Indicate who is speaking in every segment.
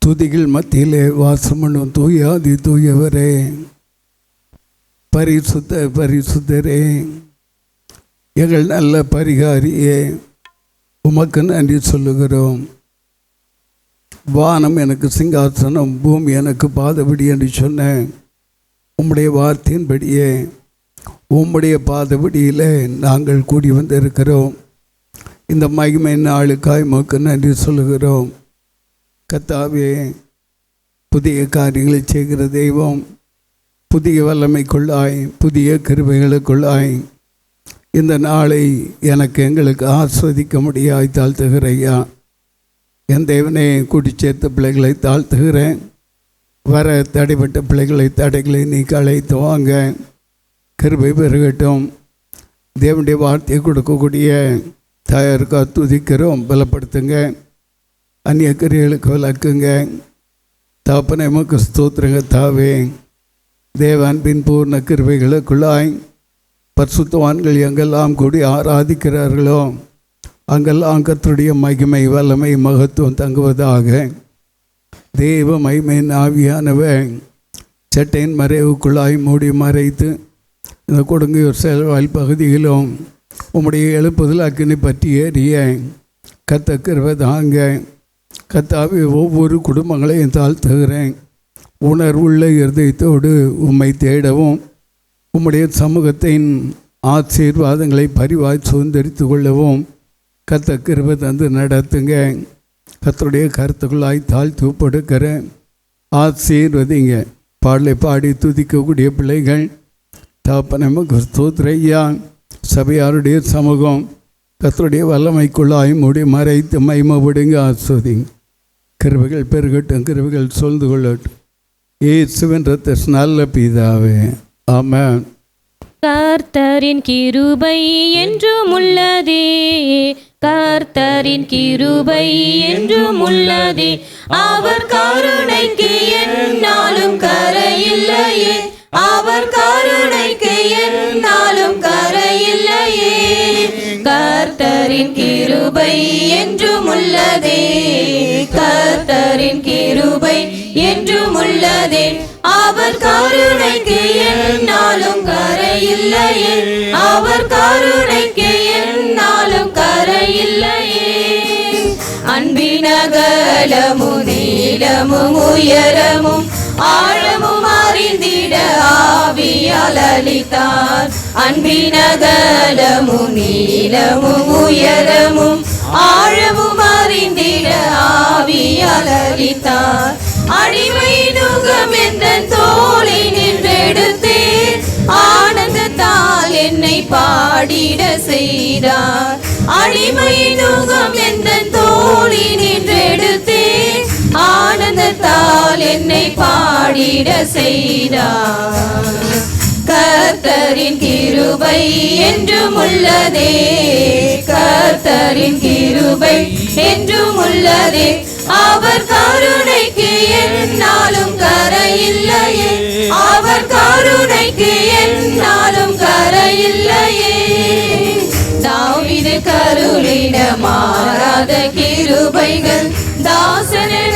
Speaker 1: துதிகள் மத்தியிலே வாசம் பண்ணும் தூயாதி தூயவரே, பரிசுத்தரே, எங்கள் நல்ல பரிகாரியே, உமக்கு நன்றி சொல்லுகிறோம். வானம் எனக்கு சிங்காசனம், பூமி எனக்கு பாதபடி என்று சொன்னேன். உம்முடைய வார்த்தையின்படியே உம்முடைய பாதபடியில் நாங்கள் கூடி வந்திருக்கிறோம். இந்த மகிமை நாளுக்காய் உமக்கு நன்றி சொல்லுகிறோம். கர்த்தாவே, புதிய காரியங்களை செய்கிற தெய்வம், புதிய வல்லமைக்குள்ளாய், புதிய கிருபைகளுக்குள்ளாய் இந்த நாளை எங்களுக்கு ஆஸ்வதிக்க முடியாய் தாழ்த்துகிறையா. என் தேவனே, கூட்டி சேர்த்த பிள்ளைகளை தாழ்த்துகிறேன். வர தடைப்பட்ட தடைகளை நீ அழைத்து வாங்க. கிருபை பெருகட்டும். தேவனுடைய வார்த்தையை கொடுக்கக்கூடிய தாயாருக்கா துதிக்கிறோம். பலப்படுத்துங்க, அந்நிய கிரியைகளுக்கு விளக்குங்க. தகப்பனே, உமக்கு ஸ்தோத்திரங்க. தாவே, தேவ அன்பின் பூர்ண கிருபைகளுக்குள்ளாய் பரிசுத்தவான்கள் எங்கெல்லாம் கூடி ஆராதிக்கிறார்களோ அங்கெல்லாம் கர்த்தருடைய மகிமை, வல்லமை, மகத்துவம் தங்குவதாக. தேவ மகிமையின் ஆவியானவன் சட்டையின் மறைவுக்குள்ளாய் மூடி மறைத்து இந்த கொடுங்கையூர் செல்வாயில் பகுதியிலும் உம்முடைய எழுப்புதல் அக்கினி பற்றி ஏறிய கர்த்தர் கிருபை தாங்க. கர்த்தாவே, ஒவ்வொரு குடும்பங்களையும் தாழ்த்துகிறேன். உணர்வுள்ள இருதயத்தோடு உம்மை தேடவும், உம்முடைய சமூகத்தின் ஆசீர்வாதங்களை பரிவாய் சுதந்திரித்து கொள்ளவும் கர்த்தர் கிருபை தந்து நடத்துங்க. கர்த்தருடைய கருத்துக்குள்ளாய் தாழ்த்து படுக்கிறேன். ஆசீர்வதிங்க. பாடலை பாடி துதிக்கக்கூடிய பிள்ளைகள் தகப்பனே ஸ்தோத்திரையா. சபையாருடைய சமூகம் கர்த்தருடைய வல்லமைக்குள்ளாய் மூடி மறைத்து மகிமைப்படுங்க. ஆஸ்வதிங்க. கிருபைகள் பெருகட்டும், கிருபைகள் சொல்ந்து கொள்ளட்டும். இயேசுவின் இரத்த நல்ல பிதாவே, ஆமென்.
Speaker 2: கர்த்தரின் கிருபை என்றும் உள்ளதே, கர்த்தரின் கிருபை என்றும் உள்ளதே. அவர் கருணைக்கு எந்நாளும் கரையில்லையே, அவர் கருணைக்கு எந்நாளும் கரையில்லையே. கர்த்தரின் கிருபை என்றும் உள்ளதே, கர்த்தரின் கிருபை என்றும் உள்ளதே. அவர் கருணைக்கு எந்நாளும் கரையில்லையே, அவர் கருணைக்கு எந்நாளும் கரையில்லையே. அன்பினகலமும் நீளமும் உயரமும் ஆழமும் அறிந்திட ஆவியால் அளித்தார். அன்பினகலமும் நீளமும் உயரமும் ஆழமும் அறிந்திட ஆவியால் அளித்தார். அடிமை நுகம் என்ற தோளை நின்றெடுத்தேன், ஆனந்தத்தால் என்னை பாடிட செய்தார். அடிமை நுகம் என்ற தோளை நின்றெடுத்தேன், ஆனந்தத்தால் என்னை பாடிட செய்தார். கர்த்தரின் கிருபை என்றும் உள்ளதே, கர்த்தரின் கிருபை என்றும் உள்ளதே. அவர் கருணைக்கு எந்நாளும் கரையில்லையே, அவர் கருணைக்கு எந்நாளும் கரையில்லையே. தாவீது கருளின மாறாத கிருபைகள் தாசனென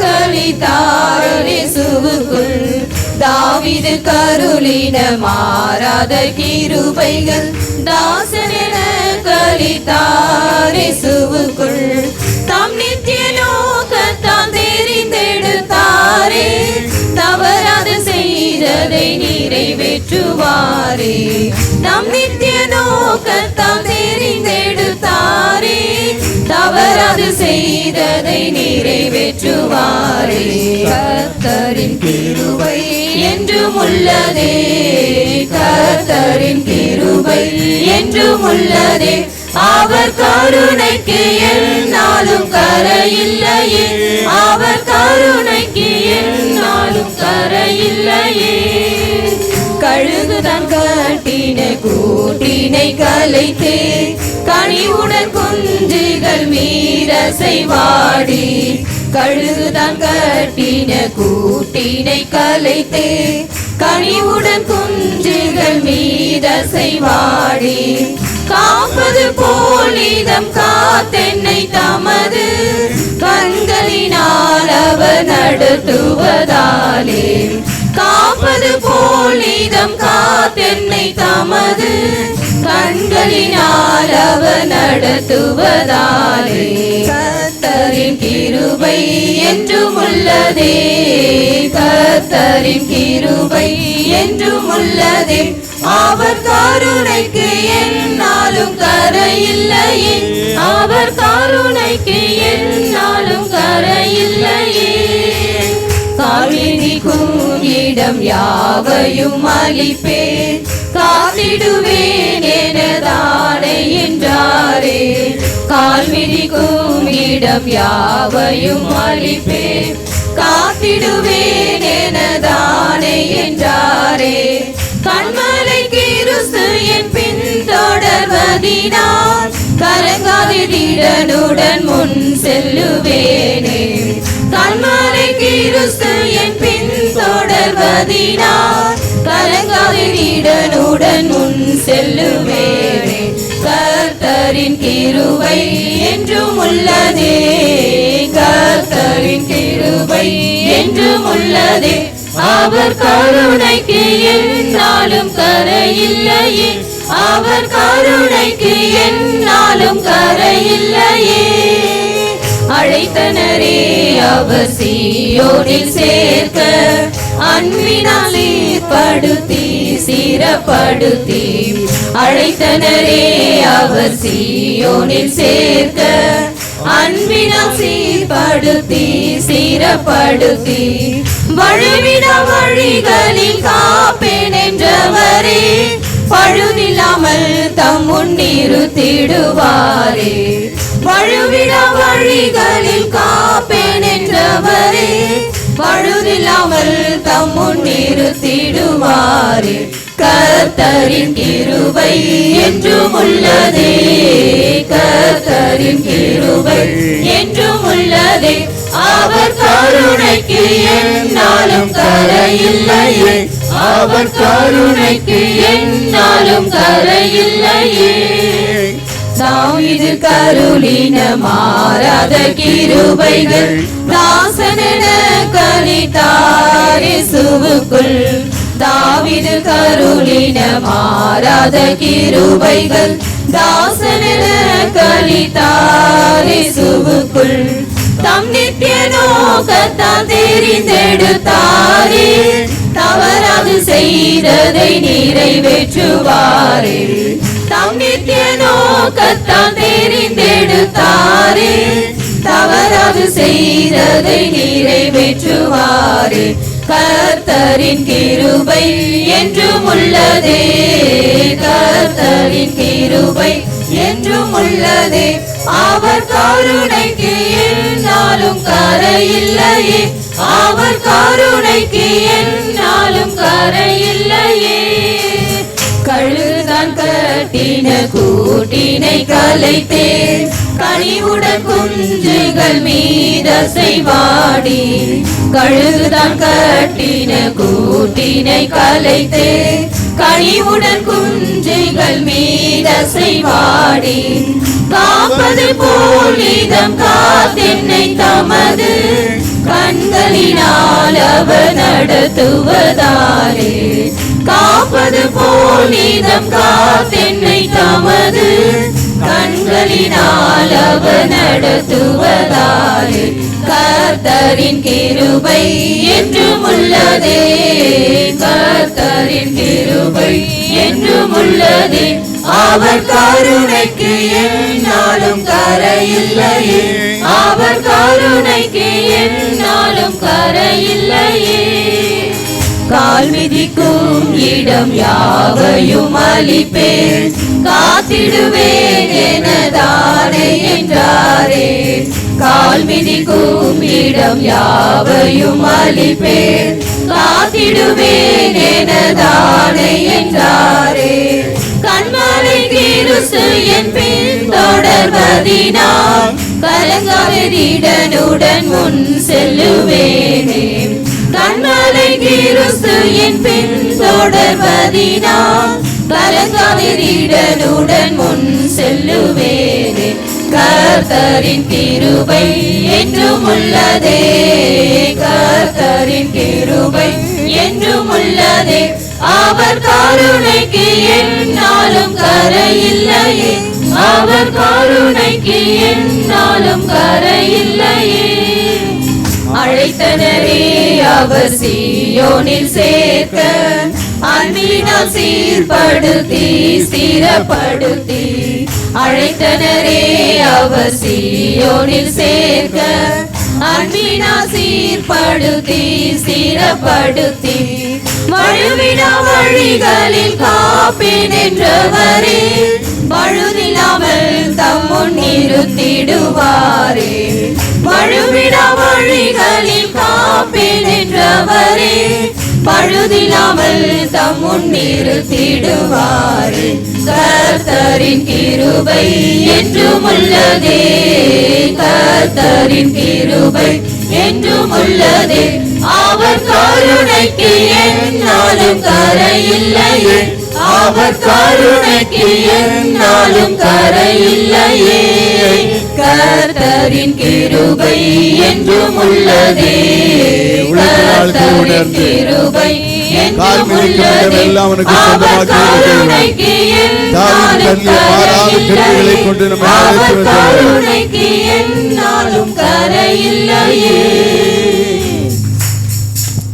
Speaker 2: கழித்தார் இயேசுவுக்குள். தாவீது கருளின மாறாத கிருபைகள் தாசனென கழித்தார் இயேசுவுக்குள். தம் நித்திய நோக்கத்தால் தெரிந்தெடுத்தாரே, தவறாது செய்ததை நிறைவேற்றுவாரே. நம் நித்திய நோக்கத்தால் தெரிந்தெடுத்தாரே, தவறாது செய்ததை நிறைவேற்றுவாரே. கர்த்தரின் கிருபை என்றும் உள்ளதே, கர்த்தரின் கிருபை என்றும் உள்ளதே. அவர் கருணைக்கு எந்நாளும் கரையில்லையே, அவர் கருணைக்கு எந்நாளும் கரையில்லையே. கழுகுதான் கட்டின கூட்டினை கலைத்தே, கனிவுடன் குஞ்சுகள் மீரசை வாடி. கழுகுதான் கட்டின கூட்டினை கலைத்தே, கனிவுடன் குஞ்சுகள் மீரசை வாடி. காப்பது போல் இதம் காத்தென்னை தமது கண்களினால் அவர் நடத்துவதாலே. காப்பது போல் இதம் காத்தென்னை தமது கண்களினால் அவர் நடத்துவதாலே. கர்த்தரின் கிருபை என்றும் உள்ளதே, கர்த்தரின் கிருபை என்றும் உள்ளதே. அவர் கருணைக்கு என்னாலும் கரையில்லையே, அவர் கருணைக்கு என்னாலும் கரையில்லையே. கால்மிதிக்கும் இடம் யாவையும் அளிப்பேன், காத்திடுவேன் எனதானே என்றாரே. கால்மிதிக்கும் இடம் யாவையும் அளிப்பேன், காத்திடுவேன் எனதானே என்றாரே. கண்மலை கிறிஸ்து என் பின் தொடர்வதினால் கலங்காதிடனுடன் முன் செல்லுவேனே. கண்மலை கிறிஸ்து என் பின் தொடர்வதினால் கலங்காதிடனுடன் முன் செல்லுவேனே. கர்த்தரின் கிருபை என்றும் உள்ளதே, கர்த்தரின் கிருபை என்றும் உள்ளதே. அவர் கருணைக்கு என்னாலும் கரையில்லையே, அவர் கருணைக்கு என்னாலும் கரையில்லையே. அழைத்தனரே அவர் சீயோனில் சேர்க்க, அன்பினால் ஈர்ப்படுத்தி சிறப்படுத்தி. அழைத்தனரே அவர் சீயோனில் சேர்க்க, அன்பினால் சீர்படுத்தி சிறப்படுத்தி. வழுவிட வழிகளில் காப்பேன் என்றவரே, பழுதில்லாமல் தம் முன்னிறுத்திடுவாரே. வழுவிட வழிகளில் காப்பேன் என்றவரே, பழுதில்லாமல் தம் முன்னிறுத்திடுவாரே. கர்த்தரின் கிருபை என்றும் உள்ளதே, கர்த்தரின் கிருபை என்றும் உள்ளதே. அவர் கருணைக்கு என்னாலும் கரையில்லையே, அவர் கருணைக்கு என்னாலும் கரையில்லையே. தாவீது கருளின மாறாத கிருபைகள் தாசனென கலித்தார் இயேசுவுக்குள். தாவீது கருளின மாறாத கிருபைகள் தாசனென கலித்தார் இயேசுவுக்குள். தம் நித்திய நோக்கத்தால் தெரிந்தெடுத்தாரே, தவறாது செய்ததை நிறைவேற்றுவாரே. தம் நித்திய நோக்கத்தால் தெரிந்தெடுத்தாரே, தவறாது செய்ததை நிறைவேற்றுவாரே. கர்த்தரின் கிருபை என்றும் உள்ளதே, கர்த்தரின் கிருபை என்றும் உள்ளதே. அவர் கருணைக்கு என்னாலும் கரையில்லையே, அவர் கருணைக்கு என்னாலும் கரையில்லையே. கழுதான் கட்டின கூட்டினை கலைத்தேன், கனிவுடன் குஞ்சுகள் மீதசைவாடி. கழுதான் கட்டின கூட்டினை கலைத்தேன், கனிவுடன் குஞ்சுகள் மீதசைவாடி. காப்பது போல் இதம் காத்தென்னை தமது கண்களினால் அவர் நடத்துவதாலே. காப்பது போல் இதம் காத்தென்னை தமது கண்களினால் அவர் நடத்துவதாலே. கர்த்தரின் கிருபை என்றும் உள்ளதே, கர்த்தரின் கிருபை என்றும் உள்ளதே. அவர் கருணைக்கு என்னாலும் கரையில்லையே, அவர் கருணைக்கு என்னாலும் கரையில்லையே. கால் மிதிக்கும் இடம் யாவையும் அளிப்பேன், காத்திடுவேன் எனதானே என்றாரே. கால் மிதிக்கும் இடம் யாவையும் அளிப்பேன், காத்திடுவேன் எனதானே என்றாரே. கண்மலை கிறிஸ்து என் பின் தொடர்வதினால் கலங்காதிடனுடன் முன் செல்லுவேனே. கண்மலை கிறிஸ்து என் பின் தொடர்வதினால் கலங்காதிரிடனுடன் முன் செல்லுவேனே. கர்த்தரின் கிருபை என்றும் உள்ளதே, கர்த்தரின் கிருபை என்றும் உள்ளதே. அவர் கருணைக்கு எந்நாளும் கரையில்லையே, அவர் கருணைக்கு எந்நாளும் கரையில்லையே. அழைத்தனரே அவர் சீயோனில் சேர்க்க, அன்பினால் சீர்படுத்தி ஸ்திரப்படுத்தி. அழைத்தனரே அவர் சீயோனில் சேர்க்க, அன்பினால் சீர்படுத்தி ஸ்திரப்படுத்தி. வழுவிடா வழிகளில் காப்பேன் என்றவரே, பழுதில்லாமல் தம்முன் நிறுத்திடுவாரே. வழுவிடா வழிகளில் காப்பேன் என்றவரே, பழுதில்லாமல் தம்முன் நிறுத்திடுவாரே. கர்த்தரின் கிருபை என்றும் உள்ளதே, கர்த்தரின் கிருபை என்றும் உள்ளதே. அவர் கருணைக்கு எந்நாளும் கரையில்லையே, அவர் கருணைக்கு எந்நாளும் கரையில்லையே. கர்த்தரின் கிருபை என்றும் உள்ளதே, கர்த்தரின் கிருபை என்றும் உள்ளதே. அவர் கருணைக்கு எந்நாளும் கரையில்லையே, அவர் கருணைக்கு எந்நாளும் கரையில்லையே.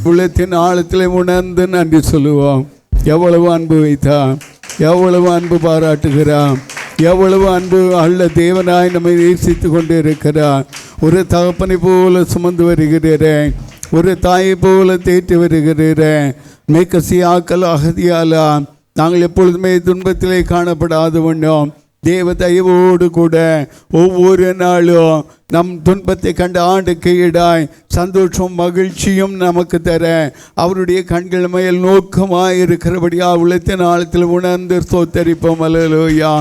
Speaker 1: உள்ளத்தின் ஆழத்திலே உணர்ந்து நன்றி சொல்லுவோம். எவ்வளவு அன்பு வைத்தான், எவ்வளவு அன்பு பாராட்டுகிறான், எவ்வளவு அன்பு அல்ல தேவனாய் நம்மை நேசித்து கொண்டு இருக்கிறார். ஒரு தகப்பனை போல சுமந்து வருகிறேன், ஒரு தாயை போல தேற்றி வருகிறேன். மேக்கசியாக்கள் அகதியாலா நாங்கள் எப்பொழுதுமே துன்பத்திலே காணப்படாத வண்ணம் தேவ தயவோடு கூட ஒவ்வொரு நாளும் நம் துன்பத்தை கண்ட ஆண்டுக்கு ஈடாய் சந்தோஷம் மகிழ்ச்சியும் நமக்கு தர அவருடைய கண்கள் மேல் நோக்கமாக இருக்கிறபடியா உள்ளத்தின் ஆழத்தில் உணர்ந்து ஸ்தோத்தரிப்போம். அல்லேலூயா,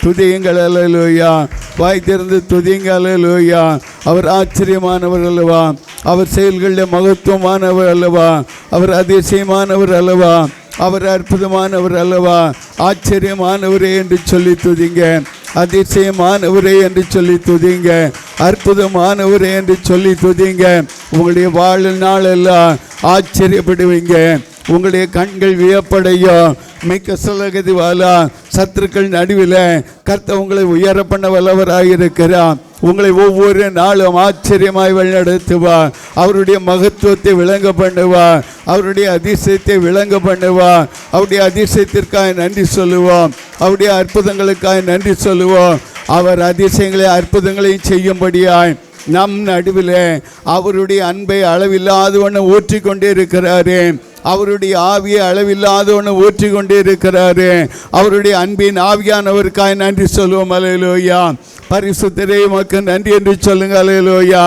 Speaker 1: துதியுங்கள். அல்லேலூயா, வாய் திறந்து துதியுங்கள். அல்லேலூயா. அவர் ஆச்சரியமானவர் அல்லவா, அவர் செயல்களில் மகத்துவமானவர் அல்லவா, அவர் அதிசயமானவர் அல்லவா, அவர் அற்புதமானவர் அல்லவா. ஆச்சரியமானவரே என்று சொல்லி துதிங்க, அதிசயமானவரே என்று சொல்லி துதிங்க, அற்புதமானவரே என்று சொல்லி துதிங்க. உங்களுடைய வாழ்நாளெல்லாம் ஆச்சரியப்படுவீங்க, உங்களுடைய கண்கள் வியப்படையும். மிக்க சொல்லகதி வாலா சத்துருக்கள் நடுவில் கர்த்தர் உங்களை உயர பண்ண வல்லவராயிருக்கிறார். உங்களை ஒவ்வொரு நாளும் ஆச்சரியமாய் வழிநடத்துவார். அவருடைய மகத்துவத்தை விளங்க பண்ணுவார், அவருடைய அதிசயத்தை விளங்க பண்ணுவார். அவருடைய அதிசயத்திற்காக நன்றி சொல்லுவோம், அவருடைய அற்புதங்களுக்காக நன்றி சொல்லுவோம். அவர் அதிசயங்களை அற்புதங்களையும் செய்யும்படியாய் நம் நடுவில் அவருடைய அன்பை அளவில்லாதவண்ண ஊற்றிக்கொண்டே இருக்கிறாரே, அவருடைய ஆவியை அளவில்லாதவண்ண ஊற்றிக்கொண்டே இருக்கிறாரு. அவருடைய அன்பின் ஆவியானவருக்காக நன்றி சொல்லுவோம். அல்லேலூயா. பரிசுத்தரே உமக்கு நன்றி என்று சொல்லுங்க. அல்லேலூயா.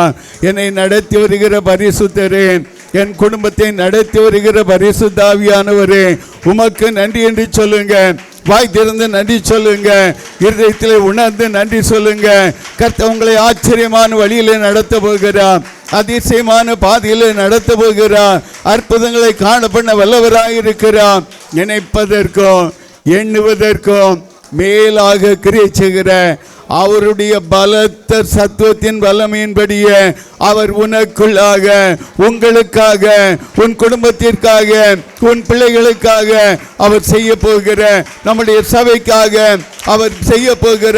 Speaker 1: என்னை நடத்தி வருகிற பரிசுத்தரே, என் குடும்பத்தை நடத்தி வருகிற பரிசுத்த ஆவியானவரே, உமக்கு நன்றி என்று சொல்லுங்க. வாய் திறந்து நன்றி சொல்லுங்க, இருதயத்திலே உணர்ந்து நன்றி சொல்லுங்க. கர்த்தர் உங்களை ஆச்சரியமான வழியிலே நடத்த போகிறார், அதிசயமான பாதையிலே நடத்த போகிறார். அற்புதங்களை காண பண்ண வல்லவராயிருக்கிறார். நினைப்பதற்கும் எண்ணுவதற்கும் மேலாக கிரியை செய்கிற அவருடைய பலத்த சத்துவத்தின் வல்லமையின்படியே அவர் உனக்குள்ளாக, உங்களுக்காக, உன் குடும்பத்திற்காக, உன் பிள்ளைகளுக்காக அவர் செய்ய போகிற, நம்முடைய சபைக்காக அவர் செய்ய போகிற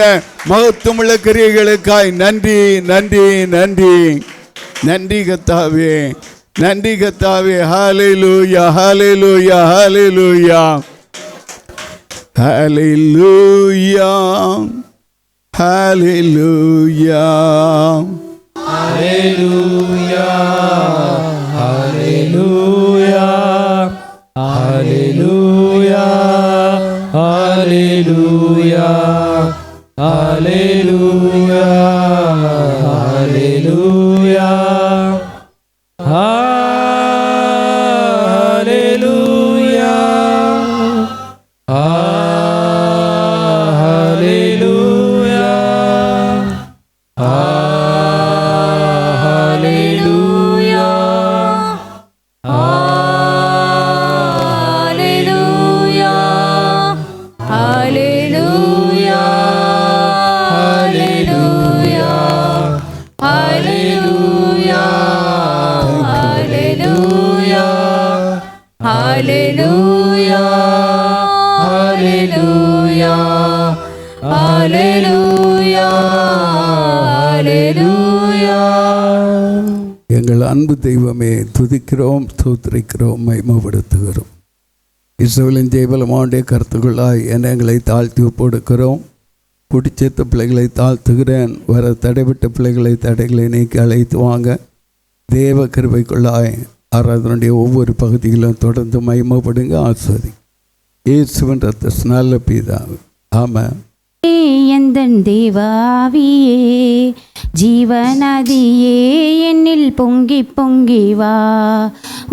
Speaker 1: மகத்துவமுள்ள கிரியைகளுக்காய் நன்றி நன்றி நன்றி நன்றி கர்த்தாவே, நன்றி கர்த்தாவே. ஹல்லேலூயா, ஹல்லேலூயா, ஹல்லேலூயா, ஹல்லேலூயா, ஹல்லேலூயா,
Speaker 3: ஹல்லேலூயா, ஹல்லேலூயா, ஹல்லேலூயா, ஹல்லேலூயா, ஹல்லேலூயா, ஹல்லேலூயா, ஹல்லேலூயா, ஹல்லேலூயா, ஹல்லேலூயா, ஹல்லேலூயா.
Speaker 1: அன்பு தெய்வமே, துதிக்கிறோம், ஸ்தோத்திரிக்கிறோம், மகிமைப்படுத்துகிறோம். இஸ்ரவேலின் ஜெயபலமாவுடைய கருத்துக்களாய் எங்களை தாழ்த்தி ஒப்படுக்கிறோம். குடிச்சேர்த்த பிள்ளைகளை தாழ்த்துகிறேன். வர தடைப்பட்ட தடைகளை நீக்கி அழைத்து வாங்க. தேவ கிருபைக்குள்ளாய் ஆராதனுடைய ஒவ்வொரு பகுதிகளும் தொடர்ந்து மகிமைப்படுங்க. ஆஸ்வதி இயேசுவின் ரத்த நல்ல பிதாவே, ஆமென்.
Speaker 2: எந்தன் தேவாவியே, ஜீவநதியே, என்னில் பொங்கி பொங்கி வா.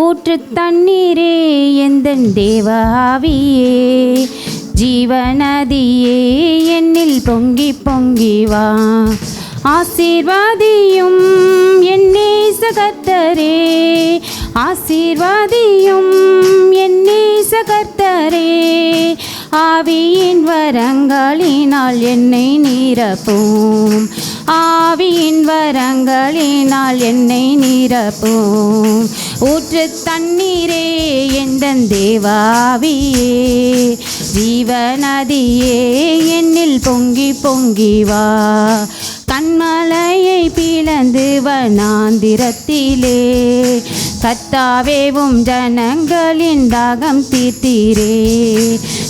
Speaker 2: ஊற்று தண்ணீரே, எந்தன் தேவாவியே, ஜீவநதியே, என்னில் பொங்கி பொங்கி வா. ஆசீர்வாதியும் என்னே சகர்த்தரே, ஆசீர்வாதியும் என்னே சகர்த்தரே. ஆவியின் வரங்களினால் என்னை நிரப்பும், ஆவியின் வரங்களினால் என்னை நிரப்பும். ஊற்று தண்ணீரே, எந்தன் தேவாவியே, ஜீவநதியே, என்னில் பொங்கி பொங்கி வா. கண்மலையை பிளந்து வனாந்திரத்திலே, கர்த்தாவேவும் ஜனங்களின் தாகம் தீர்த்தீரே.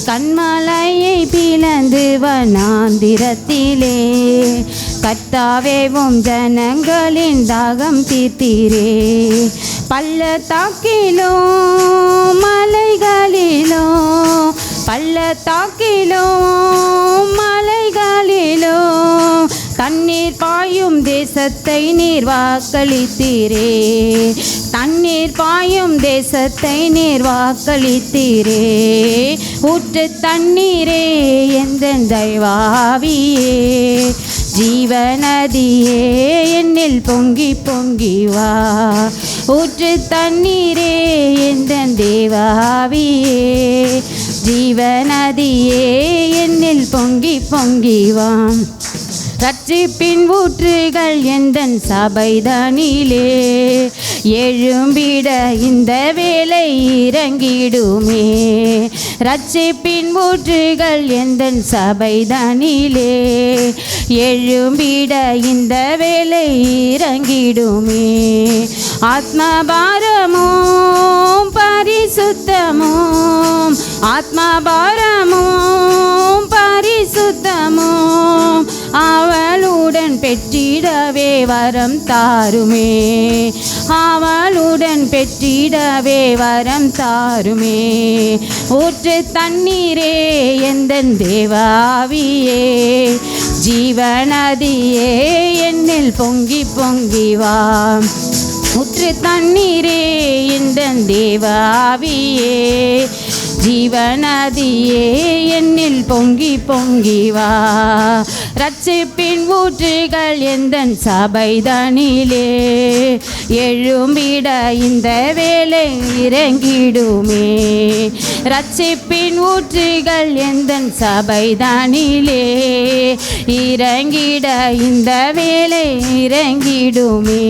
Speaker 2: கண்மலையை பிளந்து வனாந்திரத்திலே, கர்த்தாவேவும் ஜனங்களின் தாகம் தீர்த்தீரே. பள்ளத்தாக்கிலோ மலைகளிலோ, பள்ளத்தாக்கிலோ மலைகளிலோ, தண்ணீர் பாயும் தேசத்தை நீர் வாக்களித்தீரே. தண்ணீர் பாயும் தேசத்தை நீர் வாக்களித்தீரே. ஊற்று தண்ணீரே, எந்தன் தெய்வாவியே, ஜீவநதியே, என்னில் பொங்கி பொங்கி வா. ஊற்று தண்ணீரே, எந்தன் தேவாவியே, ஜீவநதியே, என்னில் பொங்கி பொங்கி வா. ரட்சிப்பின் ஊற்றுகள் எந்தன் சபைதனிலே, எழும்பிட இந்த வேலை இறங்கிடுமே. ரட்சிப்பின் ஊற்றுகள் எந்தன் சபைதனிலே, எழும்பிட இந்த வேலை இறங்கிடுமே. ஆத்மபாரமோ பரிசுத்தமோ, ஆத்மபாரமோ பரிசுத்தமோ, அவளுடன் பெற்றிடவே வரம் தாருமே. அவளுடன் பெற்றிடவே வரம் தாருமே. ஊற்று தண்ணீரே, எந்தன் தேவாவியே, ஜீவநதியே, என்னில் பொங்கி பொங்கி வா. ஊற்று தண்ணீரே, எந்தன் தேவாவியே, ஜீவநதியே, என்னில் பொங்கி பொங்கி வா. ரட்சிப்பின் ஊற்றுகள் எந்தன் சபைதனிலே, எழும்பிட இந்த வேலை இறங்கிடுமே. ரட்சிப்பின் ஊற்றுகள் எந்தன் சபைதனிலே, இறங்கிட இந்த வேலை இறங்கிடுமே.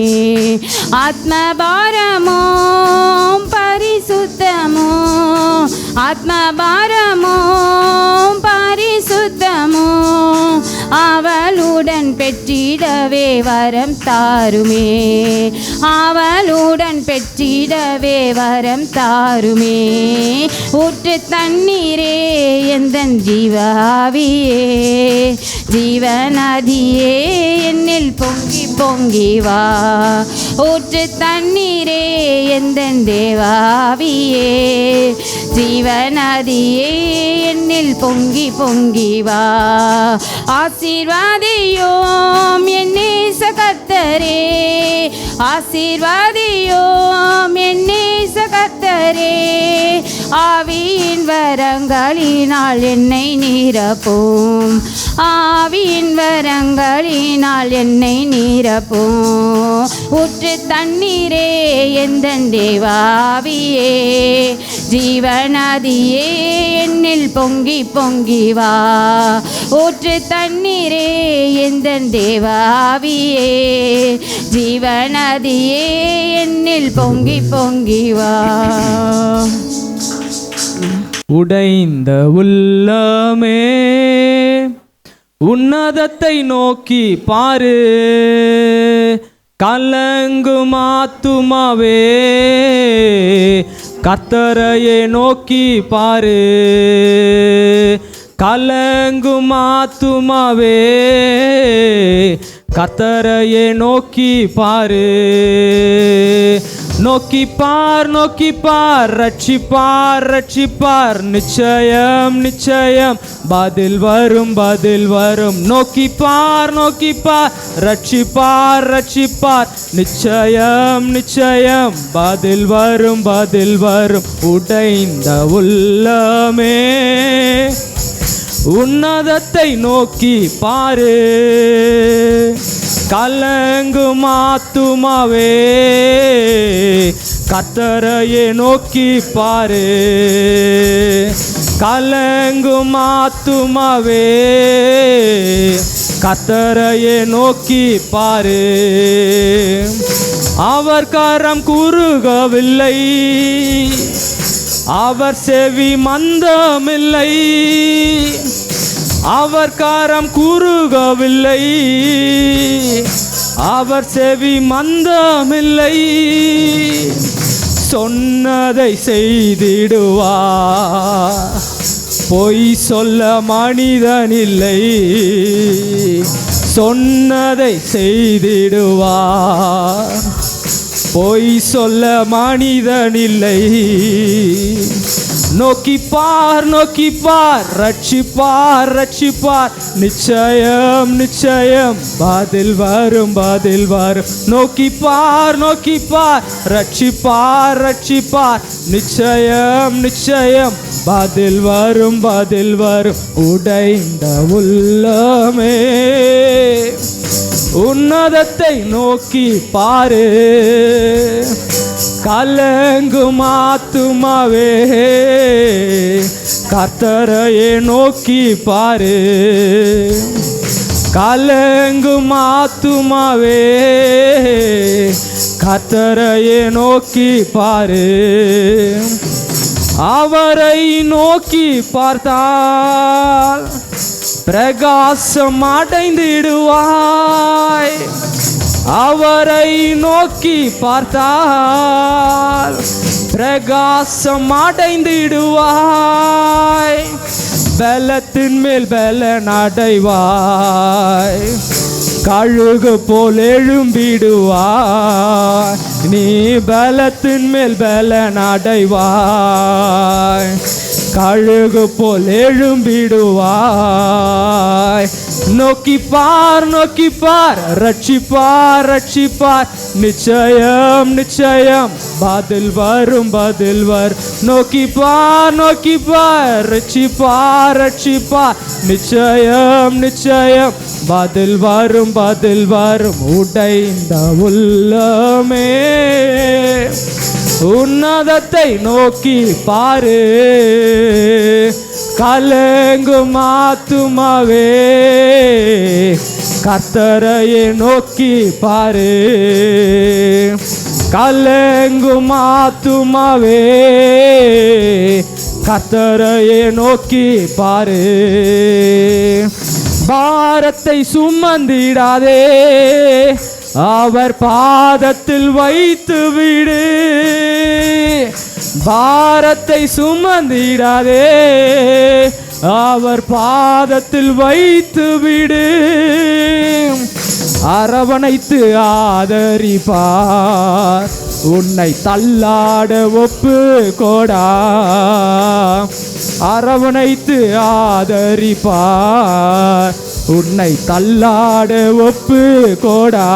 Speaker 2: ஆத்மபாரமோ பரிசுத்தமோ, ஆத்மபாரமோ பரிசுத்தமோ, அவளுடன் பெற்றிடவே வரம் தாருமே. அவளுடன் பெற்றிடவே வரம் தாருமே. ஊற்று தண்ணீரே, எந்தன் ஜீவாவியே, ஜீவநதியே, என்னில் பொங்கி பொங்கி வா. ஊற்று தண்ணீரே, எந்தன் தேவாவியே, ஜீவநதியே, என்னில் பொங்கி பொங்கி வா. ஆசீர்வாதியோம் என்னே சகர்த்தரே, ஆசீர்வாதியோம் என்னே சகர்த்தரே. ஆவியின் வரங்களினால் என்னை நிரப்பும், ஆவியின் வரங்களினால் என்னை நிரப்பும். ஊற்று தண்ணீரே, எந்தன் தேவாவியே, ஜீவநதியே, என்னில் பொங்கி பொங்கி வா. ஊற்று தண்ணீரே, எந்தன் தேவாவியே, ஜீவநதியே, என்னில் பொங்கி பொங்கி வா.
Speaker 3: உடைந்த உள்ளமே, உன்னதத்தை நோக்கி பாரு. கலங்கும் ஆத்துமாவே கர்த்தரையே நோக்கி பாரு. கலங்கும் ஆத்துமாவே கர்த்தரையே நோக்கி பாரு. நோக்கி பார், நோக்கி பார், ரட்சிப்பார், ரட்சிப்பார், நிச்சயம் நிச்சயம் பதில் வரும், பதில் வரும். நோக்கி பார், நோக்கி பார், ரட்சிப்பார், ரட்சிப்பார், நிச்சயம் நிச்சயம் பதில் வரும், பதில் வரும். உடைந்த உள்ளமே உன்னதத்தை நோக்கி பாரு. கலங்கும் ஆத்துமாவே கர்த்தரையே நோக்கி பாரு. கலங்கும் ஆத்துமாவே கர்த்தரையே நோக்கி பாரு. அவர் கரம் குறுகவில்லை, அவர் செவி மந்தமில்லை. அவர் கரம் குறுகவில்லை, அவர் செவி மந்தமில்லை. சொன்னதை செய்திடுவார், பொய் சொல்ல மனிதனில்லை. சொன்னதை செய்திடுவார், பொய் சொல்ல மனிதனில்லை. நோக்கி பார், நோக்கி பார், ரட்சிப்பார், ரட்சிப்பார், நிச்சயம் நிச்சயம் பதில் வரும், பதில் வரும். நோக்கி பார், நோக்கி பார், ரட்சிப்பார், ரட்சிப்பார், நிச்சயம் நிச்சயம் பதில் வரும், பதில் வரும். உடைந்த உள்ளமே உன்னதத்தை நோக்கி பாரு. கலங்கும் ஆத்துமாவே கர்த்தரையே நோக்கி பாரு. கலங்கும் ஆத்துமாவே கர்த்தரையே நோக்கி பாரு. அவரை நோக்கி பார்த்தால் பிரகாசம் அடைந்திடுவாய். அவரை நோக்கி பார்த்தால் பிரகாசம் அடைந்திடுவாய். பலத்தின் மேல் பலன் அடைவாய், கழுகு போல் எழும்பிடுவாய். நீ பலத்தின் மேல் பலன் அடைவாய், கழுகு போல் எழும்பிடுவாய். நோக்கி பார், நோக்கி பார், ரட்சிப்பார், ரட்சிப்பார், நிச்சயம் நிச்சயம் பதில் வரும், பதில் வரும். நோக்கி பார், நோக்கி பார், ரட்சிப்பார், ரட்சிப்பார், நிச்சயம் நிச்சயம் பதில் வரும், பதில் வரும். உடைந்த உள்ளமே உன்னதத்தை நோக்கி பாரு. கலங்கும் ஆத்துமாவே கர்த்தரையே நோக்கி பாரு. கலங்கும் ஆத்துமாவே கர்த்தரையே நோக்கி பாரு. பாரத்தை சுமந்திடாதே, அவர் பாதத்தில் வைத்து விடு. பாரத்தை சுமந்திடாதே, அவர் பாதத்தில் வைத்து விடு. அரவணைத்து ஆதரிப்பார், உன்னை தள்ளாட ஒப்பு கோடா. அரவணைத்து ஆதரிப்பார், உன்னை தள்ளாட ஒப்பு கோடா.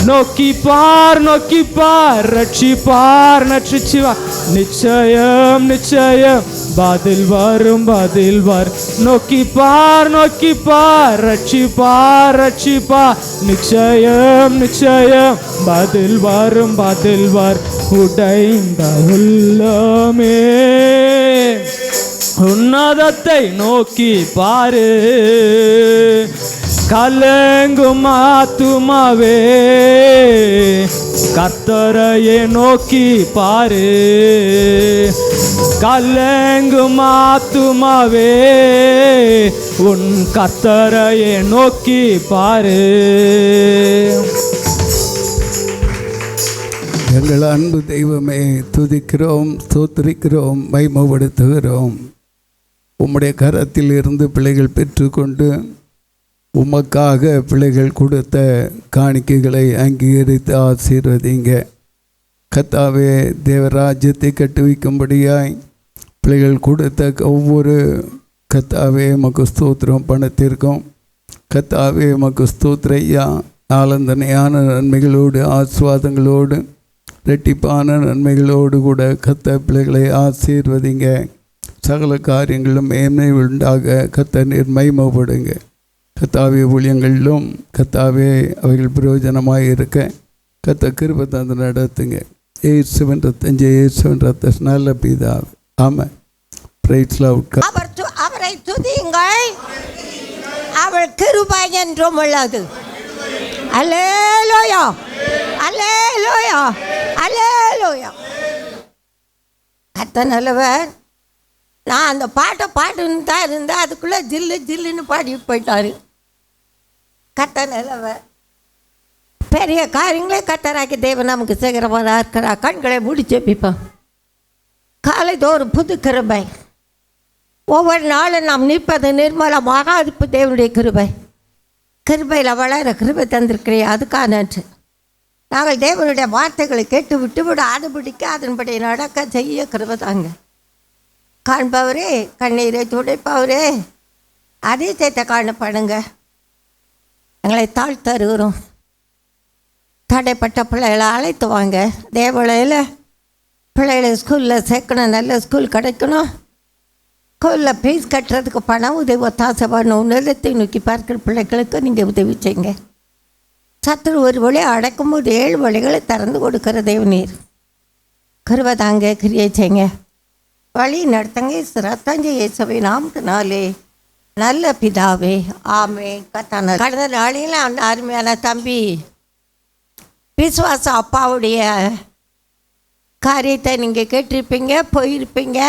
Speaker 3: நோக்கி பார், நோக்கி பார், ரட்சிப்பார், நட்சிச்சுவா, நிச்சயம் நிச்சயம் பதில் வரும், பதில் வரும். நோக்கி பார், நோக்கி பார், ரட்சிப்பார், ரட்சிப்பார், நிச்சயம் நிச்சயம் பதில் வரும், பதில் வரும். உடைந்த உள்ளமே உன்னதத்தை நோக்கி பாரு. கலங்கும் ஆத்துமாவே கர்த்தரையே நோக்கி பாரு. கலங்கும் ஆத்துமாவே உன் கர்த்தரையே நோக்கி பாரு.
Speaker 1: எங்கள் அன்பு தெய்வமே, துதிக்கிறோம், ஸ்தோத்திரிக்கிறோம், மகிமைப்படுத்துகிறோம். உம்முடைய கரத்தில் இருந்து பிள்ளைகள் பெற்றுக்கொண்டு உமக்காக பிள்ளைகள் கொடுத்த காணிக்கைகளை அங்கீகரித்து ஆசீர்வதிங்க. கர்த்தாவே, தேவராஜ்யத்தை கட்டுவிக்கும்படியாய் பிள்ளைகள் கொடுத்த ஒவ்வொரு கர்த்தாவே உமக்கு ஸ்தோத்திரம் பணத்திற்கும். கர்த்தாவே உமக்கு ஸ்தோத்திரையா. ஆலந்தனையான நன்மைகளோடு ஆசீர்வாதங்களோடு இரட்டிப்பான நன்மைகளோடு கூட கர்த்தர் பிள்ளைகளை ஆசீர்வதிங்க. சகல காரியங்களும் மேன்மை உண்டாக கர்த்தர் நீர் மகிமைப்படுங்க. கர்த்தாவே, ஊழியங்களிலும் கர்த்தாவே அவைகள் பிரயோஜனமாக இருக்க கர்த்தர் கிருபை தந்து நடத்துங்க. இயேசுவின் ரத்தம், இயேசுவின் ரத்தம், நல்ல பிதாவே, ஆமென். Price Lord.
Speaker 4: அவரை துதியுங்கள், அவர் கிருபை என்றும் உள்ளது. அல்லேலூயா, அல்லேலூயா, அல்லேலூயா. கர்த்தர் நல்லவர். நான் அந்த பாட்டை பாட்டுன்னு தான் இருந்தேன், அதுக்குள்ளே ஜில்லு ஜில்லுன்னு பாடி போயிட்டாரு. கர்த்தர் நல்லவர். பெரிய காரியங்களே கர்த்தராக்கி தேவன் நமக்கு சேகரமாக இருக்கிறார். கண்களை மூடி ஜெபிப்போம். காலை தோறும் புது கிருபை. ஒவ்வொரு நாளும் நாம் நிற்பது நிர்மலமாக இருப்பு தேவனுடைய கிருபை. கிருபையில் வளர கிருபை தந்திருக்கிறேன், அதுக்காக நன்று. நாங்கள் தேவனுடைய வார்த்தைகளை கேட்டு விட்டு விட ஆடுபிடிக்க அதன்படி நடக்க செய்ய கிருபை தாங்க. காண்பவரே, கண்ணீரை துடைப்பவரே, அதிசயத்தை காணப்படுங்க. எங்களை தாழ்த்தருகிறோம். தடைப்பட்ட பிள்ளைகளை அழைத்து வாங்க. தேவலையில் பிள்ளைகளை ஸ்கூலில் சேர்க்கணும், நல்ல ஸ்கூல் கிடைக்கணும். ஸ்கூலில் ஃபீஸ் கட்டுறதுக்கு பணம் உதவி ஒத்தாசை பண்ணணும். உன்னதத்தை நோக்கி பார்க்குற பிள்ளைகளுக்கு நீங்கள் உதவி செய்யுங்க. சத்துரு ஒரு வழியை அடைக்கும்போது 7 வழிகளை திறந்து கொடுக்குற தேவநீர். கிருபை தாங்க, கிரியை செய்யுங்க, வழி நடத்துங்க. ரத்தஞ்ச இயேசுவை நாமத்தினாலே நல்ல பிதாவே, ஆமே. கத்தான கடந்த நாளில் அந்த அருமையான தம்பி விசுவாச அப்பாவுடைய காரியத்தை நீங்கள் கேட்டிருப்பீங்க, போயிருப்பீங்க,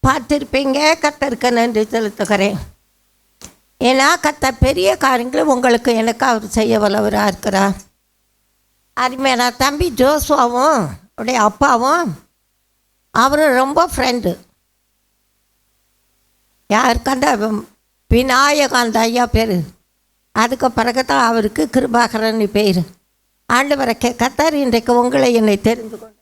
Speaker 4: பார்த்துருப்பீங்க. கர்த்தருக்கு நன்றி செலுத்துகிறேன். ஏன்னா கர்த்தர் பெரிய காரியங்களும் உங்களுக்கு எனக்கு அவர் செய்ய வல்லவராக இருக்கிறார். அருமையான தம்பி ஜோசுவாவும் உடைய அப்பாவும் அவரும் ரொம்ப ஃப்ரெண்டு. யாருக்கு அந்த விநாயகாந்த ஐயா பேர். அதுக்கு பிறகு தான் அவருக்கு கிருபாகரன் பேர். ஆண்டவரை கர்த்தர் இன்றைக்கு உங்களை என்னை தெரிந்து கொண்டு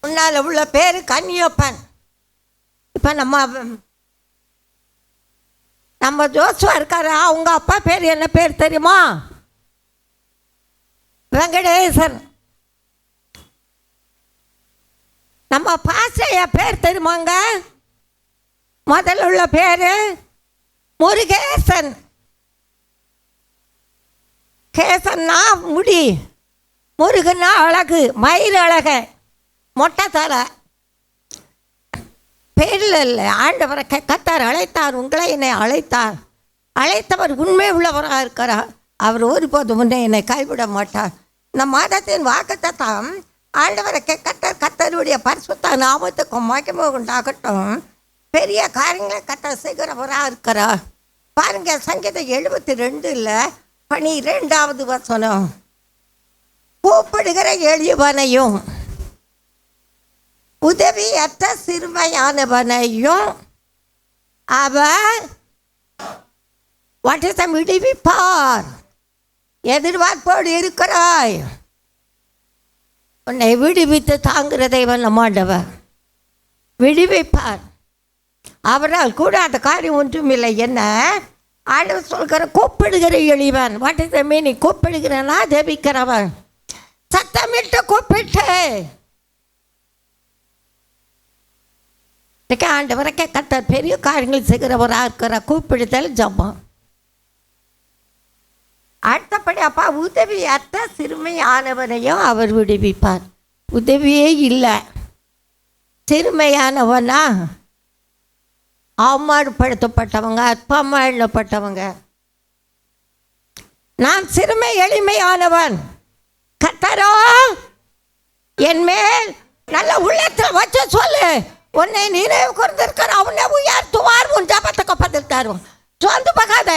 Speaker 4: முன்னால் உள்ள பேர் கன்னியப்பன். இப்போ நம்ம ஜோசுவா இருக்காரு, அவங்க அப்பா பேர் என்ன பேர் தெரியுமா? வெங்கடேசன். நம்ம பாசையா பேர் தெரியுமாங்க? முதல்ல உள்ள பேர் முருகேசன். கேசன்னா முடி, முருகன்னா அழகு, மயில் அழக, மொட்டை தலை. பேரில் இல்லை, ஆண்டவரை கர்த்தர் அழைத்தார். உங்களை என்னை அழைத்தார். அழைத்தவர் உண்மை உள்ளவராக இருக்கிறார். அவர் ஒருபோதும் முன்னே என்னை கைவிட மாட்டார். இந்த மாதத்தின் வாக்குத்தத்தம் ஆண்டவரை கர்த்தருடைய பரிசுத்த நாமத்துக்கு மகிமை உண்டாகட்டும். பெரிய காரியங்களை கர்த்தர் செய்கிறவராக இருக்கிறார். பாருங்க, சங்கீதம் 72 12வது வசனம். கூப்பிடுகிற எளியவனையும் உதவியற்ற சிறுமையானவனையும் அவர் விடுவிப்பார். எதிர்பார்ப்போடு இருக்கிறாய். உன்னை விடுவித்து தாங்குகிற தேவன் நம்மாண்டவர். விடுவிப்பார். அவரால் கூடாத காரியம் ஒன்றும் இல்லை. என்ன ஆண்டவர் சொல்கிற கூப்பிடுகிற எளிவன். What is the meaning? கூப்பிடுகிறனா ஜெபிக்கிறவன். சத்தமிட்டு கூப்பிட்டு ஆண்டவரை கர்த்தர் பெரிய காரியங்கள் செய்கிறவராக இருக்கிற. கூப்பிடுதல் ஜெபம். அடுத்தபடி அப்பா உதவியற்ற சிறுமையானவனையும் அவர் விடுவிப்பார். உதவியே இல்லை. சிறுமையானவனா அவமானப்படுத்தப்பட்டவங்க, அற்பமானப்பட்டவங்க. நான் சிறுமை எளிமையானவன். கர்த்தரோ என் மேல் நல்ல உள்ளத்தில் வச்சு சொல்லு, உன்னை நினைவு கூர்ந்திருக்கிற உன்னை உயர்த்துவார், உன் ஜபத்துக்கு பதில் தரும். சோர்ந்து போகாத,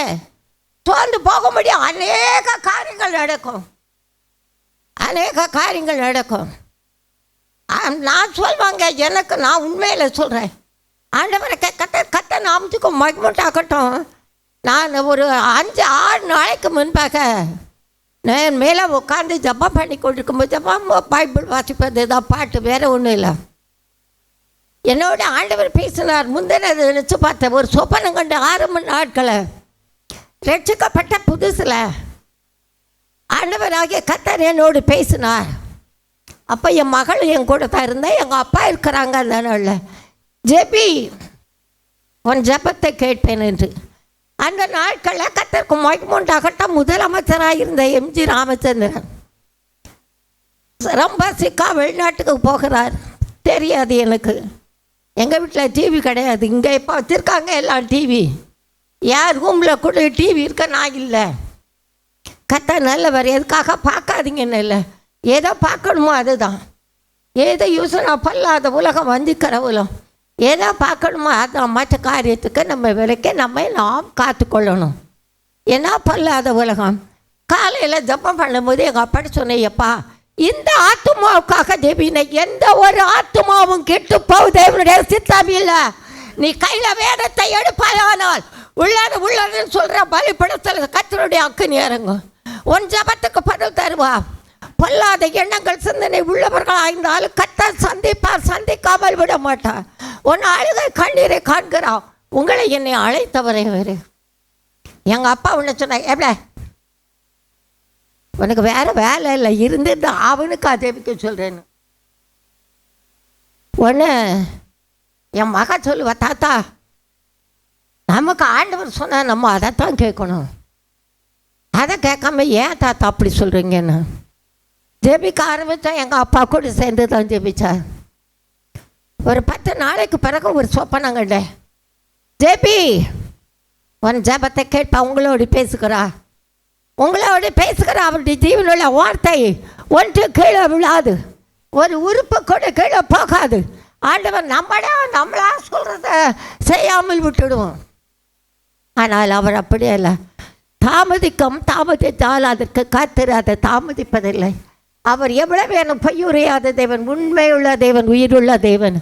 Speaker 4: சோர்ந்து போக முடியும். அநேக காரியங்கள் நடக்கும், அநேக காரியங்கள் நடக்கும். நான் சொல்வாங்க, எனக்கு நான் உண்மையில் சொல்கிறேன், ஆண்டவரை கத்த நாமத்துக்கு மகிமுண்டாகட்டும். நான் ஒரு 5-6 நாளைக்கு முன்பாக நான் மேலே உட்காந்து ஜபம் பண்ணி கொண்டிருக்கும்போது, ஜபம் பைபிள் வாசிப்பது தான் பாட்டு, வேறு ஒன்றும் இல்லை. என்னோட ஆண்டவர் பேசினார். முந்தினது நினச்சி பார்த்தேன், ஒரு சொப்பனம் கண்டு 6 மணி நாட்களை ரட்சிக்கப்பட்ட புதுசில் ஆண்டவராகிய கர்த்தர் என்னோடு பேசினார். அப்போ என் மகள் என் கூட தான் இருந்தேன், எங்கள் அப்பா இருக்கிறாங்க அந்த நாளில். ஜெபி, உன் ஜபத்தை கேட்பேன் என்று. அந்த நாட்களில் கர்த்தருக்கு மகிமுண்டாகட்டும், முதலமைச்சராக இருந்த எம்ஜி ராமச்சந்திரன் ரொம்ப சிக்கா வெளிநாட்டுக்கு போகிறார். தெரியாது எனக்கு, எங்கள் வீட்டில் டிவி கிடையாது. இங்கே இப்போ வச்சுருக்காங்க எல்லாம் டிவி, யார் ரூமில் கூட டிவி இருக்க நான் இல்லை. கர்த்தர் நல்லவர், எதுக்காக பார்க்காதீங்கன்னு இல்லை, ஏதோ பார்க்கணுமோ அதுதான். ஏதோ யூசனா பல்லாத உலகம் வஞ்சிக்கிற உலகம், ஏதோ பார்க்கணுமோ அதுதான். மற்ற காரியத்துக்கு நம்ம விலைக்கு நாம் காத்துக்கொள்ளணும். ஏன்னா பல்லாத உலகம். காலையில் ஜபம் பண்ணும்போது எங்கள் அப்பாடி சொன்னேன்ப்பா, இந்த ஆத்துமாவுக்காக ஜெபின, எந்த ஒரு ஆத்துமாவும் கெட்டு போகுது இவனுடைய சித்தம் இல்லை. நீ கையில் வேதத்தை எடுப்பாயானால் உள்ளதுன்னு சொல்கிற பலிப்படத்தில் கர்த்தருடைய அக்கினி இறங்கும், உன் ஜபத்துக்கு பதில் தருவா. பொல்லாத எண்ணங்கள் சிந்தனை உள்ளவர்கள் ஆய்ந்தாலும் கர்த்தர் சந்திப்பார், சந்திக்காமல் விட மாட்டார். உன் அழுகை கண்ணீரை காண்கிறான், உங்களை என்னை அழைத்தவரை வேறு. எங்கள் அப்பா உன்னை சொன்னாங்க, எப்படி உனக்கு வேறு வேலை இல்லை, இருந்துட்டு அவனுக்கு அதேபிக்க சொல்கிறேன்னு. ஒன்று என் மக சொல்லுவா, தாத்தா நமக்கு ஆண்டவர் சொன்னால் நம்ம அதைத்தான் கேட்கணும், அதை கேட்காம ஏன் தாத்தா அப்படி சொல்கிறீங்கன்னு. ஜெபிக்க ஆரம்பித்தா எங்கள் அப்பா கூட சேர்ந்து தான் ஜெபிச்சார். ஒரு 10 நாளைக்கு பிறகு ஒரு சொப்பனம் கண்டேன். ஜெபி, உன் ஜபத்தை கேட்பா, உங்களோடு பேசுகிறா, உங்களோடு பேசுகிறா. அவருடைய ஜீவனுள்ள வார்த்தை ஒன்று கீழே விழாது, ஒரு உறுப்பு கூட கீழே போகாது. ஆண்டவர் நம்மளா சொல்கிறத செய்யாமல் விட்டுடுவோம். ஆனால் அவர் அப்படியே இல்லை, தாமதித்தால் அதற்கு காத்திரு, அதை தாமதிப்பதில்லை. அவர் எவ்வளவு வேணும், பொய்யுரையாத தேவன், உண்மையுள்ள தேவன், உயிருள்ள தேவன்,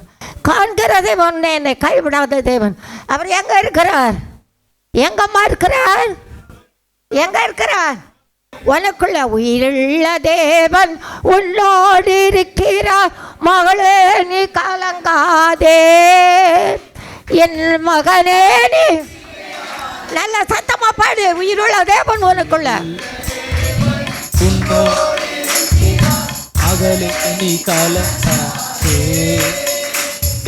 Speaker 4: காண்கிற தேவன், என்னை கைவிடாத தேவன். அவர் எங்கே இருக்கிறார்? எங்கம்மா இருக்கிறார்? எங்கே இருக்கிறார்? உனக்குள்ள உயிருள்ள தேவன் உன்னோடு இருக்கிறார். மகளே நீ கலங்காதே, என் மகனே நீ. நல்ல சத்தமா பாடு, உயிருள்ள தேவன் உனக்குள்ள.
Speaker 3: மகளே நீ கலங்காதே,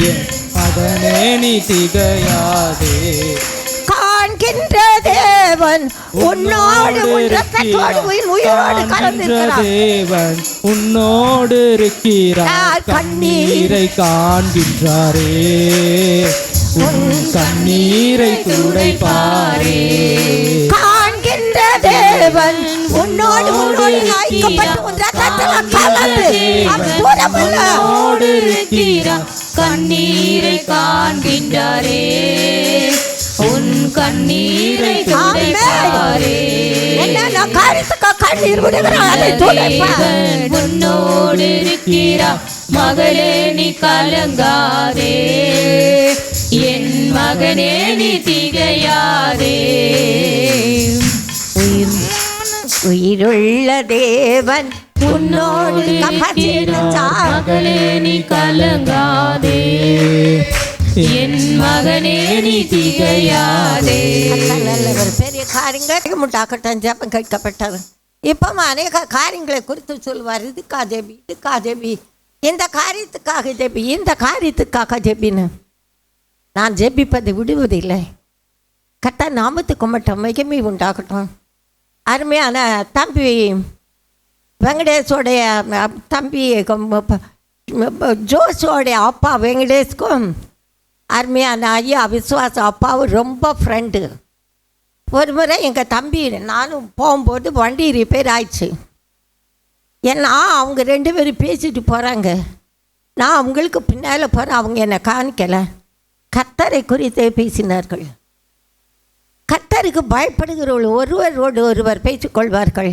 Speaker 3: என் மகனே நீ திகையாதே.
Speaker 4: காண்கின்ற தேவன் உன்னோடு உயிரோடு கலந்திருக்கிறார்.
Speaker 3: தேவன் உன்னோடு இருக்கிறார், கண்ணீரை காண்கின்றாரே, உன் கண்ணீரை துடைப்பாரே.
Speaker 4: காண்கின்ற தேவன் உன்னோடு
Speaker 2: இருக்கிறார், கண்ணீரை காண்கின்றாரே, உன் கண்ணீரை துடைப்பாரே.
Speaker 4: கண்ணீர் விடுகிறார்,
Speaker 2: உன்னோடு இருக்கிறார். மகளே நீ கலங்காதே, என் மகனே நீ திகையாதே.
Speaker 4: உயிருள்ள தேவன் உன்னோடு
Speaker 2: மகளே நீ கலங்காதே, என் மகனே நீ திகையாதே.
Speaker 4: ஒரு பெரிய காரியங்கள் முட்டாக்கட்டும் ஜெபம் கேட்கப்பட்டது. இப்போ அநேக காரியங்களை குறித்து சொல்லுவார். இதுக்காக ஜெபி, இதுக்காக ஜெபி, இந்த காரியத்துக்காக ஜெபி, இந்த காரியத்துக்காக ஜெபின்னு. நான் ஜெபிப்பதை விடுவதில்லை. கர்த்தர் நாமத்துக்கு மட்டும் மகிமை உண்டாகட்டும். அருமையான தம்பி வெங்கடேஷோடைய தம்பி ஜோஷோடைய அப்பா வெங்கடேஷ்க்கும் அருமையான ஐயா விஸ்வாச அப்பாவும் ரொம்ப ஃப்ரெண்டு. ஒரு முறை எங்கள் தம்பி நானும் போகும்போது வண்டி ரிப்பேர் ஆயிடுச்சு. ஏன்னா அவங்க 2 பேரும் பேசிட்டு போகிறாங்க, நான் அவங்களுக்கு பின்னால் போகிறேன். அவங்க என்னை காணிக்கலை. கர்த்தரை குறித்தே பேசினார்கள். கர்த்தருக்கு பயப்படுகிறவர்கள் ஒருவரோடு ஒருவர் பேசிக்கொள்வார்கள்.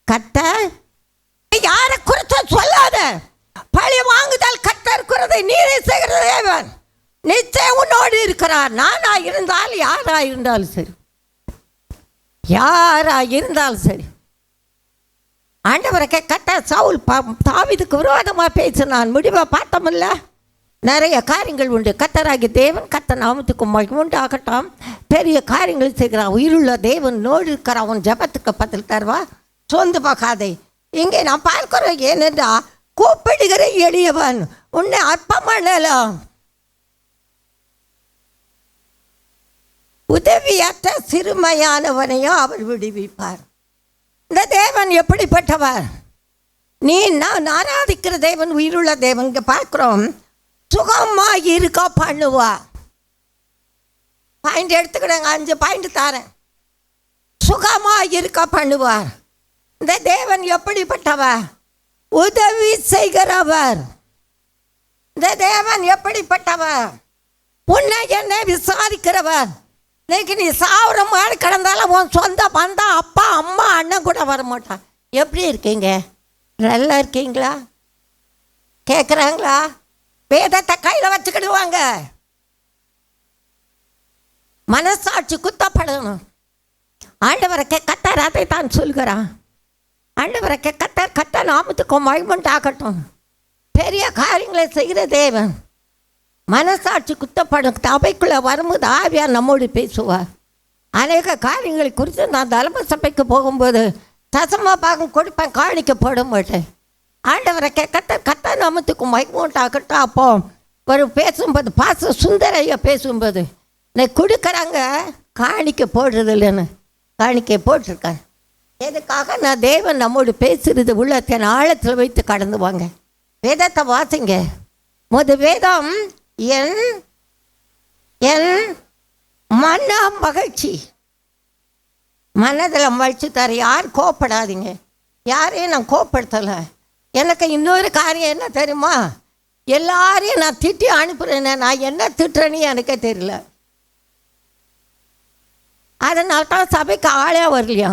Speaker 4: கர்த்தர் யாரை குறித்த சொல்லாத, பழி வாங்குதல் கர்த்தர் குறித்தை நீரை செய்கிற தேவன் நிச்சயம் உன்னோடு இருக்கிறார். நானா இருந்தால் யாரா இருந்தாலும் சரி, யாரா இருந்தாலும் சரி. ஆண்டவரை கர்த்தர் சவுல் தாவீதுக்கு விரோதமாக பேசினான். முடிவை பார்த்தோம்ல, நிறைய காரியங்கள் உண்டு. கர்த்தராகிய தேவன் கர்த்தர் நாமத்துக்கு மகிமை உண்டாகட்டும். பெரிய காரியங்கள் செய்கிறான். உயிருள்ள தேவன் நோடு இருக்கிறான். அவன் ஜபத்துக்கு பதில் தருவா. சொந்து பார்க்காதே. இங்கே நான் பார்க்கிறோம், ஏனென்றா கூப்பிடுகிற எளியவன் உன்னை அற்பமானலாம், உதவியற்ற சிறுமையானவனையும் அவர் விடுவிப்பார். இந்த தேவன் எப்படிப்பட்டவர்? நீ நான் ஆராதிக்கிற தேவன் உயிருள்ள தேவன். இங்கே பார்க்குறோம், சுகமாக இருக்க பண்ணுவா. பாயிண்ட் எடுத்துக்கிடுங்க, 5 பாயிண்ட் தரேன். சுகமாக இருக்க பண்ணுவார். இந்த தேவன் எப்படிப்பட்டவர்? உதவி செய்கிறவர். இந்த தேவன் எப்படிப்பட்டவர்? உன்னை என்னை விசாரிக்கிறவர். இன்னைக்கு நீ சாவுற மாதிரி கிடந்தாலும் உன் சொந்த பந்தம் அப்பா அம்மா அண்ணன் கூட வரமாட்டான். எப்படி இருக்கீங்க? நல்லா இருக்கீங்களா? கேட்குறாங்களா? வேதத்தை கையில் வச்சுக்கிடுவாங்க. மனசாட்சி குத்தப்படணும். ஆண்டவரை கர்த்தர் அதை தான் சொல்கிறான். ஆண்டவரை கர்த்தர் நாமத்துக்கு மகிமைண்டாகட்டும். பெரிய காரியங்களை செய்கிற தேவன். மனசாட்சி குத்தப்படும். சபைக்குள்ளே வரும்போது ஆவியார் நம்மோடு பேசுவார். அநேக காரியங்களை குறித்து நான் தலைமை சபைக்கு போகும்போது தசமா பாகம் கொடுப்பேன், காணிக்க போட மாட்டேன். ஆண்டவரை கர்த்தர் நாமத்துக்கு மகிமைண்டாகட்டும். அப்போ ஒரு பேசும்போது பாச சுந்தரையா பேசும்போது நான் கொடுக்குறாங்க, காணிக்க போடுறது இல்லைன்னு காணிக்கை போட்டிருக்கேன். எதுக்காக? நான் தேவன் நம்மோடு பேசுகிறது உள்ளத்தை ஆழத்தில் வைத்து கடந்து வாங்க. வேதத்தை வாசிங்க. வேதம் என் என் மன மகிழ்ச்சி, மனதில் மகிழ்ச்சி தர. யார் கோப்படாதீங்க, யாரையும் நான் கோப்படுத்தலை. எனக்கு இன்னொரு காரியம் என்ன தெரியுமா? எல்லாரையும் நான் திட்டி அனுப்புகிறேன்னு, நான் என்ன திட்டுறேன்னு எனக்கே தெரியல. அதனால தான் சபைக்கு ஆளே வரலையா.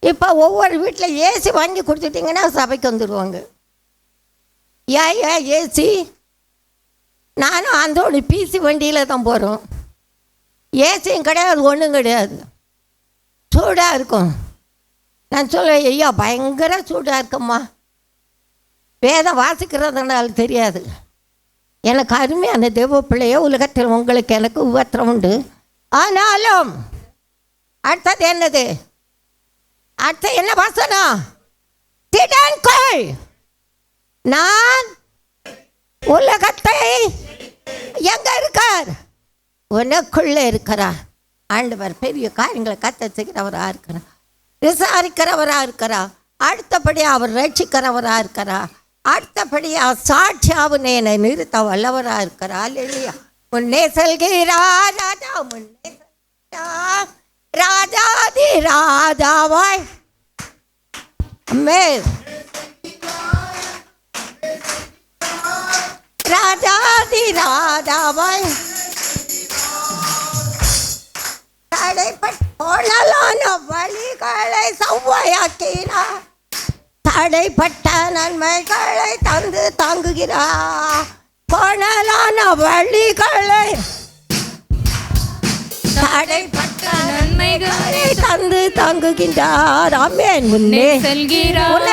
Speaker 4: இப்போ ஒவ்வொரு வீட்டில் ஏசி வாங்கி கொடுத்துட்டிங்கன்னா சபைக்கு வந்துடுவாங்க. ஏன் ஏசி? நானும் அந்த ஒன்று பிசி வண்டியில் தான் போகிறோம். ஏசியும் கிடையாது, ஒன்றும் கிடையாது. சூடாக இருக்கும். நான் சொல்லுவேன், ஐயா பயங்கர சூடாக இருக்கும்மா. வேதம் வாசிக்கிறதுனால தெரியாது. எனக்கு அருமையான தேவ பிள்ளையோ, உலகத்தில் உங்களுக்கு எனக்கு உபத்திரம் உண்டு. ஆனாலும் அடுத்தது என்னது? அடுத்த என்ன வசனம்? திடன்கொள், நான் உலகத்தை எங்க இருக்கார்? உனக்குள்ள இருக்கிறார். ஆண்டவர் பெரிய காரியங்களை கத்த செய்கிறவராக இருக்கிறார், விசாரிக்கிறவராக இருக்கிறார். அடுத்தபடி அவர் ரட்சிக்கிறவராக இருக்கிறார். அடுத்தபடியா சாட்சியாவும் என்னை நிறுத்த வல்லவராக இருக்கிறார். இல்லையா? முன்னே செல்கிறார் ராஜா, முன்னே செல்கிறார் ராஜாதி ராஜாவாய். ராஜாதி ராஜாவாய் தடைப்பட்டோனலான வழிகளை செவ்வாயாக்கினார். தடைப்பட்ட நன்மைகளை தந்து தாங்குகிறார். கோணலான வழிகளை தடைப்பட்ட நன்மைகளை தந்து தாங்குகின்றார். ஆமென். முன்னே செல்கிறார்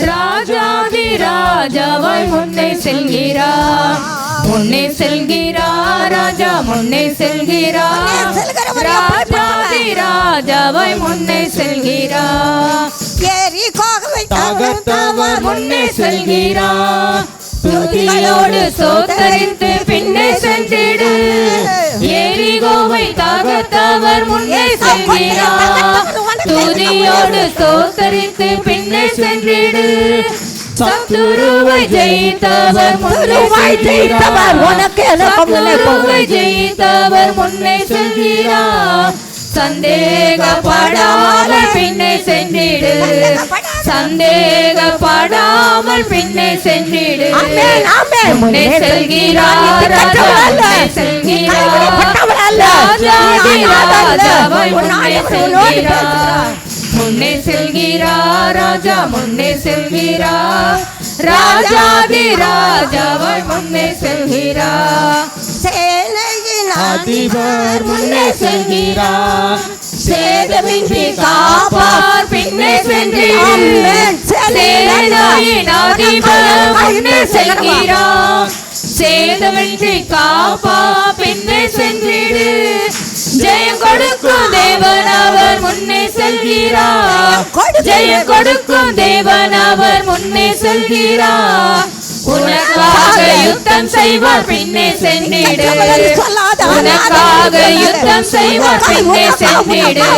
Speaker 4: ராஜாதி ராஜாவாய். முன்னே செல்கிறார், முன்னே செல்கிறார் ராஜா, முன்னே செல்கிறார் ராஜாதி ராஜாவாய். முன்னே செல்கிறார், எரிகோவை தகர்த்தவர் முன்னே செல்கிறார். துதியோடு சோதரித்து பின்னே சென்றிடு. எரிகோவை தகர்த்தவர் முன்னே செல்கிறார். துதியோடு சோதரித்து பின்னே சென்றிடு. சத்துருவை ஜெயித்தவர் முன்னே செல்கிறார். சத்துருவை ஜெயித்தவர் முன்னே செல்கிறார்.
Speaker 2: சந்தேகப்படாமல் பின்னே சென்றிடு, சந்தேகப்படாமல் பின்னே சென்றிடு. முன்னே செல்கிறார் ராஜா, முன்னே செல்கிறார் ராஜாதி ராஜாவாய் முன்னே செல்கிறார். முன்னே செல்கிறார் ராஜா, முன்னே செல்கிறார் ராஜாதி ராஜாவாய் முன்னே செல்கிறார்.
Speaker 4: சேனையின்
Speaker 3: அதிபர் முன்னே செல்கிறார்,
Speaker 2: சேதமின்றி காப்பார் பின்னே சென்றிடு. சேனையின் அதிபர் முன்னே செல்கிறார், சேதமின்றி காப்பா பின்னே சென்றிடு. ஜெயம் கொடுக்கும் தேவன் அவர் முன்னே செல்கிறார், ஜெயம் கொடுக்கும் தேவன் அவர் முன்னே செல்கிறார். உனக்காக யுத்தம் செய்வார் பின்னே சென்றிடு, உனக்காக யுத்தம் செய்வார் பின்னே சென்றிடு.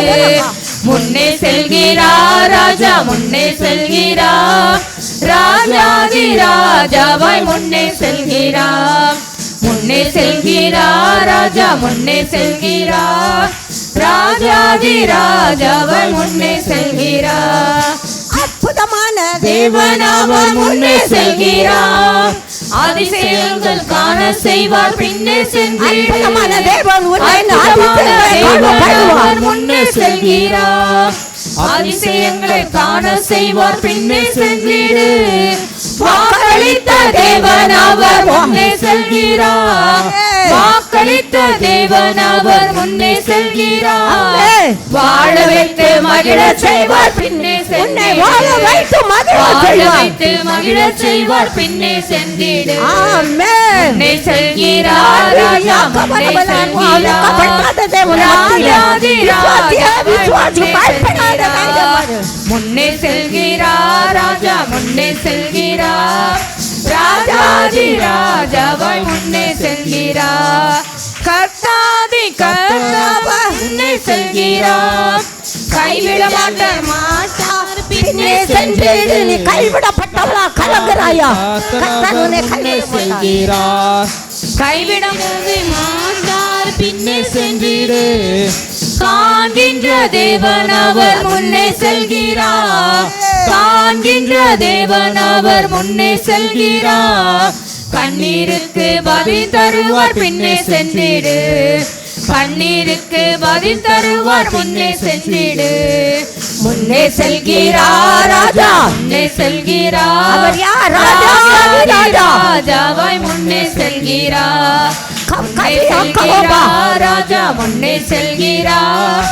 Speaker 2: முன்னே செல்கிறார் ராஜா, முன்னே செல்கிறார் ராஜாதி ராஜாவாய் முன்னே செல்கிறார். முன்னே செல்கிறார் ராஜா, முன்னே செல்கிறார் ராஜாதி ராஜாவாய் முன்னே செல்கிறார்.
Speaker 4: அற்புதமான
Speaker 2: தேவன் அவர் முன்னே செல்கிறார், அதிசயங்கள் காண செய்வார் பின்னே சென்றிடு.
Speaker 4: அற்புதமான தேவன்
Speaker 2: அவர் முன்னே செல்கிறார், அதிசயங்களை காண செய்வார் பின்னே சென்றிடு. வாக்களித்த தேவன் அவர் முன்னே செல்கிறார், வாக்களித்த தேவன் அவர் முன்னே செல்கிறார். வாழ வைத்து மகிழ செய்வார் பின்னே சென்றிடு, வாழ வைத்து மகிழ செய்வார் பின்னே சென்றிடு. முன்னே செல்கிறார் ராஜா, முன்னே செல்கிறார் ராஜாதி ராஜாவாய் முன்னே செல்கிறார் ராஜா, முன்னே செல்கிறார் ராஜாதி ராஜாவாய் முன்னே செல்கிறார். கர்த்தாதி கர்த்தாவாய் முன்னே செல்கிறார், கைவிட மாட்டார் பின்னே சென்றிடு.
Speaker 4: நீ கைவிடப்பட்டவளா கலங்குறாயா? கர்த்தர் உன்னை
Speaker 3: செல்கிறார்,
Speaker 2: கைவிட மாட்டார்
Speaker 3: பின்னே சென்றிடு.
Speaker 2: காண்கின்ற தேவன் அவர் முன்னே செல்கிறார், காண்கின்ற தேவன் அவர் முன்னே செல்கிறார். கண்ணீருக்கு பதில் தருவார் பின்னே சென்றிடு, கண்ணீருக்கு பதில் தருவார் பின்னே சென்றிடு. முன்னே செல்கிறார் ராஜா, முன்னே செல்கிறார் ராஜாவாய் முன்னே செல்கிறார். ராஜா முன்னே செல்கிறார்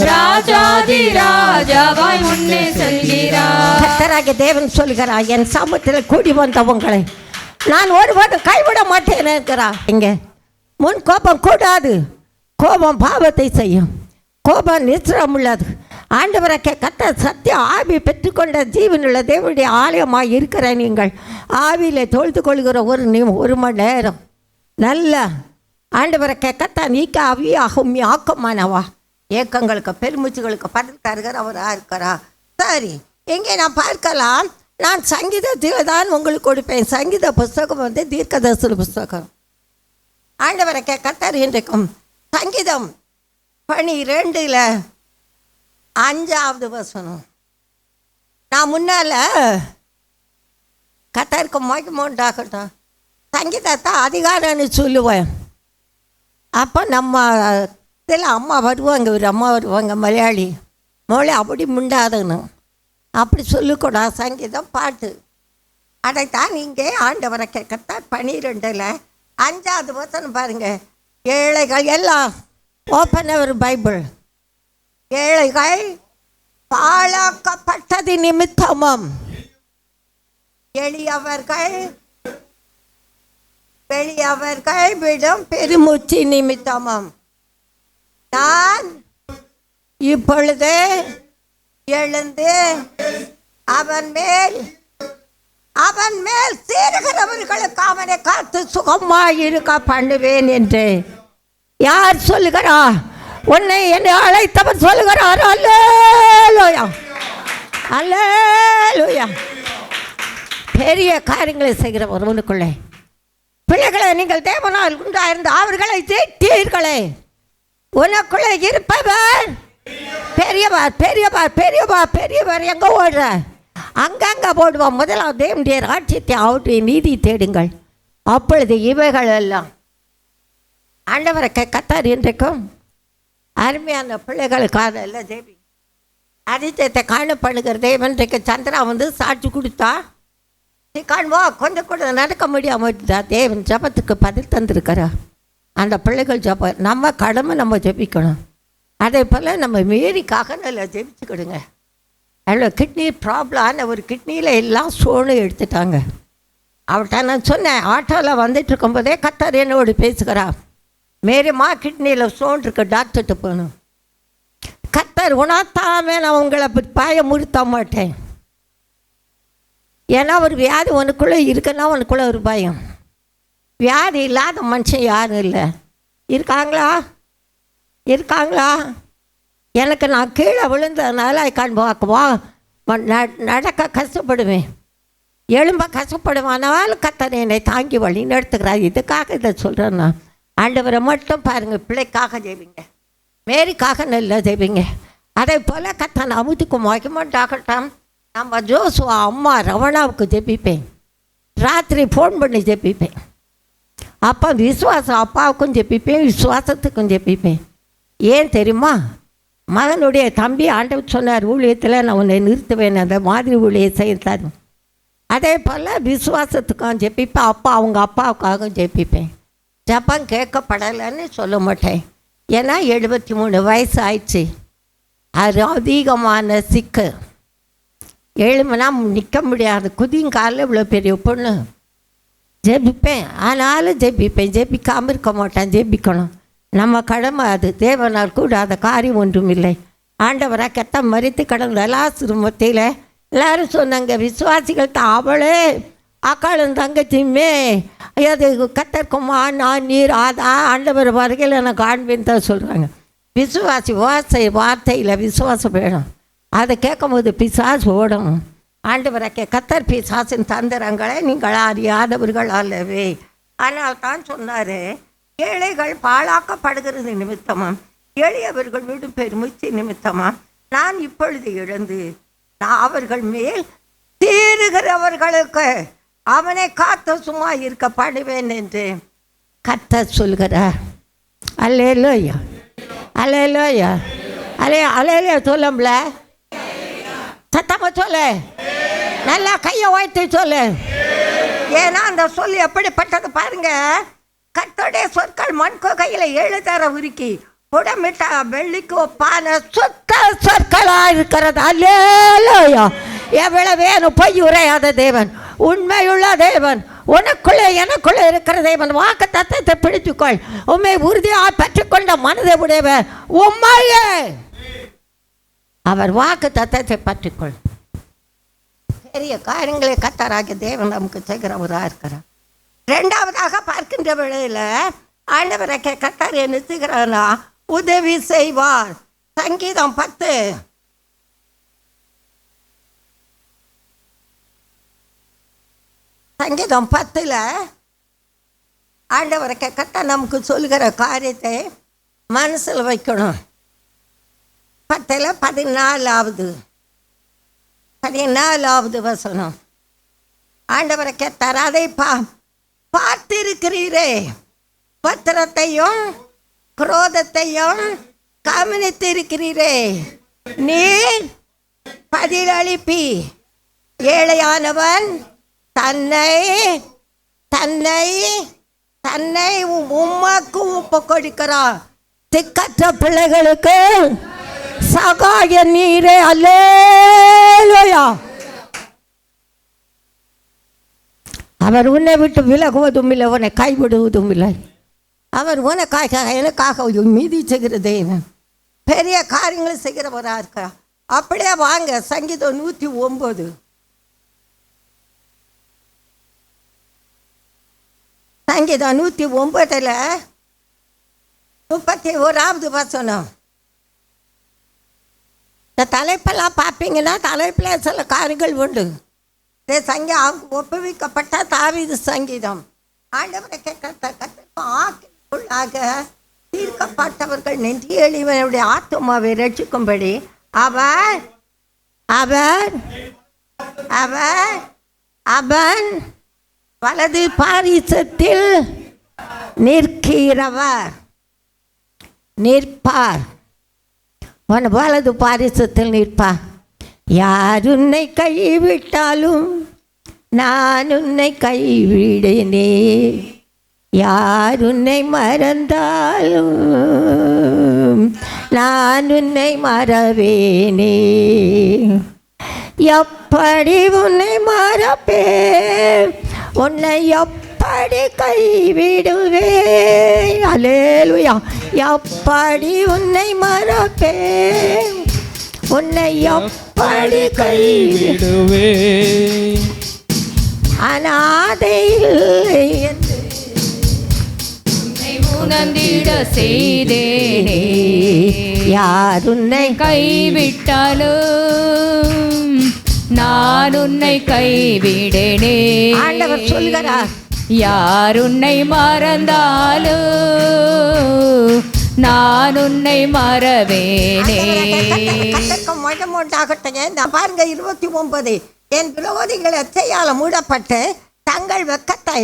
Speaker 2: ராஜாதி ராஜாவாய் முன்னே செல்கிறார்.
Speaker 4: கர்த்தராகிய தேவன் சொல்கிறார், என் சமூகத்தில் கூடி வந்தவங்களை நான் ஒருவரும் கைவிட மாட்டேன் இருக்கிறார். இங்கே முன் கோபம் கூடாது, கோபம் பாவத்தை செய்யும், கோபம் நிச்சயம் உள்ளது. ஆண்டவரே கத்த சத்திய ஆவி பெற்றுக்கொண்ட ஜீவனுள்ள தேவனுடைய ஆலயமாக இருக்கிற நீங்கள் ஆவியிலே தொழுது கொள்கிற ஒரு மணி நேரம் நல்ல ஆண்டவரை கத்த நீக்க ஆவியாகும் ஆக்கமானவா ஏக்கங்களுக்கு பெருமூச்சுகளுக்கு பதில் தருகிற அவராக இருக்கிறா. சரி, எங்கே நான் பார்க்கலாம், நான் சங்கீதத்தில் தான் உங்களுக்கு கொடுப்பேன். சங்கீத புஸ்தகம் வந்து தீர்க்கதரிசன புஸ்தகம். ஆண்டவரை கத்தர் இன்றைக்கும் சங்கீதம் 12 5வது வசனம். நான் முன்னால் கத்தருக்கு மகிமை உண்டாகட்டும் சங்கீதத்தை அதிகாரம்னு சொல்லுவேன். அப்போ நம்ம இதில் அம்மா வருவாங்க, ஒரு அம்மா வருவாங்க மலையாளி மொழி அப்படி முண்டாதுன்னு அப்படி சொல்லக்கூடாது. சங்கீதம் பாட்டு அதைத்தான் இங்கே ஆண்டவரை கேட்கத்தான் 12 5வது வசனம் பாருங்கள். ஏழைகள் எல்லாம் ஓப்பன் ஒரு பைபிள். ஏழைகள் பாழாக்கப்பட்டது நிமித்தமும் வெளியவர்கள் விடும் பெருமூச்சு நிமித்தமும் நான் இப்பொழுது எழுந்து அவன் மேல் சீருகிறவர்களுக்கு அவனை காத்து சுகமாயிருக்க பண்ணுவேன் என்று யார் சொல்லுகிறா? உன்னை என்னை அழைத்தவர் சொல்லுகிறார். அல்லேலூயா, அல்லேலூயா. பெரிய காரியங்களை செய்கிற ஒருவனுக்குள்ளே பிள்ளைகளை நீங்கள் தேவனால் உண்டாயிருந்த அவர்களை தீட்டீர்களே. உனக்குள்ள இருப்பவர் பெரியவர் பெரியவர் பெரியவர் பெரியவர். எங்கே ஓடுற? அங்கங்கே போடுவோம். முதலாவது தேவனுடைய ராஜ்யத்தை அவருடைய நீதி தேடுங்கள், அப்பொழுது இவைகள் எல்லாம் ஆண்டவரை கத்தார். இன்றைக்கும் அருமையான பிள்ளைகளுக்காக எல்லாம் தேவி அதிசயத்தை காணப்படுகிற தேவன். இன்றைக்கு சந்திரா வந்து சாட்சி கொடுத்தா காண்போ கொஞ்சம் கூட நடக்க முடியாமல் இருந்தா தேவன் ஜபத்துக்கு பதில் தந்திருக்கிறா. அந்த பிள்ளைகள் ஜபம் நம்ம கடமை, நம்ம ஜபிக்கணும். அதே போல் நம்ம மேரிக்காக நல்லா ஜெபிச்சுக்கிடுங்க. அவ்வளோ கிட்னி ப்ராப்ளம் ஆன ஒரு கிட்னியில் எல்லாம் சோனு எடுத்துட்டாங்க. அவள்கிட்ட நான் சொன்னேன், ஆட்டோவில் வந்துட்டு இருக்கும்போதே கத்தார் என்னோடு பேசுகிறா, மேரிம்மா கிட்னியில் சோன் இருக்கு, டாக்டர்கிட்ட போகணும். கத்தர் உணர்த்தாமே நான் உங்களை பயமுறுத்த மாட்டேன். ஏன்னா ஒரு வியாதி உனக்குள்ளே இருக்குன்னா உனக்குள்ளே ஒரு பயம். வியாதி இல்லாத மனுஷன் யாரும் இல்லை. இருக்காங்களா? இருக்காங்களா? எனக்கு நான் கீழே விழுந்ததுனால காண்பா நடக்க கஷ்டப்படுவேன், எழும்ப கஷ்டப்படுவானாலும் கத்தர் என்னை தாங்கி வழி நடத்துக்கிறார். இதுக்காக இதை சொல்கிறேன் நான். ஆண்டவரை மட்டும் பாருங்கள், பிள்ளைக்காக ஜெபிங்க, மேரிக்காக நல்லா ஜெபிங்க. அதே போல் கத்தன் அமுதிக்கு மகிமண்டாகட்டும். நம்ம ஜோசுவா அம்மா ரவணாவுக்கு ஜெபிப்பேன், ராத்திரி ஃபோன் பண்ணி ஜெபிப்பேன். அப்போ விசுவாசம் அப்பாவுக்கும் ஜெபிப்பேன், விசுவாசத்துக்கும் ஜெபிப்பேன். ஏன் தெரியுமா? மகனுடைய தம்பி ஆண்டவர் சொன்னார், ஊழியத்தில் நான் உன்னை நிறுத்துவேன், அந்த மாதிரி ஊழியை செய்தார். அதே போல் விசுவாசத்துக்கும் ஜெபிப்பேன், அப்பா அவங்க அப்பாவுக்காகவும் ஜெபிப்பேன். ஜபம் கேட்கப்படலைன்னு சொல்ல மாட்டேன். ஏன்னா 73 வயசு ஆயிடுச்சு. அது அதிகமான சிக்கு, எழுமனா நிற்க முடியாது. குதிங்காலில் இவ்வளோ பெரிய பொண்ணு. ஜெபிப்பேன், ஆனாலும் ஜெபிப்பேன், ஜெபிக்காமல் இருக்க மாட்டேன். ஜெபிக்கணும், நம்ம கடமை அது. தேவனால் கூடாத காரியம் ஒன்றும் இல்லை. ஆண்டவரை கெட்ட மறித்து கடந்த லாசரு மத்தியில் எல்லோரும் சொன்னாங்க, விசுவாசிகள் தான் அவளே அக்காளும் தங்கச்சியுமே அது கத்தர்க்குமா நான் நீர் அதான் ஆண்டவர் வருகையில் நான் காண்பேன்னு தான் சொல்கிறாங்க. விசுவாசி வார்த்தையில் விசுவாசம் வேணும். அதை கேட்கும் போது பிசாசு ஓடும். ஆண்டவரை கத்தர் பிசாசின் தந்திரங்களை நீங்கள் அறியாதவர்கள் அல்லவே. ஆனால் தான் சொன்னார், ஏழைகள் பாழாக்கப்படுகிறது நிமித்தமாக, எளியவர்கள் விடும் பெருமிச்சு நிமித்தமாக நான் இப்பொழுது எழுந்து நான் அவர்கள் மேல் தீருகிறவர்களுக்கு அவனை காத்து சும்மா இருக்க பண்ணுவேன் என்று கர்த்தர் சொல்கிறார். அல்லேலூயா, அல்லேலூயா, அல்லேலூயா சொல்லம்ல, சத்தமாக சொல்லு, நல்லா கையை உயர்த்தி சொல்லு. ஏன்னா அந்த சொல்லி எப்படிப்பட்டது பாருங்க. கர்த்தருடைய சொற்கள் மண்கோ கையில் எழுதற உருக்கி புடமிட்ட வெள்ளிக்கு ஒப்பான சுத்த சொற்களா இருக்கிறது. அல்லேலூயா. எவ்வளவு வேணும் பொய் உரையாத தேவன், உண்மையுள்ள தேவன், உனக்குள்ளே எனக்குள்ளே இருக்கிற தேவன். வாக்கு தத்தத்தை பிடித்துக்கொள், உண்மை உறுதியாக பெற்றுக்கொண்ட மனதை உடையவர் உண்மையே. அவர் வாக்கு தத்தத்தை பற்றிக்கொள். பெரிய காரியங்களை கத்தராகிய தேவன் நமக்கு செய்கிறவராக இருக்கிறார். ரெண்டாவதாக பார்க்கின்ற வேளையில் ஆண்டவரை கத்தர் என்ன செய்கிறார்னா உதவி செய்வார். சங்கீதம் 10 சங்கீதம் 10 ஆண்டவரை கத்த நமக்கு சொல்கிற காரியத்தை மனசில் வைக்கணும். 10 14வது வசனம். ஆண்டவரை கேட்டார், அதை பார்த்திருக்கிறீரே, பத்திரத்தையும் குரோதத்தையும் கவனித்திருக்கிறீரே, நீர் பதிலளிப்பி ஏழையானவன் தன்னை தன்னை தன்னை உமக்கு ஒப்பு கொடுக்கிறான். திக்கற்ற பிள்ளைகளுக்கு சகாய நீரே. அல்லேலூயா. அவர் உன்னை விட்டு விலகுவதும் இல்லை, உன்னை கைவிடுவதும் இல்லை. அவர் உனக்காக எனக்காக மீதி செய்கிற தெய்வம், பெரிய காரியங்களை செய்கிறவராக இருக்கிறார். அப்படியே வாங்க சங்கீதம் 109. சங்கீதம் 109 31வது வசனம். இந்த தலைப்பெல்லாம் பார்ப்பீங்கன்னா தலைப்பில் சில காரியங்கள் உண்டு. அவங்க ஒப்புவிக்கப்பட்ட தாவீது சங்கீதம். ஆண்டவரை கத்தருக்குள்ளாக தீர்க்கப்பட்டவர்கள் நெஞ்சியழிவனுடைய ஆத்துமாவை ரட்சிக்கும்படி அவன் அவன் அவன் அவன் வலது பாரிசத்தில் நிற்கிறவர் நிற்பார். வலது பாரிசத்தில் நிற்பார். யார் உன்னை கைவிட்டாலும் நான் உன்னை கைவிடேனே, யார் உன்னை மறந்தாலும் நான் உன்னை மறவேனே, எப்படி உன்னை மறப்பேன், உன்னை எப்படி கைவிடுவேன். அல்லேலூயா. எப்படி உன்னை மறப்பேன், உன்னை எப்படி கைவிடுவேன். அநாதை இல்லை என்று
Speaker 2: உணர்ந்திட செய்தேனே,
Speaker 4: யார் உன்னை
Speaker 2: கைவிட்டாலும் நான் உன்னை கைவிடேனே.
Speaker 4: ஆண்டவர் சொல்கிறார்,
Speaker 2: யார் உன்னை மறந்தாலும் நான் உன்னை மறவேனே.
Speaker 4: பாருங்க 29. என் விரோதிகள் எச்சையால் மூடப்பட்டு தங்கள் வெக்கத்தை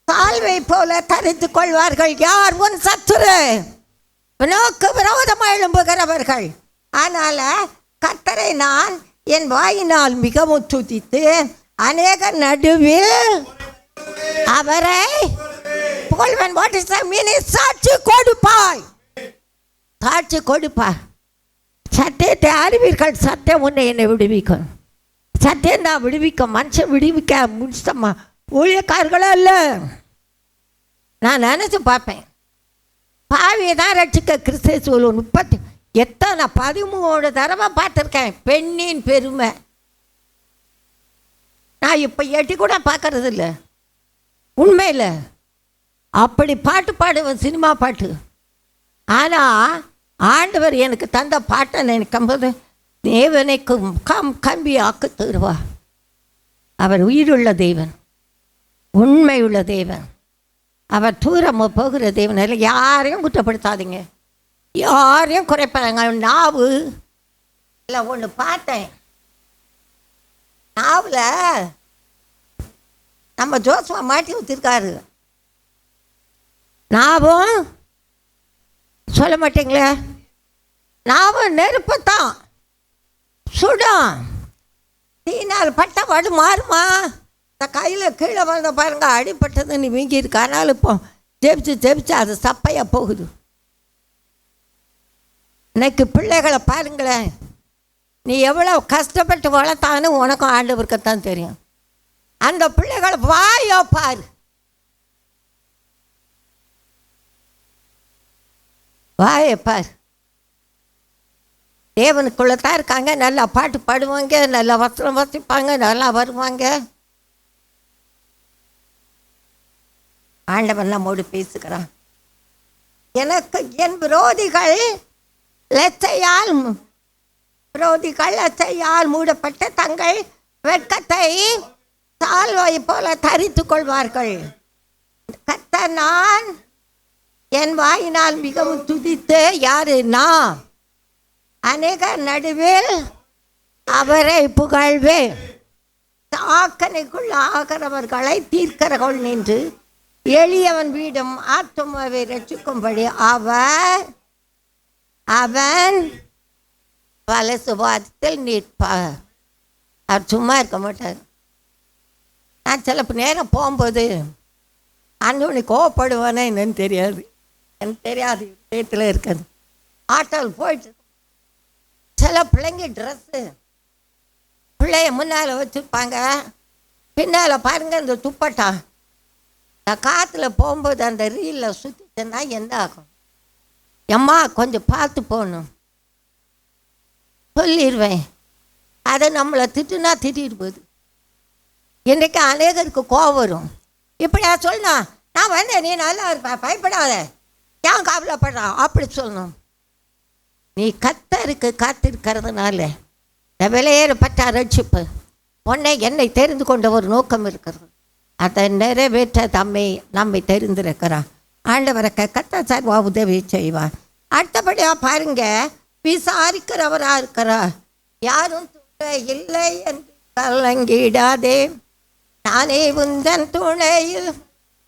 Speaker 4: சால்வை போல தரித்து கொள்வார்கள். யார்? உன் சத்துரு, நோக்கு விரோதமாக எழும்புகிறவர்கள். அதனால கர்த்தரை நான் என் வாயினால் மிகவும் துதித்து அநேக நடுவில் அவரை புகழ்வன். What is the meaning? சாட்சி கொடுப்பாய், சாட்சி கொடுப்பாய். சத்தியத்தை அறிவீர்கள், சத்தியம் உன்னை என்னை விடுவிக்கும். சத்தியம் தான் விடுவிக்கும். மனுஷன் விடுவிக்க முடிச்சம்மா ஊழியக்காரர்களோ இல்லை. நான் நினச்சி பார்ப்பேன், பாவியை தான் ரட்சிக்க கிறிஸ்து 13 தடவை பார்த்துருக்கேன். பெண்ணின் பெருமை நான் இப்போ எட்டி கூட பார்க்கறது இல்லை. உண்மையில் அப்படி பாட்டு பாடுவேன், சினிமா பாட்டு. ஆனால் ஆண்டவர் எனக்கு தந்த பாட்டை நினைக்கும்போது தேவனை கம்பி ஆக்கு தருவா. அவர் உயிருள்ள தேவன், உண்மையுள்ள தேவன். அவர் தூரமாக போகிற தேவன் இல்லை. யாரையும் குற்றப்படுத்தாதீங்க, யாரையும் குறைப்பாங்க. நாவு இல்லை. ஒன்று பார்த்தேன், நாவில் நம்ம ஜோசுவா மாட்டி ஊற்றிருக்காரு. நாவும் சொல்ல மாட்டீங்களே, நாவும் நெருப்புத்தான் சுடும். தீனால் பட்ட வடு மாறுமா? இந்த கையில் கீழே வந்த பாருங்க, அடிப்பட்டது நீ வீங்கி இருக்கு. அதனால இப்போ ஜெபிச்சு அது சப்பையாக போகுது. இன்னைக்கு பிள்ளைகளை பாருங்களேன், நீ எவ்வளோ கஷ்டப்பட்டு வளர்த்தான்னு உனக்கும் ஆண்டவருக்குத்தான் தெரியும். அந்த பிள்ளைகளை வாயோ பாரு, வாயை பாரு. தேவனுக்குள்ளதான் இருக்காங்க, நல்லா பாட்டு பாடுவாங்க, நல்லா வஸ்திரம் வசிப்பாங்க, நல்லா வருவாங்க. ஆண்டவன் நம்மோடு பேசுகிறான். எனக்கு என் விரோதிகள் லட்சையால் மூடப்பட்ட தங்கள் வெட்கத்தை சால்வை போல தரித்து கொள்வார்கள். கர்த்தர் நான் என் வாயினால் மிகவும் துதித்து, யாரு? நான் அநேக நடுவில் அவரை புகழ்வேன். ஆக்கனைக்குள் ஆகிறவர்களை தீர்க்கிறவள் நின்று எளியவன் வீடும் ஆத்துமாவை ரட்சிக்கும்படி அவன் வலசுபாதத்தில் நிற்பார். அவர் சும்மா இருக்க மாட்டார். நான் சில நேரம் போகும்போது அண்ணனி கோவப்படுவானே என்னன்னு தெரியாது, எனக்கு தெரியாது, இடத்துல இருக்காது. ஆட்டோவில் போயிட்டு சில பிள்ளைங்க ட்ரெஸ்ஸு பிள்ளைய முன்னால் வச்சுருப்பாங்க, பின்னால் பாருங்கள் இந்த துப்பட்டா. நான் காற்றுல போகும்போது அந்த ரீலில் சுற்றிட்டேன்னா என்ன ஆகும்? எம்மா கொஞ்சம் பார்த்து போகணும் சொல்லிடுவேன். அதை நம்மளை திட்டுனா திட்டிட்டு போகுது. இன்றைக்கு அநேகருக்கு கோவம் வரும். இப்படியா சொல்லணும், நான் வந்தேன், நீ நல்லா இருப்ப, பயப்படாத, ஏன் கவலைப்படுறான் அப்படி சொல்லணும். நீ கர்த்தருக்கு காத்திருக்கிறதுனால இந்த விலையேறப்பட்ட ரட்சிப்பு உன்னை என்னை தெரிந்து கொண்ட ஒரு நோக்கம் இருக்கிறது. அதை நிறைவேற்ற நம்மை தெரிந்திருக்கிறான். ஆண்டவரை கத்த சர்வா உதவி செய்வார். அடுத்தபடியாக பாருங்க, விசாரிக்கிறவராக இருக்கிறார். யாரும் துணை இல்லை என்று கலங்கிடாதே, நானே உந்தன் துணையில்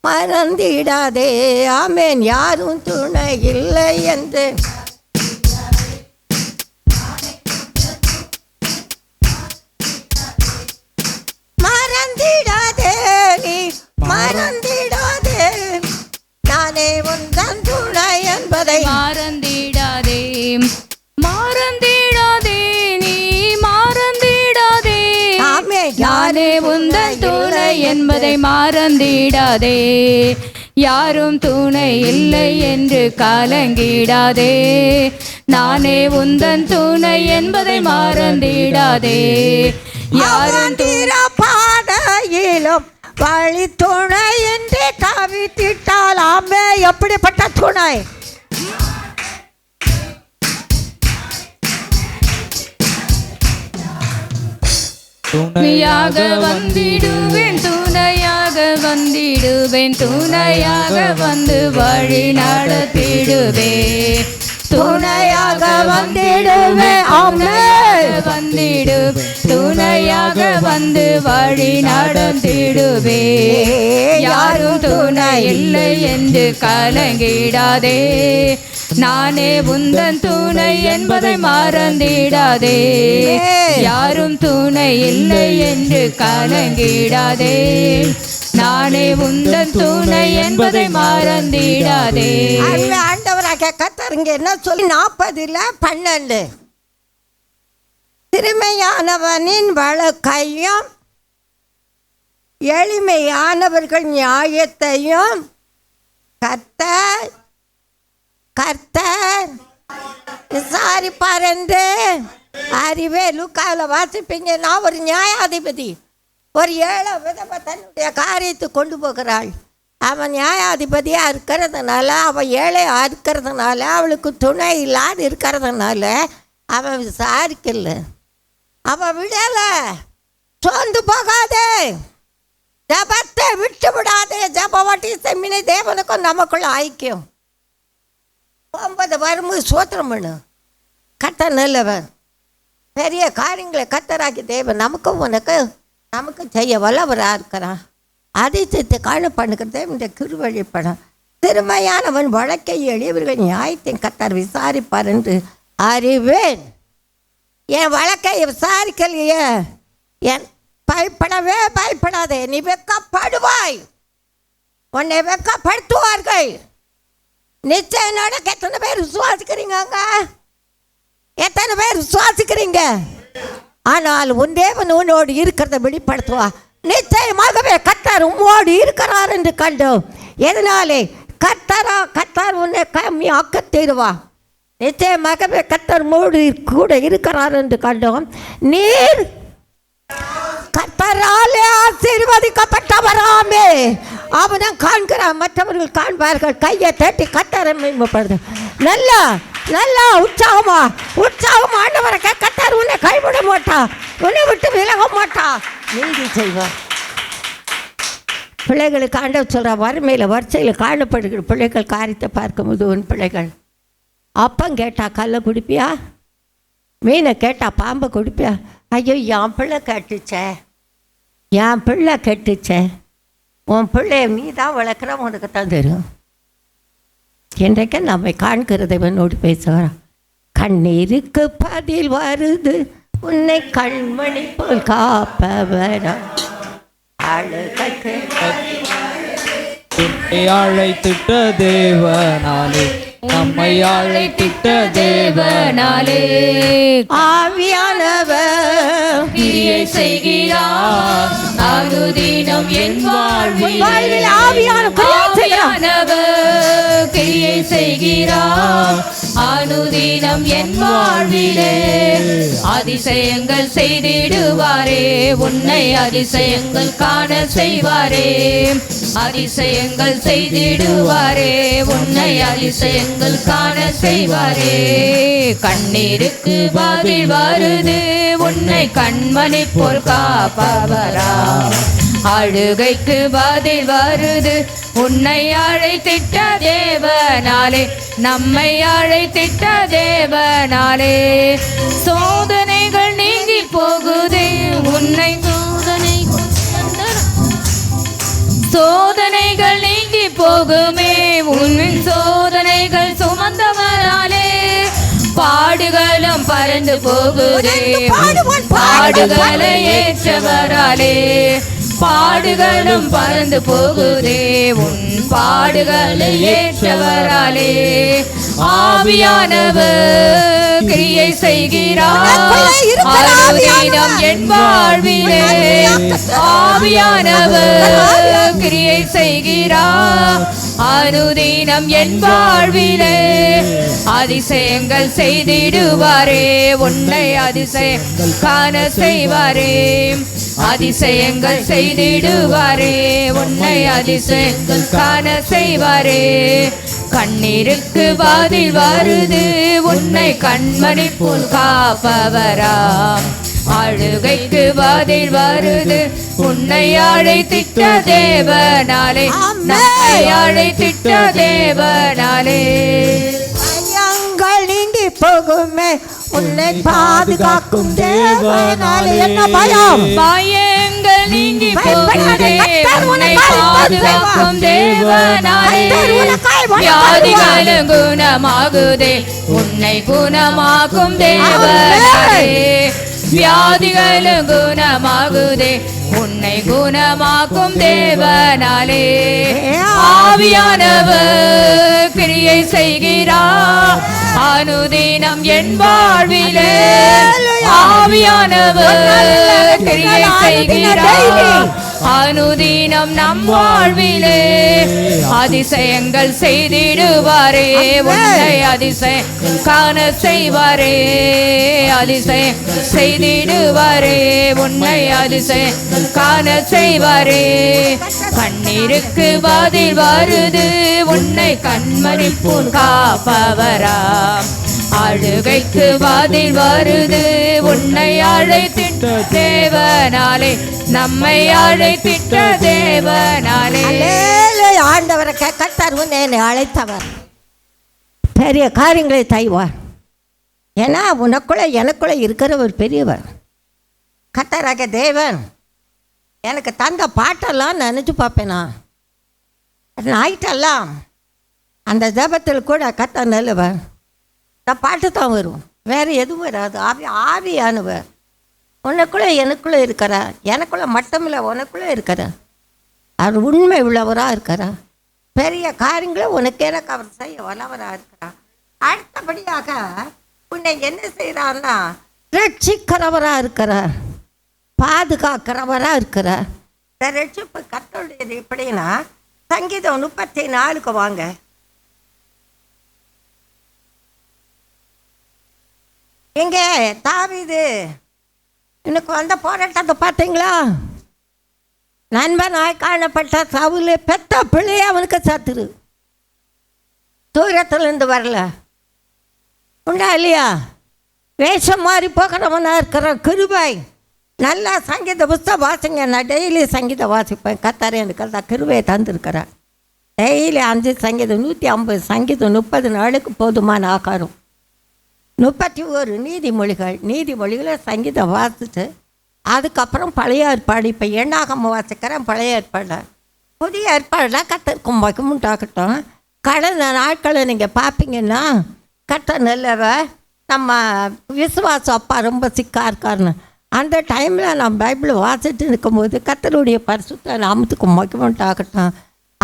Speaker 4: மறந்திடாதே. ஆமேன். யாரும் துணை இல்லை என்று மறந்திடாதே, நீ மறந்திடாதே, நானே உந்தன் துணை என்பதை
Speaker 2: மறந்திடாதே, மறந்திடாதே, நீ மறந்திடாதே.
Speaker 4: ஆமென்.
Speaker 2: நானே உந்தன் துணை என்பதை மறந்திடாதே. யாரும் துணை இல்லை என்று கலங்கிடாதே, நானே உந்தன் துணை என்பதை மறந்திடாதே. யாரும்
Speaker 4: பாதையிலும் வழி துணை என்று தவித்திட்டால் ஆமே. எப்படிப்பட்ட துணை?
Speaker 2: துணையாக வந்திடுவேன், துணையாக வந்திடுவேன், துணையாக வந்து வழி நடத்திடுவேன், துணையாக வந்திடுவேன், வந்திடுவேன், துணையாக வந்து வழி நடத்திடுவேன். யாரும் துணை இல்லை என்று கலங்கிடாதே, நானே உந்தன் துணை என்பதை மறந்திடாதே. யாரும் துணை இல்லை என்று கலங்கிடாதே, நானே உந்தன் துணை என்பதை மறந்திடாதே.
Speaker 4: ஆண்டவராக கர்த்தருங்க என்ன சொல்லி 40:12 திறமையானவனின் வழக்கையும் எளிமையானவர்கள் நியாயத்தையும் கர்த்தர் விசாரிப்பார் என்று அறிவே. லூக்காவில் வாசிப்பீங்க. நான் ஒரு நியாயாதிபதி, ஒரு ஏழை விதவை தன்னுடைய காரியத்தை கொண்டு போகிறாள். அவன் நியாயாதிபதியாக இருக்கிறதுனால, அவன் ஏழையாக இருக்கிறதுனால, அவளுக்கு துணை இல்லாது இருக்கிறதுனால அவன் விசாரிக்கல, அவன் விடலை. சோர்ந்து போகாதே, ஜபத்தை விட்டு விடாதே. ஜபவட்டி செம்மினை தேவனுக்கும் நமக்குள்ள ஐக்கியம். 9 வரும்போது சோத்திரம் பண்ணு. கர்த்தர் நல்லவன், பெரிய காரியங்களை கர்த்தராகி தேவன் நமக்கும் உனக்கு நமக்கு செய்ய வல்லவராக இருக்கிறான். அதிசயத்தை காணப்படுகிறதே இந்த கிருவழிப்படம். திறமையானவன் வழக்கை எளியவர்கள் நியாயத்தை கர்த்தர் விசாரிப்பார் என்று அறிவேன். என் வழக்கை விசாரிக்கலையே, என் பயப்படவே பயப்படாதே. நீ வெக்கப்படுவாய், உன்னை வெக்கப்படுத்துவார்கள். நிச்சயம் நடக்க. எத்தனை பேர் விசுவாசிக்கிறீங்க? எத்தனை பேர் விசுவாசிக்கிறீங்க? ஆனால் உன் தேவன் உன்னோடு இருக்கிறத வெளிப்படுத்துவா. நிச்சயமாகவே கர்த்தர் உம்மோடு இருக்கிறார் என்று கண்டோம். எதனாலே? கர்த்தர் உன்னை கம்மியாக்க தீருவா. நிச்சயமாகவே கர்த்தர் மூடு கூட இருக்கிறார் என்று கண்டோம். நீர் கர்த்தராலே ஆசீர்வதிக்கப்பட்டவராமே. அவன் காண்கிறான், மற்றவர்கள் காண்பார்கள். கையை தட்டி கர்த்தரை மேம்படுது. நல்லா நல்லா உற்சாகமா ஆண்டவரை கர்த்தர் உன்னை கைவிட மாட்டா, உன்னை விட்டு விலக மாட்டா, நீதி செய்வார். பிள்ளைகளுக்கு ஆண்டவர் சொல்கிற வறுமையில் வரிசையில் காணப்படுகிற பிள்ளைகள் காரியத்தை பார்க்கும்போது, உன் பிள்ளைகள் அப்பம் கேட்டால் கல்லை குடிப்பியா, மீனை கேட்டால் பாம்பை குடிப்பியா? ஐயோ என் பிள்ளை கேட்டுச்சே, என் பிள்ளை கெட்டுச்சே. உன் பிள்ளைய நீ தான் வளர்க்குற, உனக்கு தான் தெரியும். என்றைக்கு நம்மை காண்கிறதை இவனோடு பேசுகிறான். கண்ணீருக்கு பதில் வருது, உன்னை கண்மணி போல் காப்பவரா.
Speaker 3: அழைத்திட்ட தேவனாலே, நம்மை அழைத்திட்ட தேவனாலே,
Speaker 4: ஆவியானவர்
Speaker 2: கிரியை செய்கிறார் அனுதினம் என் வாழ்வில். ஆவியானவர் கிரியை செய்கிறார் அனுதினம் என் வாழ்விலே. அதிசயங்கள் செய்திடுவாரே, உன்னை அதிசயங்கள் காண செய்வாரே. அதிசயங்கள் செய்திடுவாரே, உன்னை அதிசயங்கள் காண செய்வாரே. கண்ணீருக்கு பதில் வருது, உன்னை கண்மணி போல் காப்பவரா. அழுகைக்கு பதில் வருது உன்னை அழைத்திட்ட தேவனாலே, நம்மை அழைத்திட்ட தேவனாலே. சோதனைகள் நீங்கி போகுதே உன்னை, சோதனைகள் நீங்கி போகுமே உன்னின் சோதனைகள் சுமந்தவராலே. பாடுகளும் பறந்து போகுதே பாடுகளை ஏற்றவராலே, பாடுகளும் பறந்து போகுதே உன் பாடுகளை ஏற்றவராலே. ஆவியானவர் கிரியை செய்கிறார் அனுதினம் என் வாழ்விலே, ஆவியானவர் கிரியை செய்கிறார் அனுதினம் என் வாழ்விலே. அதிசயங்கள் செய்திடுவாரே உன்னை அதிசயங்கள் காண செய்வாரே, அதிசயங்கள் செய்திடுவாரே உன்னை அதிசயங்கள் காண செய்வாரே. கண்ணீருக்கு பதில் வருது உன்னை கண்மணி போல் காப்பவராம், அழுகைக்கு பதில் வருது உன்னை அழைத்திட்ட தேவனாலே, நம்மை அழைத்திட்ட தேவனாலே.
Speaker 4: பயங்கள் நீங்கி போகுமே உன்னை பாதுகாக்கும் தேவனாலே. என்ன பயம்?
Speaker 2: பயங்கள் நீங்கி போகுதே உன்னை பாதுகாக்கும் தேவனாலே. வியாதிகளும் குணமாகுதே உன்னை குணமாக்கும் தேவனாலே, வியாதிகளும் குணமாகுதே உன்னை குணமாக்கும் தேவனாலே. ஆவியானவர் கிரியை செய்கிறார் அனுதினம் என் வாழ்விலே, ஆவியானவர் கிரியை செய்கிறார் அனுதினம் நம் வாழ்விலே. அதிசயங்கள் செய்திடுவாரே உன்னை அதிசயங்கள் காண செய்வாரே, அதிசயங்கள் செய்திடுவாரே உன்னை அதிசயங்கள் காண செய்வாரே. கண்ணீருக்கு பதில் வருது உன்னை கண்மணி போல் காப்பவராம், அழுகைக்கு பதில் வருது உன்னை அழைத்திட்ட தேவனாலே, நம்மை அழைத்திட்ட தேவனாலே.
Speaker 4: ஆண்டவரை கர்த்தர் உன்னை அழைத்தவர், பெரிய காரியங்களை செய்வார். ஏன்னா உனக்குள்ள எனக்குள்ள இருக்கிற ஒரு பெரியவர் கர்த்தராக தேவன். எனக்கு தந்த பாட்டெல்லாம் நினச்சி பார்ப்பேனா, நைட்டெல்லாம் அந்த ஜபத்தில் கூட கர்த்தர் நல்லவர். இந்த பாட்டு தான் வரும், வேறு எதுவும் வராது. ஆவியானவர் உனக்குள்ளே எனக்குள்ளே இருக்கிறார், எனக்குள்ளே மட்டுமில்லை உனக்குள்ளே இருக்கிறார். அவர் உண்மை உள்ளவராக இருக்கிறார், பெரிய காரியங்களை உனக்கு எனக்கு அவர் செய்ய வல்லவராக இருக்கிறார். அடுத்தபடியாக உன்னை என்ன செய்கிறார்னா ரட்சிக்கிறவராக இருக்கிறார், பாதுகாக்கிறவராக இருக்கிறார். இந்த ரட்சிப்பு கர்த்தருடையது எப்படின்னா, சங்கீதம் 34 வாங்க. எங்கே தாவீது எனக்கு வந்த போராட்டத்தை பார்த்தீங்களா? நண்பனாய் காணப்பட்ட சவுல் பெத்த பிள்ளையே அவனுக்கு சத்துரு, தூரத்துலேருந்து வரல. உண்டா இல்லையா? வேஷம் மாறி போகிறவனாக இருக்கிற கிருபை. நல்லா சங்கீத புஸ்தகம் வாசிங்க. நான் டெய்லி சங்கீதம் வாசிப்பேன். கர்த்தர் எனக்கு அந்த கிருபையை தந்திருக்கிறேன். டெய்லி 5 சங்கீதம் 150 சங்கீதம் 30 நாளுக்கு போதுமான ஆகாரம். 31 நீதிமொழிகளை சங்கீதம் வாசித்து அதுக்கப்புறம் பழைய ஏற்பாடு, இப்போ எண்ணாகம வாசிக்கிறேன். பழைய ஏற்பாடு புதிய ஏற்பாடில் கர்த்தருக்கு மகிமை உண்டாகட்டும். கடந்த நாட்களை நீங்கள் பார்ப்பீங்கன்னா கர்த்தர் நல்லவ. நம்ம விசுவாசம் அப்பா ரொம்ப சிக்காக இருக்காருன்னு அந்த டைமில் நான் பைபிள் வாசிட்டு இருக்கும்போது கர்த்தருடைய பரிசுத்த நாமத்துக்கு மகிமை உண்டாகட்டும்.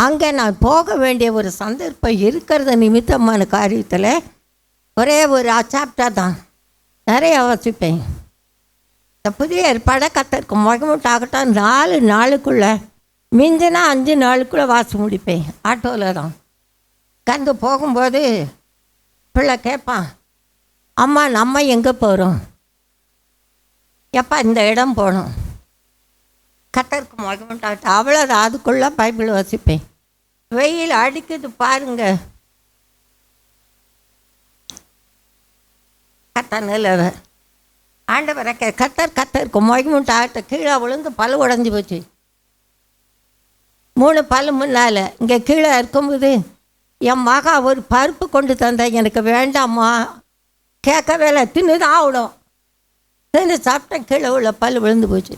Speaker 4: அங்கே நான் போக வேண்டிய ஒரு சந்தர்ப்பம் இருக்கிறது நிமித்தமான காரியத்தில் ஒரே ஒரு சாப்டர் தான் நிறைய வாசிப்பேன். இந்த புதிய ஏற்பாடை கர்த்தருக்கு மகிமை உண்டாகட்டும். 4 நாளுக்குள்ளே மிஞ்சினா 5 நாளுக்குள்ளே வாசி முடிப்பேன். ஆட்டோவில் தான் கந்து போகும்போது பிள்ளை கேட்பான், அம்மா நம்ம எங்கே போகிறோம், எப்பா இந்த இடம் போகணும். கர்த்தருக்கு மகிமை உண்டாகட்டும். அவ்வளோதான், அதுக்குள்ளே பைபிள் வாசிப்பேன். வெயில் அடிக்குது பாருங்க. கர்த்தர் நல்லவர். ஆண்டவரை கர்த்தருக்கு மகிமை உண்டாகட்டும். கீழே விழுந்து பல் உடஞ்சி போச்சு. 3 பல்லு முன்னால் இங்கே கீழே இருக்கும்போது என் மகா ஒரு பருப்பு கொண்டு தந்தேன், எனக்கு வேண்டாம்மா, கேட்கவே இல்லை, தின்னு தான் ஆகணும். தின்னு சாப்பிட்டேன், கீழே உள்ள பல் விழுந்து போச்சு.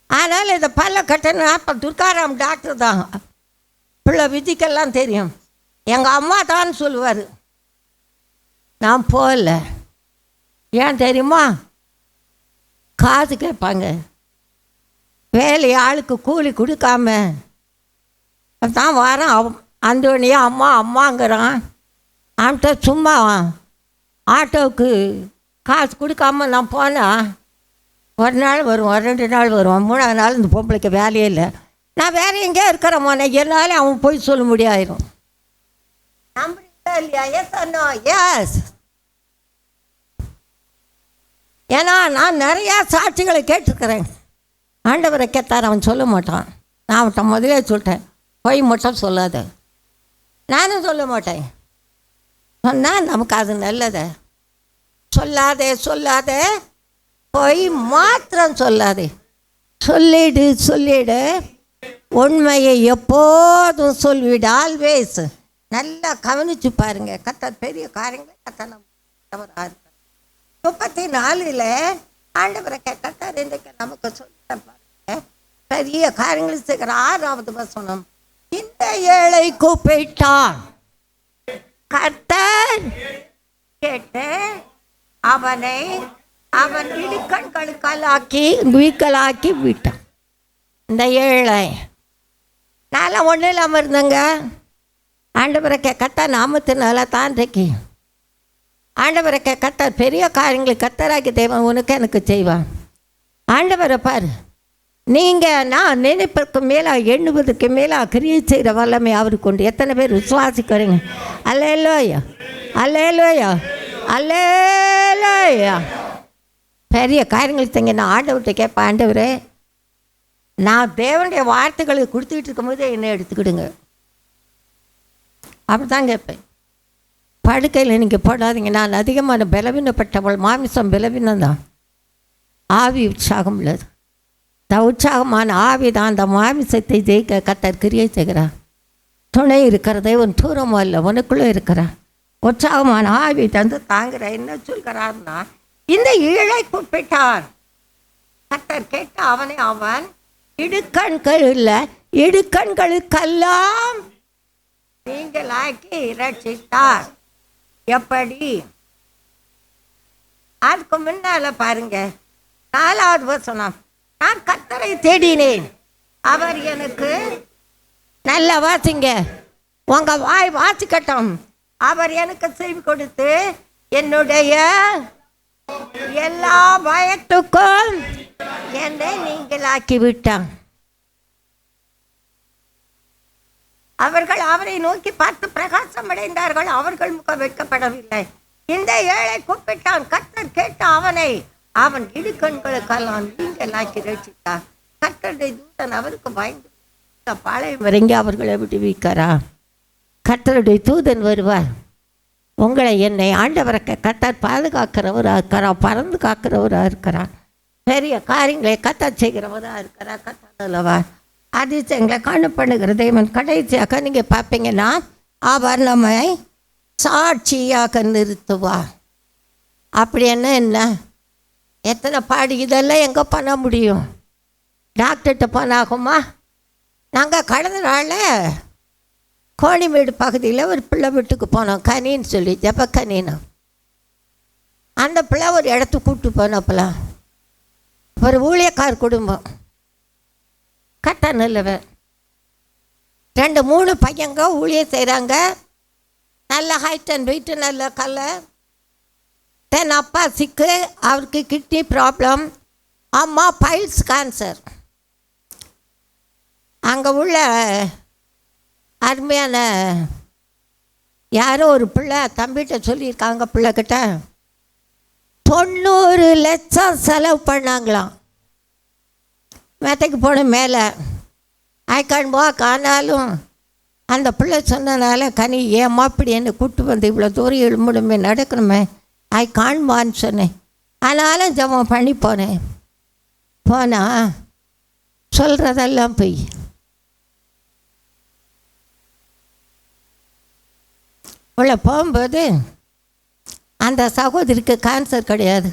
Speaker 4: அதனால் இதை பல்ல கட்டணும். அப்போ துர்காராம் டாக்டர் தான், பிள்ளை விதிக்கெல்லாம் தெரியும். எங்கள் அம்மா தான் சொல்லுவார். நான் போகல. ஏன் தெரியுமா? காசு கேட்பாங்க, வேலை ஆளுக்கு கூலி கொடுக்காம தான் வரான். அந்தோனியா அம்மா அம்மாங்கிறான். அவன்கிட்ட சும்மா ஆட்டோவுக்கு காசு கொடுக்காம நான் போனேன். ஒரு நாள் வருவான், 2 நாள் வருவான், 3ஆவது நாள் இந்த பொம்பளைக்கு வேலையே இல்லை. நான் வேறு எங்கேயா இருக்கிறேன் மோனே, என்னாலே அவன் போய் சொல்ல முடியாயிரும். நம்புறீங்களா இல்லையா? எஸ் அண்ணா, எஸ். ஏன்னா நான் நிறையா சாட்சிகளை கேட்டிருக்கிறேன். ஆண்டவரை கேட்டார், அவன் சொல்ல மாட்டான். நான் அவன்கிட்ட முதலே சொல்லிட்டேன், போய் மட்டும் சொல்லாத. நானும் சொல்ல மாட்டேன். சொன்னால் நமக்கு அது நல்லது. சொல்லாதே சொல்லாதே, போய் மாத்திரம் சொல்லாதே. சொல்லிடு, உண்மையை எப்போதும் சொல்லிவிடு. ஆல்வேஸ். நல்லா கவனித்து பாருங்க. கர்த்தர் பெரிய காரியங்களை கர்த்தர் நம்ம 34 ஆண்டவரை கர்த்தர் இன்றைக்கு நமக்கு சொல்ல பாருங்க, பெரிய காரியங்கள் செய்கிற 6வது வசனம். இந்த ஏழை கூப்பிட்டான், கர்த்தர் கேட்டு அவனை அவன் இடுக்கண்களுக்கலாக்கி வீக்கலாக்கி விட்டான். இந்த ஏழை நான்லாம் ஒன்றும் இல்லாமல் இருந்தேங்க. ஆண்டவரை கர்த்தர் நாமத்தினால தான் இன்றைக்கு ஆண்டவரை கர்த்தர் பெரிய காரியங்களை கர்த்தராக்கி தேவன் உனக்கு எனக்கு செய்வான். ஆண்டவரை பாரு, நீங்கள் நான் நினைப்பதற்கு மேலே எண்ணுவதற்கு மேலே கிரியை செய்கிற வல்லமை அவருக்கு உண்டு. எத்தனை பேர் விசுவாசிக்கிறீங்க? அல்லேலூயா, அல்லேலூயா, அல்லேலூயா. பெரிய காரியங்கள் செய்யுங்க. நான் ஆண்டவர்கிட்ட கேட்பேன், ஆண்டவரே நான் தேவனுடைய வார்த்தைகளை கொடுத்துக்கிட்டு இருக்கும்போது என்னை எடுத்துக்கிடுங்க. அப்படி தான் கேட்பேன். படுக்கையில் நீங்கள் போடாதீங்க. நான் அதிகமான பலவீனப்பட்டவள், மாமிசம் பலவீனம்தான், ஆவி உற்சாகம் உள்ளது. இந்த உற்சாகமான ஆவி தான் அந்த மாமிசத்தை ஜெயிக்க கர்த்தர் கிரியை செய்கிறார். துணை இருக்கிறதே உன் தூரமோ இல்லை, உனக்குள்ளே இருக்கிறார். உற்சாகமான ஆவி தந்து தாங்குற. என்ன சொல்கிறார்னா, இந்த ஏழை கூப்பிட்டார், கர்த்தர் கேட்ட அவனை அவன் இடுக்கண்கள் இல்லை இடுக்கண்களுக்கெல்லாம் நீங்களாக்கி ரட்சித்தார். எப்படி? அதுக்கு முன்னால பாருங்க, 4வது வசனம். நான் கர்த்தரை தேடினேன், அவர் எனக்கு, நல்லா வாசிங்க, உங்க வாய் வாசிக்கட்டும். அவர் எனக்கு செவி கொடுத்து என்னுடைய எல்லா பயத்துக்கும் என்னை நீங்களாக்கி விட்டான். அவர்கள் அவரை நோக்கி பார்த்து பிரகாசம் அடைந்தார்கள், அவர்கள் முகம் வெட்கப்படவில்லை. இந்த ஏழை கூப்பிட்டான், கர்த்தர் கேட்ட அவனை அவன் இடுக்கண்களுக்கெல்லாம் நீங்களாக்கி ரட்சித்தார். கர்த்தருடைய தூதன் அவருக்கு பயந்து பாளையம் இறங்கி அவர்களை விடுவிக்கிறாரா? கர்த்தருடைய தூதன் வருவார். உங்களை என்னை ஆண்டவரை கர்த்தர் பாதுகாக்கிறவராக இருக்கிறார், பறந்து காக்கிறவராக இருக்கிறார், பெரிய காரியங்களை கர்த்தர் செய்கிறவராக இருக்கிறார். கர்த்தர் அல்லவார் அதிசயங்களை காணப்படுகிற தேவன். கடைசியாக நீங்கள் பார்ப்பீங்கன்னா, அவர் நம்மை சாட்சியாக நிறுத்துவார். அப்படி என்ன எத்தனை பாடு, இதெல்லாம் எங்கே பண்ண முடியும்? டாக்டர்கிட்ட போனாகுமா? நாங்கள் கடந்த நாளில் கோணிமேடு பகுதியில் ஒரு பிள்ளை வீட்டுக்கு போனோம், கனின்னு சொல்லி, ஜப்ப கனின்னு. அந்த பிள்ளை ஒரு இடத்துக்கு கூப்பிட்டு போனப்பலாம். ஒரு ஊழியக்கார் குடும்பம், கட்ட நல்லவன், 2-3 பையங்க ஊழியம் செய்கிறாங்க. நல்ல ஹைட் அண்ட் வெயிட்டு, நல்ல கலர். தென் அப்பா சிக்கு, அவருக்கு கிட்னி ப்ராப்ளம், அம்மா பைல்ஸ் கேன்சர். அங்கே உள்ள அருமையான யாரோ ஒரு பிள்ளை தம்பிகிட்ட சொல்லியிருக்காங்க, பிள்ளைக்கிட்ட 90 லட்சம் செலவு பண்ணாங்களாம். மேத்தைக்கு போன மேலே ஐக்கான் வாக். ஆனாலும் அந்த பிள்ளை சொன்னனால, கனி ஏம்மா இப்படி என்னை கூப்பிட்டு வந்து இவ்வளோ தூரம் எழும்பணுமே, நடக்கணுமே, ஐ காண்பான்னு சொன்னேன். ஆனாலும் ஜபம் பண்ணி போனேன். போனால் சொல்கிறதெல்லாம் போய் உள்ள போகும்போது அந்த சகோதரிக்கு கேன்சர் கிடையாது.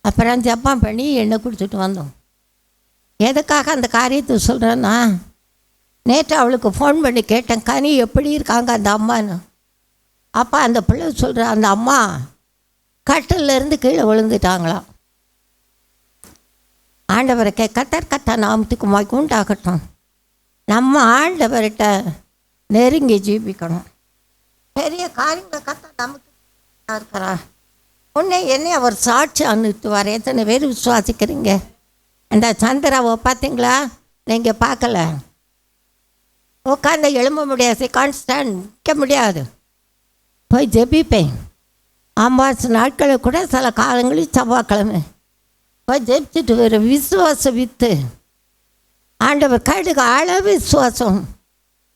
Speaker 4: அப்புறம் ஜப்பான் பண்ணி எண்ணெய் குடிச்சிட்டு வந்தோம். எதுக்காக அந்த காரியத்தை சொல்கிறேன்னா, நேற்று அவளுக்கு ஃபோன் பண்ணி கேட்டேன், கனி எப்படி இருக்காங்க அந்த அம்மான்னு. அப்போ அந்த பிள்ளை சொல்கிற, அந்த அம்மா கட்டிலேருந்து கீழே விழுந்துட்டாங்களாம். ஆண்டவரை கத்தர் நாமத்துக்கு மகிமை உண்டாகட்டும். நம்ம ஆண்டவர்கிட்ட நெருங்கி ஜீவிக்கணும். பெரிய காரியங்களை கத்தர் நமக்கு இருக்கிறா. உன்னை என்னை அவர் சாட்சி அனுப்புவார். எத்தனை பேர் விசுவாசிக்கிறீங்க? இந்த சந்திராவை பார்த்தீங்களா? நீங்கள் பார்க்கல. உட்காந்து எழும்ப முடியாது, கான்ஸ்டன்ட் நிற்க முடியாது. போய் ஜெபிப்பேன். அமாவாசை நாட்களை கூட சில காலங்களில் செவ்வாய்க்கிழமை போய் ஜெபிச்சுட்டு வர விசுவாச வித்து. ஆண்டவர் கடுகு அளவு விசுவாசம்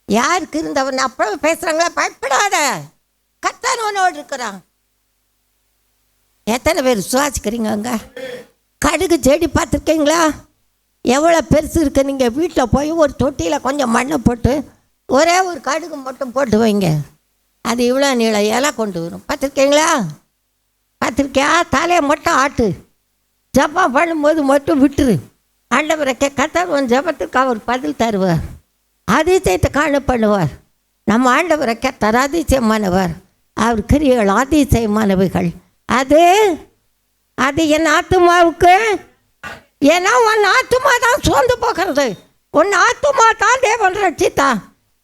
Speaker 4: யாருக்கு இருந்தவன் அப்புறம் பேசுகிறாங்களா? பயப்படாத, கர்த்தர் உன்னோடு இருக்கிறான். எத்தனை பேர் விசுவாசிக்கிறீங்க? அங்கே கடுகு செடி பார்த்துருக்கீங்களா? எவ்வளோ பெருசு இருக்குது. நீங்கள் வீட்டில் போய் ஒரு தொட்டியில் கொஞ்சம் மண்ணை போட்டு ஒரே ஒரு கடுகு மட்டும் போட்டு வைங்க, அது இவ்வளோ நீளம் இலை கொண்டு வரும். பார்த்துருக்கீங்களா? பார்த்துருக்கியா? தலையை மட்டும் ஆட்டு, ஜபம் பண்ணும்போது மட்டும் விட்டுரு. ஆண்டவரை கர்த்தர் உன் ஜபத்துக்கு அவர் பதில் தருவார். அதிசயத்தை காண பண்ணுவார். நம்ம ஆண்டவரை கர்த்தர் அதிசயமானவர். அவர் கிரியைகள் அதிசயமானவைகள். அது என் ஆத்துமாவுக்கு, ஏன்னா உன் ஆத்துமா தான் சோர்ந்து போகிறது. உன் ஆத்துமா தான் தேவன் ரட்சித்தா.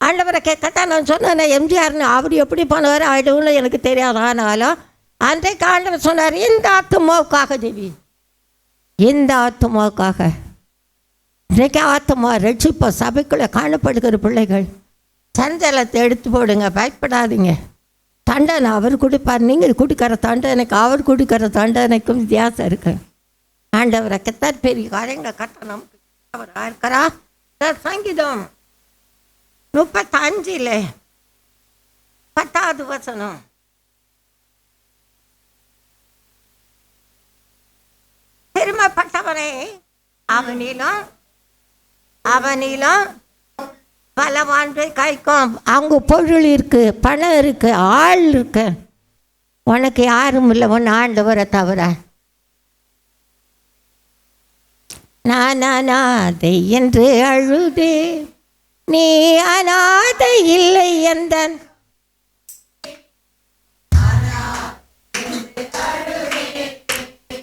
Speaker 4: ஆண்டவரை கேட்கத்தான் நான் சொன்னேன், எம்ஜிஆர்னு. அவர் எப்படி பண்ணுவார் ஆயிடும்னு எனக்கு தெரியாது. ஆனாலும் அன்றைக்கு ஆண்டவர் சொன்னார், இந்த ஆத்துமாவுக்காக தேவி, இந்த ஆத்துமாவுக்காக. இன்றைக்கு ஆத்துமா ரட்சிப்போ சபைக்குள்ளே காணப்படுகிற பிள்ளைகள் சஞ்சலத்தை எடுத்து போடுங்க, பயப்படாதீங்க. தண்டனை அவர் கொடுப்பார். நீங்கள் கொடுக்குற தண்டனைக்கு அவர் கொடுக்குற தண்டனைக்கும் வித்தியாசம் இருக்கு. ஆண்டவரை கர்த்தர் பெரிய காரியங்களை கட்ட நமக்கு அவர் இருக்கிறா. சங்கீதம் 35 10வது வசனம். பெருமைப்பட்டவனே அவனிலும் பலவான்கள் கைக்கும். அவங்க பொருள் இருக்கு, பணம் இருக்கு, ஆள் இருக்கு. உனக்கு யாரும் இல்லை, உன் ஆண்டவரை தவிர. நான் அநாதை என்று அழுதே, நீ அநாதை இல்லை எந்தன்.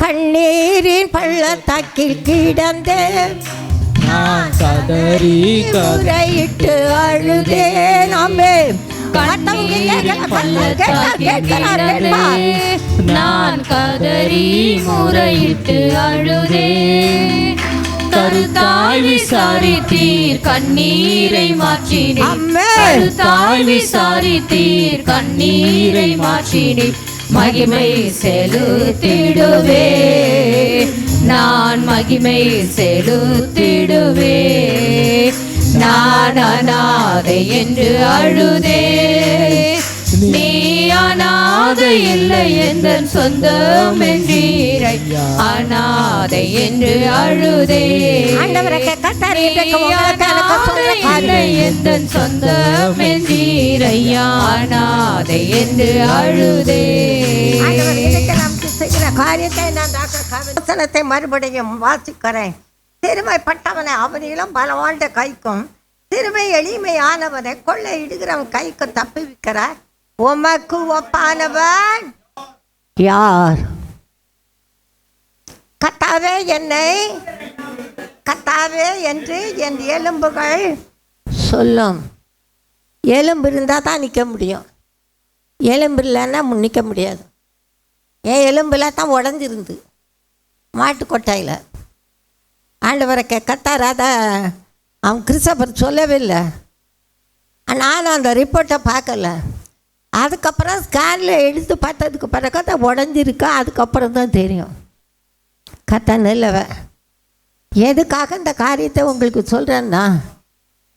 Speaker 4: கண்ணீரின் பள்ளத்தாக்கில் கிடந்தே,
Speaker 3: நான் கதறி
Speaker 4: முறையிட்டு அழுதே. நாமே
Speaker 2: நான் கதறி முறையிட்டு அழுதே. கருத்தாய் விசாரித்தீர் கண்ணீரை மாற்றினீர். கருத்தாய் விசாரித்தீர் கண்ணீரை மாற்றினீர். மகிமை செலுத்திடுவே, நான் மகிமை செலுத்திடுவே. நான் அநாதை என்று அழுதே, நீ அநாதை இல்லை எந்தன் சொந்தம் என்றீரை. அநாதை என்று அழுதே, எந்தன் சொந்தம் என்றீரையா. அநாதை என்று அழுதே.
Speaker 4: செய்கிற காரியத்தை நான் வசனத்தை மறுபடியும் வாசிக்கிறேன். சிறுமைப்பட்டவனை அவனிலும் பலவாண்ட கைக்கும், சிறுமை எளிமையானவனை கொள்ளையிடுகிறவன் கைக்கு தப்புவிக்கிறார். உமக்கு ஒப்பானவன் யார்? கத்தாவே என்னை, கத்தாவே என்று என் எலும்புகள் சொல்லும். எலும்பு இருந்தால் தான் நிற்க முடியும், எலும்பு இல்லைன்னா நிற்க முடியாது. என் எலும்புலாம் தான் உடஞ்சிருந்து மாட்டுக்கொட்டாயில். ஆண்டவரை கத்தார் அதை அவன் கிறிஸ்தவர் சொல்லவே இல்லை. நானும் அந்த ரிப்போர்ட்டை பார்க்கல. அதுக்கப்புறம் ஸ்கேனில் எடுத்து பார்த்ததுக்கு பிறகு தான் உடஞ்சிருக்கு. அதுக்கப்புறம் தான் தெரியும். கத்தா நல்லவ. எதுக்காக இந்த காரியத்தை உங்களுக்கு சொல்கிறேன்னா,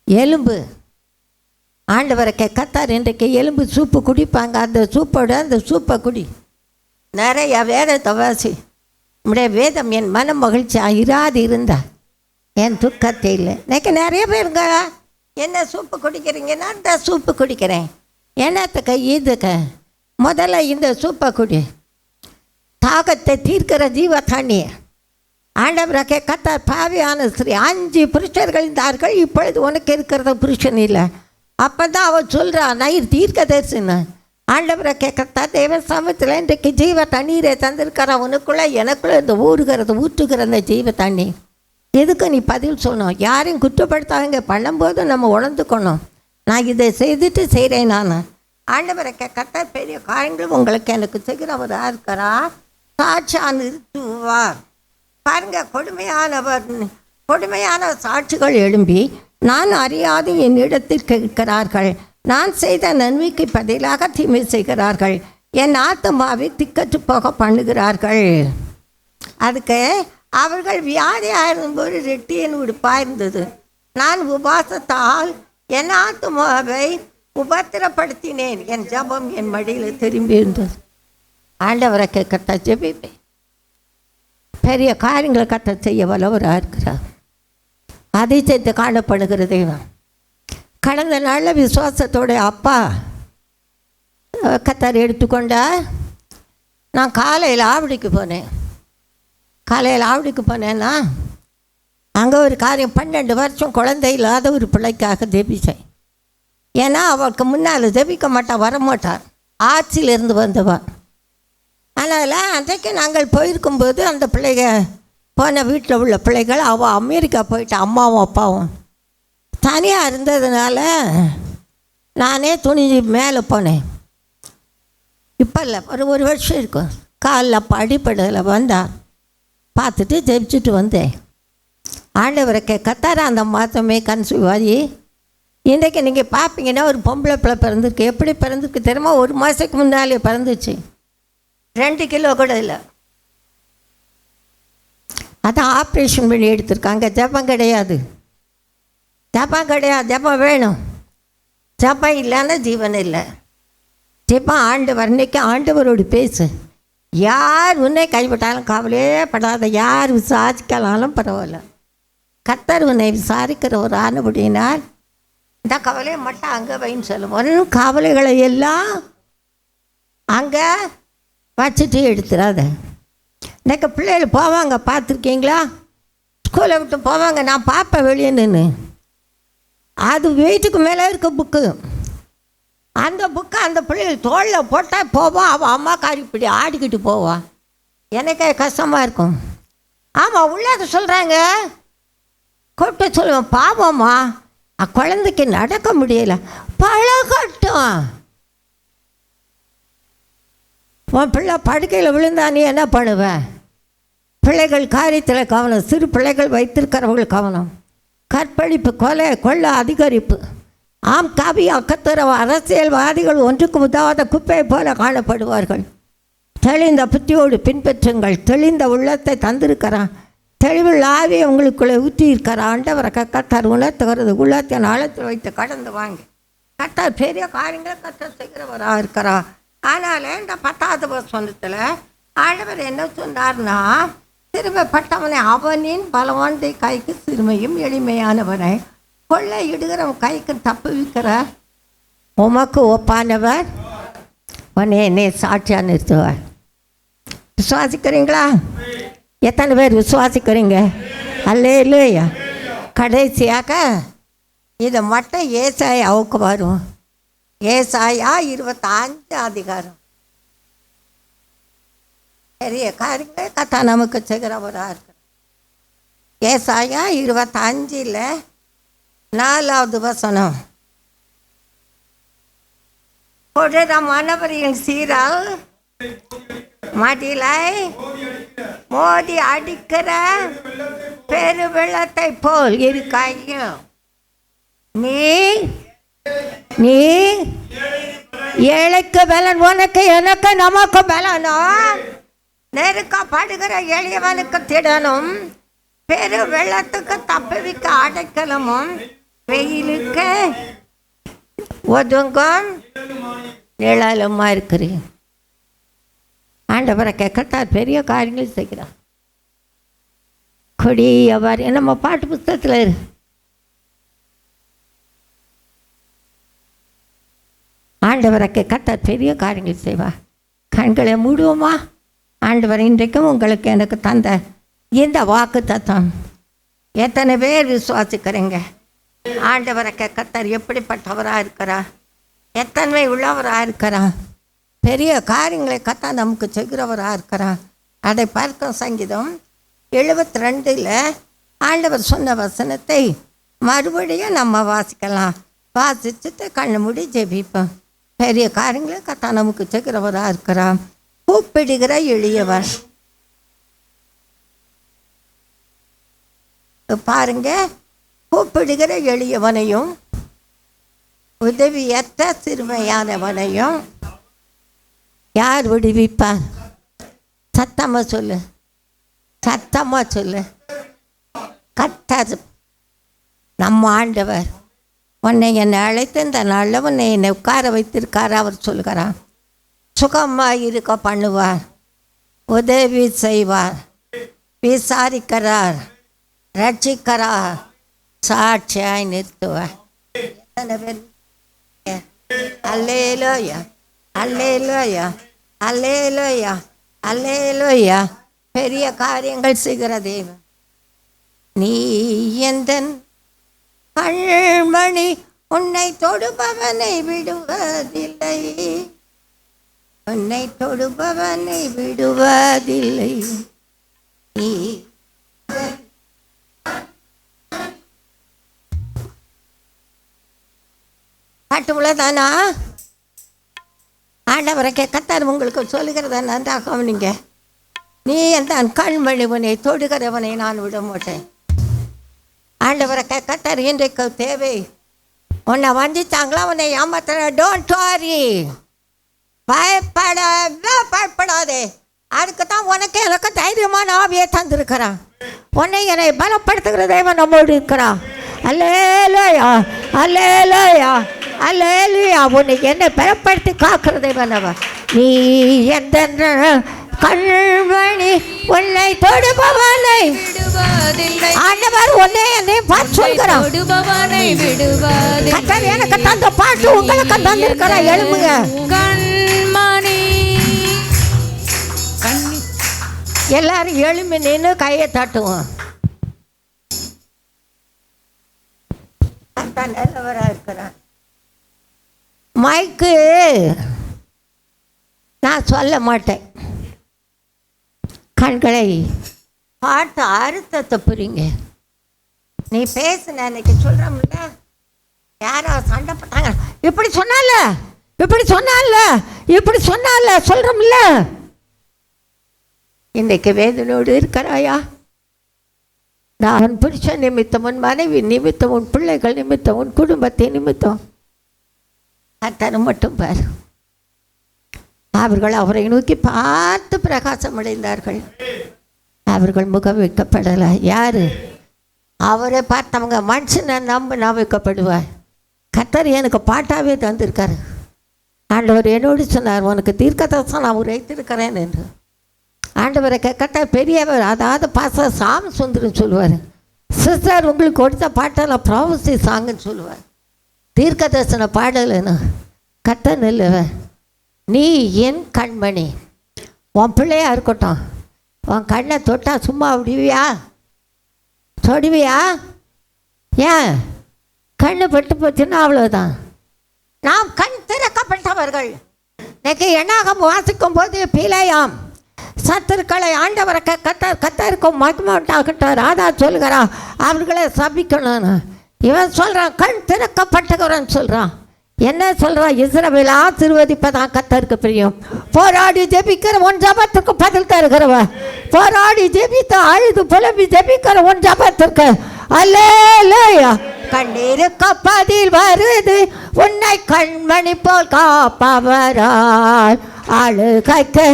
Speaker 4: எலும்பு ஆண்டவரை கத்தார் இன்றைக்கு எலும்பு சூப்பு குடிப்பாங்க. அந்த சூப்பை குடி. நிறைய வேதத்தை வாசி. நம்முடைய வேதம் என் மன மகிழ்ச்சி இராது இருந்தா என் துக்கத்தை இல்லை. இன்னைக்கு நிறைய பேருங்க என்ன சூப்பு குடிக்கிறீங்கன்னா, அந்த சூப்பு குடிக்கிறேன். என்னத்துக்கு இதுக்கு முதல்ல இந்த சூப்பை குடி, தாகத்தை தீர்க்கிற ஜீவ தண்ணி. ஆண்டவராக கர்த்தர் பாவியான ஸ்திரீ 5 புருஷர்கள் இருந்தார்கள், இப்பொழுது உனக்கு இருக்கிறத புருஷன் இல்லை. அப்போ தான் அவள் சொல்கிறா, நான் தீர்க்க தரிசன ஆண்டவராக கர்த்தர் தேவ சமயத்தில் இன்றைக்கு ஜீவ தண்ணீரை தந்திருக்கிற உனக்குள்ளே எனக்குள்ளே இந்த ஊற்றுகிற அந்த ஜீவ தண்ணி. எதுக்கு நீ பதில் சொல்லணும்? யாரையும் குற்றப்படுத்தாங்க பண்ணும்போது நம்ம உணர்ந்துக்கணும், நான் இதை செய்துட்டு செய்கிறேன். நான் ஆண்டவராக கர்த்தர் பெரிய காரியங்களும் உங்களுக்கு எனக்கு செய்கிறவராக இருக்கிறா, சாட்சியாக நிறுத்துவார். பாருங்க, கொடுமையான சாட்சிகள் எழும்பி நான் அறியாது என்னிடத்தில் கேட்கிறார்கள், நான் செய்த நன்மைக்கு பதிலாக தீமை செய்கிறார்கள், என் ஆத்மாவை திக்கற்று போக பண்ணுகிறார்கள். அதுக்கு அவர்கள் வியாதியாக இருந்தபோது ரெட்டியன் உடுப்பாக இருந்தது, நான் உபாசத்தால் என் ஆத்மாவை உபத்திரப்படுத்தினேன், என் ஜபம் என் மடியில் திரும்பி இருந்தது. ஆண்டவரை கேட்கத்தா ஜெபிப்பேன். பெரிய காரியங்களை கத்த செய்ய வல்லவராக இருக்கிறார். அதிசயத்தை காணப்படுகிற தெய்வம். கடந்த நாளில் விசுவாசத்தோட அப்பா கத்தார் எடுத்துக்கொண்டா. நான் காலையில் ஆவடிக்கு போனேன்னா அங்கே ஒரு காரியம் 12 வருஷம் குழந்தை இல்லாத ஒரு பிள்ளைக்காக ஜெபிச்சேன். ஏன்னா அவளுக்கு முன்னால் ஜெபிக்க மாட்டான், வரமாட்டார், ஆட்சியிலிருந்து வந்தவா. அதனால் அன்றைக்கு நாங்கள் போயிருக்கும்போது அந்த பிள்ளைங்க போன வீட்டில் உள்ள பிள்ளைகள் அவள் அமெரிக்கா போயிட்டா, அம்மாவும் அப்பாவும் தனியாக இருந்ததுனால நானே துணிஞ்சு மேலே போனேன். இப்போ இல்லை, ஒரு வருஷம் இருக்கும். காலில் அப்போ அடிப்படையில் வந்தால் பார்த்துட்டு ஜெபிச்சுட்டு வந்தேன். ஆண்டவரை கத்தார அந்த மாதமே கன்சீவ் ஆகி இன்றைக்கு நீங்கள் பார்ப்பீங்கன்னா ஒரு பொம்பளை பிள்ளை பிறந்திருக்கு. எப்படி பிறந்திருக்கு தெரியுமா? 1 மாதத்துக்கு முன்னாலே பிறந்துச்சு. 2 கிலோ கூட இல்லை. அதான் ஆப்ரேஷன் பண்ணி எடுத்திருக்காங்க. ஜபம் கிடையாது. ஜபம் வேணும். ஜபம் இல்லைன்னா ஜீவன் இல்லை. ஜபம் ஆண்டவர்னைக்கு ஆண்டவரோடு பேசு. யார் உன்னை கைவிட்டாலும் கவலையே படாத, யார் விசாரிக்கலாலும் பரவாயில்ல. கர்த்தர் உன்னை விசாரிக்கிற ஒரு ஆனபடினால் இந்த கவலையை மட்டும் அங்கே வைன்னு சொல்லும். ஒன்றும் கவலைகளை எல்லாம் அங்கே வச்சுட்டு எடுத்துடாத. இன்றைக்கு பிள்ளைகள் போவாங்க, பார்த்துருக்கீங்களா? ஸ்கூலை விட்டு போவாங்க, நான் பார்ப்பேன் வெளியே நின்று. அது வீட்டுக்கு மேலே இருக்க புக்கு. அந்த புக்கை அந்த பிள்ளைகள் தோளில் போட்டால் போவான். அவன் அம்மா காரிப்படி ஆடிக்கிட்டு போவான். எனக்கே கஷ்டமாக இருக்கும். ஆமாம், உள்ளாத சொல்கிறாங்க, கூப்பிட்டு சொல்லுவேன், பாவம்மா குழந்தைக்கு நடக்க முடியலை, பழகட்டும். உன் பிள்ளை படுக்கையில் விழுந்தா நீ என்ன பண்ணுவேன்? பிள்ளைகள் காரியத்தில் கவனம், சிறு பிள்ளைகள் வைத்திருக்கிறவர்கள் கவனம். கற்பழிப்பு, கொலை, கொள்ள அதிகரிப்பு, ஆம் கவி அக்கத்தரவு அரசியல்வாதிகள் ஒன்றுக்கு உதவாத குப்பையை போல காணப்படுவார்கள். தெளிந்த புத்தியோடு பின்பற்றுங்கள். தெளிந்த உள்ளத்தை தந்திருக்கிறான், தெளிவுள்ள ஆவியை உங்களுக்குள்ளே ஊற்றி இருக்கிறான். ஆண்டவரை கத்தார் உணர்த்துகிறது. உள்ளத்தின் ஆழத்தில் வைத்து கடந்து வாங்கி கத்தார் பெரிய காரியங்களை கத்தார் செய்கிறவராக இருக்கிறார். ஆனால் இந்த 10வது வசனத்தில் ஆண்டவர் என்ன சொன்னார்னா, சிறுமைப்பட்டவனை அவனின் பலவான்தை கைக்கு சிறுமையும் எளிமையானவனை கொள்ளை இடுகிறவன் கைக்கு தப்புவிக்கிற உமக்கு ஒப்பானவர் உன்னை என்னை சாட்சியாக நிறுத்துவார். விசுவாசிக்கிறீங்களா? எத்தனை பேர் விசுவாசிக்கிறீங்க? அல்லேலூயா. கடைசியாக இதை மட்டும் ஏசாயாவுக்கு வரும். ஏசாயா 25 அதிகாரம். பெரிய காரியங்களே கத்தா நமக்கு செய்கிறவராக இருக்கிறார். ஏசாயா 25 4வது வசனம். கொடுற மனவரியின் சீரால் மடிலை மோதி அடிக்கிற பெரு வெள்ளத்தை போல் இருக்காயும். நீ ஏழைக்கு பலன், உனக்கு எனக்கு நமக்கு பலனோ, நெருக்கப்படுகிற எளியவனுக்கு திடனும், பெரு வெள்ளத்துக்கு தப்புவிக்க அடைக்கலமும், வெயிலுக்கு ஒதுங்கும் நிழலுமா இருக்கிறேன். ஆண்டவரை கேட்கத்தார் பெரிய காரியங்கள் செய்கிறார். கொடியவர் நம்ம பாட்டு புத்தகத்தில் ஆண்டவருக்கு கர்த்தர் பெரிய காரியங்கள் செய்வார். கண்களை மூடுவோமா? ஆண்டவர் இன்றைக்கும் உங்களுக்கு எனக்கு தந்த இந்த வாக்கு தத்துவம் எத்தனை பேர் விசுவாசிக்கிறீங்க? ஆண்டவருக்கு கர்த்தர் எப்படிப்பட்டவராக இருக்கிறார், எத்தன்மை உள்ளவராக இருக்கிறார், பெரிய காரியங்களை கர்த்தர் நமக்கு செய்கிறவராக இருக்கிறார். அதை பார்க்கும் சங்கீதம் 72 ஆண்டவர் சொன்ன வசனத்தை மறுபடியும் நம்ம வாசிக்கலாம். வாசிச்சுட்டு கண்ணு மூடி ஜெபிப்போம். பெரிய காரியங்களை கர்த்தர் நமக்கு செய்கிறவராக இருக்கிறார். கூப்பிடுகிற எளியவர் பாருங்க, கூப்பிடுகிற எளியவனையும் உதவியற்ற சிறுமையானவனையும் யார் விடுவிப்பார்? சத்தமாக சொல்லு, சத்தமாக சொல்லு. கர்த்தர் நம்ம ஆண்டவர் உன்னை என்னை அழைத்து இந்த நாளில் உன்னை என்னை உட்கார வைத்திருக்கார். அவர் சொல்கிறார், சுகமாக இருக்க பண்ணுவார், உதவி செய்வார், விசாரிக்கிறார், ரட்சிக்கிறார், சாட்சியாய் நிறுத்துவார். எத்தனை பேர் அல்லேலூயா, அல்லேலூயா, அல்லேலூயா, அல்லேலூயா. பெரிய காரியங்கள் செய்கிற தேவன் நீ எந்தன் கண்மணி, உன்னை தொடுபவனை விடுவதில்லை, உன்னை தொடுபவனை விடுவதில்லை. நீ பாட்டு உள்ளதானா? ஆண்டவரை கர்த்தர் உங்களுக்கு சொல்லுகிறத நன்றாக நீங்க, நீ எந்த கண்மணி, உன்னை தொடுகிறவனை நான் விட மாட்டேன். ஆண்டவரை கர்த்தர் இன்றைக்கு தேவை. உன்னை வஞ்சித்தாங்களா, உன்னை ஏமாத்துற, டோன்ட் வரி, பயப்படாதே. அதுக்கு தான் உனக்கு எனக்கு தைரியமான ஆவியை தந்திருக்கிறான். உன்னை என்னை பலப்படுத்துகிற தேவன் நம்மோடு இருக்கிறான். அல்லேலூயா, அல்லேலூயா, அல்லேலூயா. உன்னை என்னை பலப்படுத்தி காக்கிற தேவன் அவன். நீ எந்த கண்மணி, உன்னை தொடுபவனை விடுவதில்லை. ஆண்டவர் உன்னை என்னை பார்த்து சொல்கிறான், தொடுபவனை விடுவதில்லை. கர்த்தர் எனக்கு தந்த பாட்டு உங்களுக்கு தந்திருக்கிறார். எழுமுங்க கண்மணி. எல்லாரும் எழும்பி நின்று கையை தட்டுவோம். நல்லவராக இருக்கிறான். மைக்கு நான் சொல்ல மாட்டேன். கண்களை பாட்டு அறுத்தத்தை புரியுங்க. நீ பேசுன அன்னைக்கு சொல்கிறோம்ல, யாரோ சண்டை போட்டாங்க, இப்படி சொன்னால, இப்படி சொன்னால, இப்படி சொன்னால சொல்கிறோம்ல. இன்றைக்கு வேதனோடு இருக்கிறாயா? நான் புருஷ நிமித்தம், உன் மனைவி நிமித்தம், உன் பிள்ளைகள் நிமித்தம், உன் குடும்பத்தை நிமித்தம் கர்த்தரை மட்டும் பார். அவர்கள் அவரை நோக்கி பார்த்து பிரகாசம் அடைந்தார்கள். அவர்கள் முகம் வைக்கப்படலை. யாரு? அவரை பார்த்தவங்க. மனுஷனை நம்ப நான் வைக்கப்படுவார். கர்த்தர் எனக்கு பாட்டாவே தந்திருக்காரு. ஆண்டவர் என்னோடு சொன்னார், உனக்கு தீர்க்கதரிசனம் நான் உரைத்திருக்கிறேன் என்று. ஆண்டவரை கர்த்தர் பெரியவர். அதாவது பாஸ்டர் சாமி சுந்தரம் சொல்லுவார், சிஸ்டர் உங்களுக்கு கொடுத்த பாட்டெல்லாம் ப்ராஃபஸி சாங்குன்னு சொல்லுவார். தீர்க்க தரிசன பாடலைன்னு. கர்த்தர் இல்லவன், நீ என் கண்மணி. உன் பிள்ளையா இருக்கட்டும், உன் கண்ணை தொட்டா சும்மா விடுவியா? தொடுவியா? ஏன்? கண்ணு பட்டு போச்சுன்னா அவ்வளோதான். நாம் கண் திறக்கப்பட்டவர்கள். இன்னைக்கு என்னாகம் வாசிக்கும் போது பிழையாம் சத்துருக்களை ஆண்டவரை கத்தருக்கும் மகிமையாகட்டும் ராதா சொல்கிறான், அவர்களை சபிக்கணும்னு. இவன் சொல்கிறான் கண் திறக்கப்பட்டவன் சொல்கிறான். என்ன சொல்கிறான்? இஸ்ரவேலை ஆசீர்வதிப்பதான் கர்த்தருக்கு பிரியம். போராடி ஜெபிக்கிற உன் ஜபத்துக்கு பதில் தருகிறவன். போராடி ஜெபித்து அழுது புலம்பி ஜெபிக்கிற உன் ஜபத்திற்கு அல்லேலூயா. கண்ணீருக்கு பதில் வருது, உன்னை கண்மணி போல் காப்பவரால் அழுகைக்கு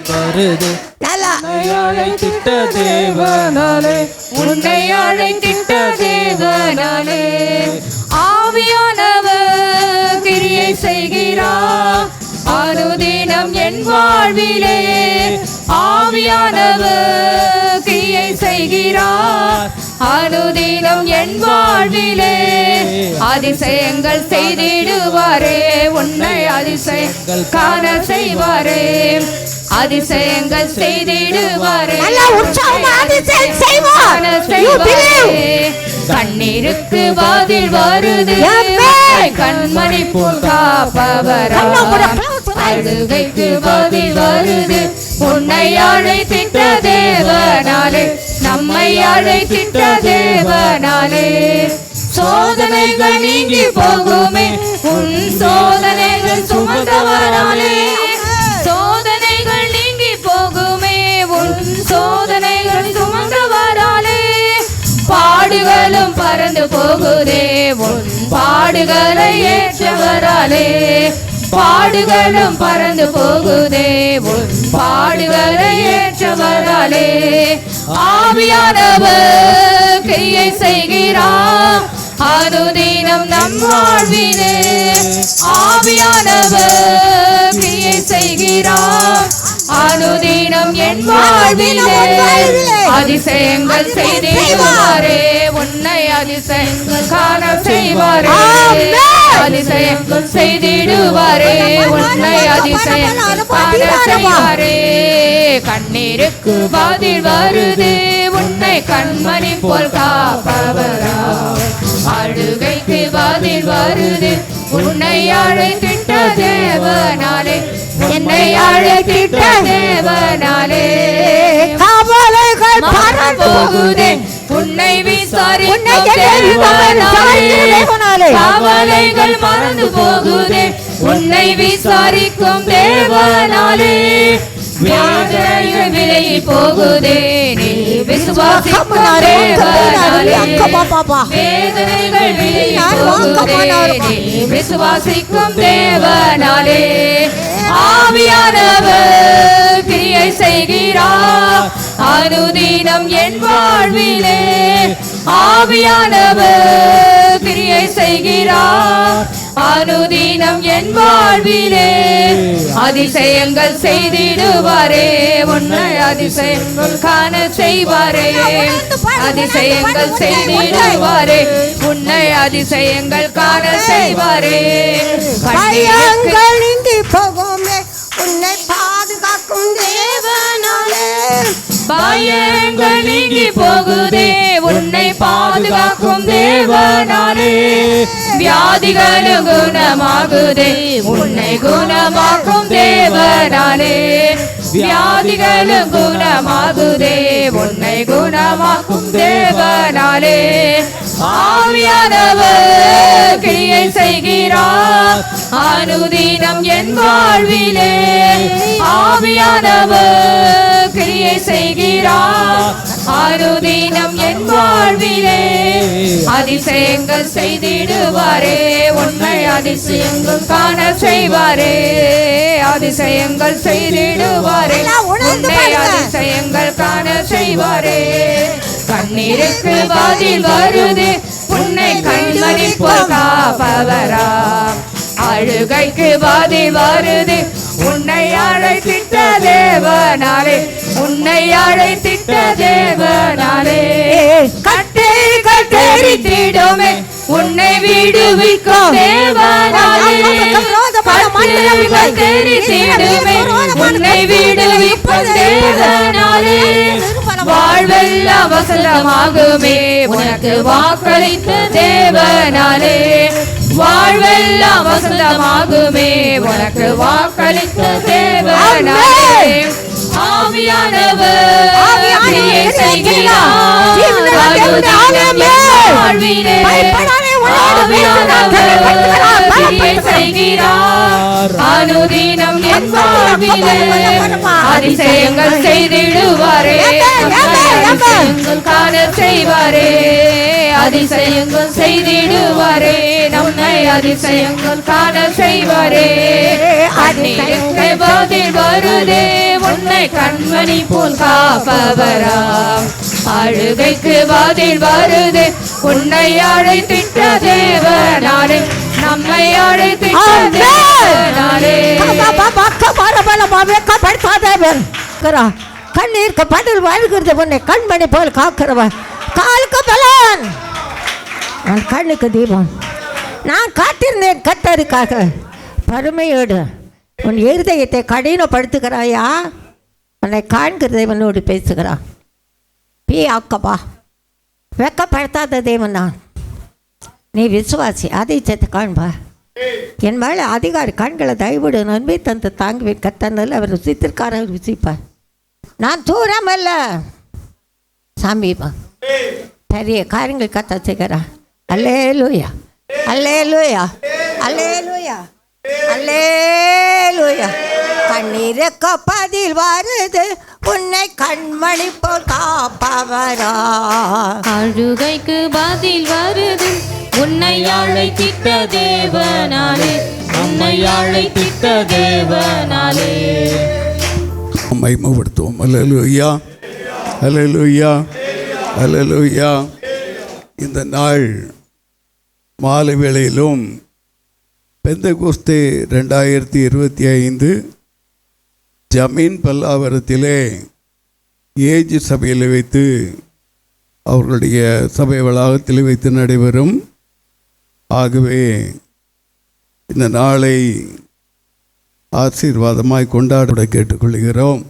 Speaker 3: வருது. அழைத்திட்ட தேவனாலே, உன்னை அழைத்திட்ட தேவனாலே, ஆவியானவர் கிரியை செய்கிறார் அனுதினம் என் வாழ்விலே. ஆவியானவர் கிரியை செய்கிறார் அனுதினம் என் வாழ்விலே.
Speaker 2: அதிசயங்கள் செய்திடுவாரே உன்னை அதிசயங்கள் காண செய்வாரே அதிசயங்கள் செய்திடுவாரே கண்ணீருக்கு பதில் வருது கண்மணி போல் காப்பவரா அழுகைக்கு பதில் வருது உன்னை அழைத்திட்ட தேவனாலே நம்மை அழைத்திட்ட தேவனாலே சோதனைகள் நீங்கி போகுமே உன் சோதனைகள் சுமந்தவராலே சோதனைகள் நீங்கி போகுமே உன் சோதனைகள் சுமந்தவராலே பாடுகளும் பறந்து போகுதே உன் பாடுகளை ஏற்றவராலே பாடுகளும் பறந்து போகுதே உன் பாடுகளை ஏற்றவராலே ஆவியானவர் கிரியை செய்கிறார் அனுதினம் நம் வாழ்விலே ஆவியானவர் கிரியை செய்கிறார் அனுதினம் என் வாழ்விலே அதிசயங்கள் செய்திடுவாரே உன்னை அதிசயங்கள் காண செய்வாரே அதிசயங்கள் செய்திடுவாரே உன்னை அதிசயங்கள் காண செய்வாரே கண்ணீருக்கு பதில் வருது உன்னை கண்மணி போல் காப்பவரா அழுகைக்கு பதில் வருது உன்னை அழைத்திட்ட தேவனாலே என்னை அழைத்திட்ட தேவனாலே கவலைகள் பறந்து போகுதே உன்னை விசாரிக்கும் தேவனாலே கவலைகள் மறந்து போகுதே உன்னை விசாரிக்கும் தேவனாலே வேதனைகள் விலகி போகுதே நீ விசுவாசிக்கும் தேவனாலே வேதனைகள் விலகி போகுதே நீ விசுவாசிக்கும் தேவனாலே ஆவியானவர் கிரியை செய்கிறார் அனுதினம் என் வாழ்விலே ஆவியானவர் கிரியை செய்கிறார் அனுதினம் என் வாழ்விலே அதிசயங்கள் செய்திடுவாரே உன்னை அதிசயங்கள் காண செய்வாரே அதிசயங்கள் செய்திடுவாரே உன்னை அதிசயங்கள் காண செய்வாரே
Speaker 4: பயங்கள் நீங்கி போகுமே உன்னை பாதுகாக்கும் தேவனாலே
Speaker 2: பயங்கள் நீங்கி போகுதே உன்னை பாதுகாக்கும் தேவனாலே வியாதிகளும் குணமாகுதே உன்னை குணமாக்கும் தேவனாலே வியாதிகளும் குணமாகுதே உன்னை குணமாக்கும் தேவனாலே ஆவியானவர் கிரியை செய்கிறார் அனுதினம் என் வாழ்விலே ஆவியானவர் கிரியை செய்கிறார் அனுதினம் என் வாழ்விலே அதிசயங்கள் செய்திடுவாரே உன்னை அதிசயங்கள் காண செய்வாரே அதிசயங்கள் செய்திடுவாரே உன்னை அதிசயங்கள் காண செய்வாரே கண்ணீருக்கு பதில் வருது உன்னை கண்மணி போல் காப்பவரா அழுகைக்கு பதில் வருது உன்னை அழைத்திட்ட தேவனாலே உன்னை அழைத்திட்ட தேவனாலே கட்டளைகள் தெரித்திடுமே உன்னை விடுவிக்கும் தேவனாலே கட்டளைகள் தெரித்திடுமே உன்னை விடுவிக்கும் தேவனாலே வாழ்வெல்லாம் வசந்தமாகுமே உனக்கு வாக்களித்த தேவனாலே வாழ்வெல்லாம் வசந்தமாகுமே உனக்கு வாக்களித்த தேவனாலே ஆவியானவர் கிரியை செய்கிறார் அனுதினம் என் வாழ்விலே ஆவியானவர் கிரியை செய்கிறார் அனுதினம் என் வாழ்விலே அதிசயங்கள் செய்திடுவாரே அதிசயங்கள் காண செய்வாரே அதிசயங்கள் செய்திடுவாரே நம்மை அதிசயங்கள் காண செய்வாரே அன்னைக்கு பதில் வருதே உன்னை கண்மணி போல் காப்பவரா அழுகைக்கு பதில் வருதே உன்னை அழைத்திட்ட தேவனாலே நம்மை அழைத்திட்ட தேவனாலே
Speaker 4: கண்ணீருக்கு பதில் வாழ்கிறது உன்னை கண்மணி போல் காக்கிறவன் காலுக்கு பலன் கண்ணுக்கு தீபம் நான் காத்திருந்தேன் கர்த்தருக்காக. பொறுமையோடு உன் இருதயத்தை கடினப்படுத்துகிறாயா? உன்னை காண்கிற தேவனோடு பேசுகிறான். பி ஆக்கப்பா, வெக்கப்படுத்தாத தேவன் நான். நீ விசுவாசி, அதிச்சத்தை காண்பா. என் மேலே அதிகாரி கண்களை தயவுடு நன்மை தந்து தாங்குவேன். கத்தனால் அவர் ருசித்திற்காரர் ருசிப்பார். நான் தூரம் அல்ல, சாமிப்பா. பெரிய காரியங்கள் கத்த செய்கிறார். அல்லேலூயா, அல்லேலூயா, அல்லேலூயா, அல்லேலூயா. கண்ணீருக்கு பதில் வருது, உன்னை கண்மணி போல் காப்பவரா.
Speaker 2: அழுகைக்கு பதில் வருது, உன்னை அழைத்திட்ட தேவனாலே, உன்னை அழைத்திட்ட தேவனாலே.
Speaker 1: மகிமைப்படுத்துவோம். அல்லேலூயா, அல்லேலூயா, அல்லேலூயா. இந்த நாள் மாலை வேளையிலும் பெந்தெகோஸ்தே 2025 ஜமீன் பல்லாவரத்திலே ஏஜ் சபையில் வைத்து, அவர்களுடைய சபை வளாகத்தில் வைத்து நடைபெறும். ஆகவே இந்த நாளை ஆசீர்வாதமாய் கொண்டாட கேட்டுக்கொள்கிறோம்.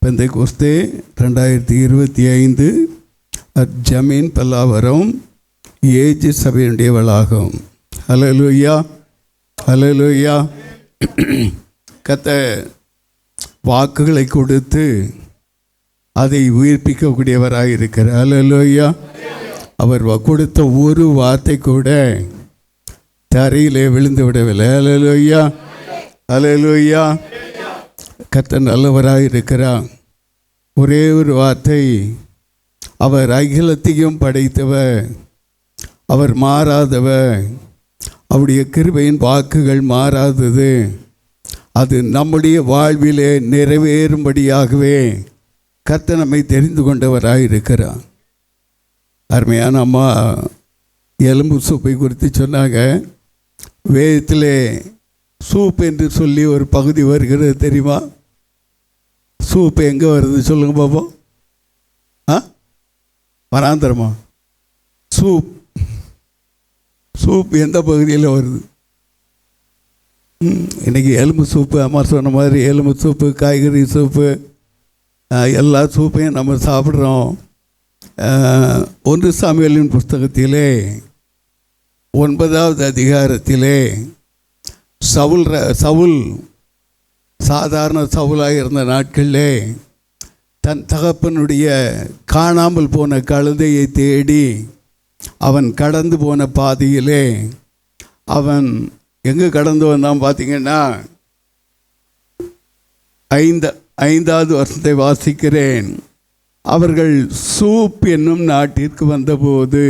Speaker 1: பெந்தெகோஸ்தே 2025 ஜமீன் பல்லாவரம் ஏஜ் சபையினுடைய வளாகம். அல்லேலூயா, அல்லேலூயா. கர்த்தர் வாக்குகளை கொடுத்து அதை உயிர்ப்பிக்கக்கூடியவராக இருக்கிறார். அல்லேலூயா. அவர் கொடுத்த ஒரு வார்த்தை கூட தரையிலே விழுந்து விடவில்லை. அல்லேலூயா, அல்லேலூயா. கர்த்தர் நல்லவராக இருக்கிறார். ஒரே ஒரு வார்த்தை, அவர் அகிலத்தையும் படைத்தவர், அவர் மாறாதவர், அவருடைய கிருபையின் வாக்குகள் மாறாதது. அது நம்முடைய வாழ்விலே நிறைவேறும்படியாகவே கர்த்தர் நம்மை தெரிந்து கொண்டவராக இருக்கிறார். அருமையான அம்மா எலும்பு சூப்பை குறித்து சொன்னாங்க. வேதத்திலே சூப் என்று சொல்லி ஒரு பகுதி வருகிறது, தெரியுமா? சூப் எங்கே வருது சொல்லுங்க பாப்போம். வராந்திரமா? சூப், சூப் எந்த பகுதியில் வருது? இன்றைக்கி எலும்பு சூப்பு, அம்மா சொன்ன மாதிரி எலும்பு சூப்பு, காய்கறி சூப்பு, எல்லா சூப்பையும் நம்ம சாப்பிட்றோம். 1 சாமுவேலின் புஸ்தகத்திலே 9வது அதிகாரத்திலே சவுல் சாதாரண சவுலாக இருந்த நாட்களிலே தன் தகப்பனுடைய காணாமல் போன கழுதையை தேடி அவன் கடந்து போன பாதையிலே அவன் எங்கே கடந்து வந்தான் பார்த்தீங்கன்னா, 5வது வருஷத்தை வாசிக்கிறேன். அவர்கள் சூப் என்னும் நாட்டிற்கு வந்தபோது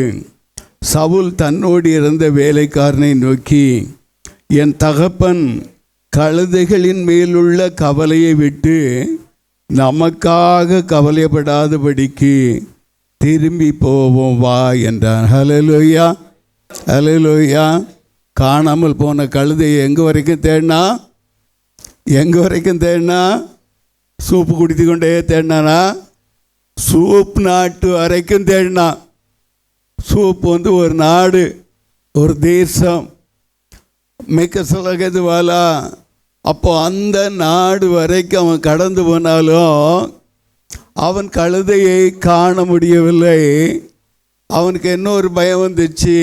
Speaker 1: சவுல் தன்னோடு இருந்த வேலைக்காரனை நோக்கி, என் தகப்பன் கழுதைகளின் மேலுள்ள கவலையை விட்டு நமக்காக கவலைப்படாதபடிக்கு திரும்பி போவோம் வா என்றான். ஹல்லேலூயா, ஹல்லேலூயா. காணாமல் போன கழுதையை எங்கே வரைக்கும் தேடினா? எங்கே வரைக்கும் தேடினா? சூப்பு குடித்து கொண்டே தேடினானா? சூப் நாட்டு வரைக்கும் தேடினான். சூப் ஒரு நாடு, ஒரு தேசம். மிக்க சொல்லது வாலா. அப்போ அந்த நாடு வரைக்கும் அவன் கடந்து போனாலும் அவன் கழுதையை காண முடியவில்லை. அவனுக்கு என்ன ஒரு பயம் வந்துச்சு,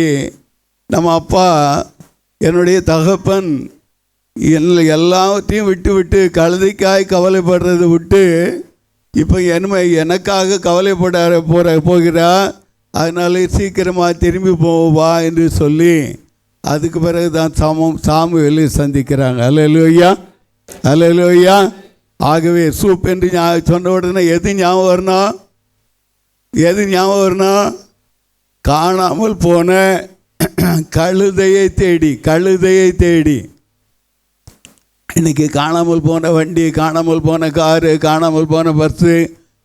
Speaker 1: நம்ம அப்பா என்னுடைய தகப்பன் எல்லாத்தையும் விட்டு விட்டு கழுதைக்காய் கவலைப்படுறதை விட்டு இப்போ எனக்காக கவலைப்பட போகிறா, அதனால சீக்கிரமாக திரும்பி போவா என்று சொல்லி அதுக்கு பிறகு தான் சாமுவேலை சந்திக்கிறாங்க. அல்லேலூயா, அல்லேலூயா. ஆகவே சூப் என்று சொன்ன உடனே எது ஞாபகம் வரணும்? எது ஞாபகம் வரணும்? காணாமல் போன கழுதையை தேடி, கழுதையை தேடி. இன்றைக்கி காணாமல் போன வண்டி, காணாமல் போன காரு, காணாமல் போன பஸ்ஸு,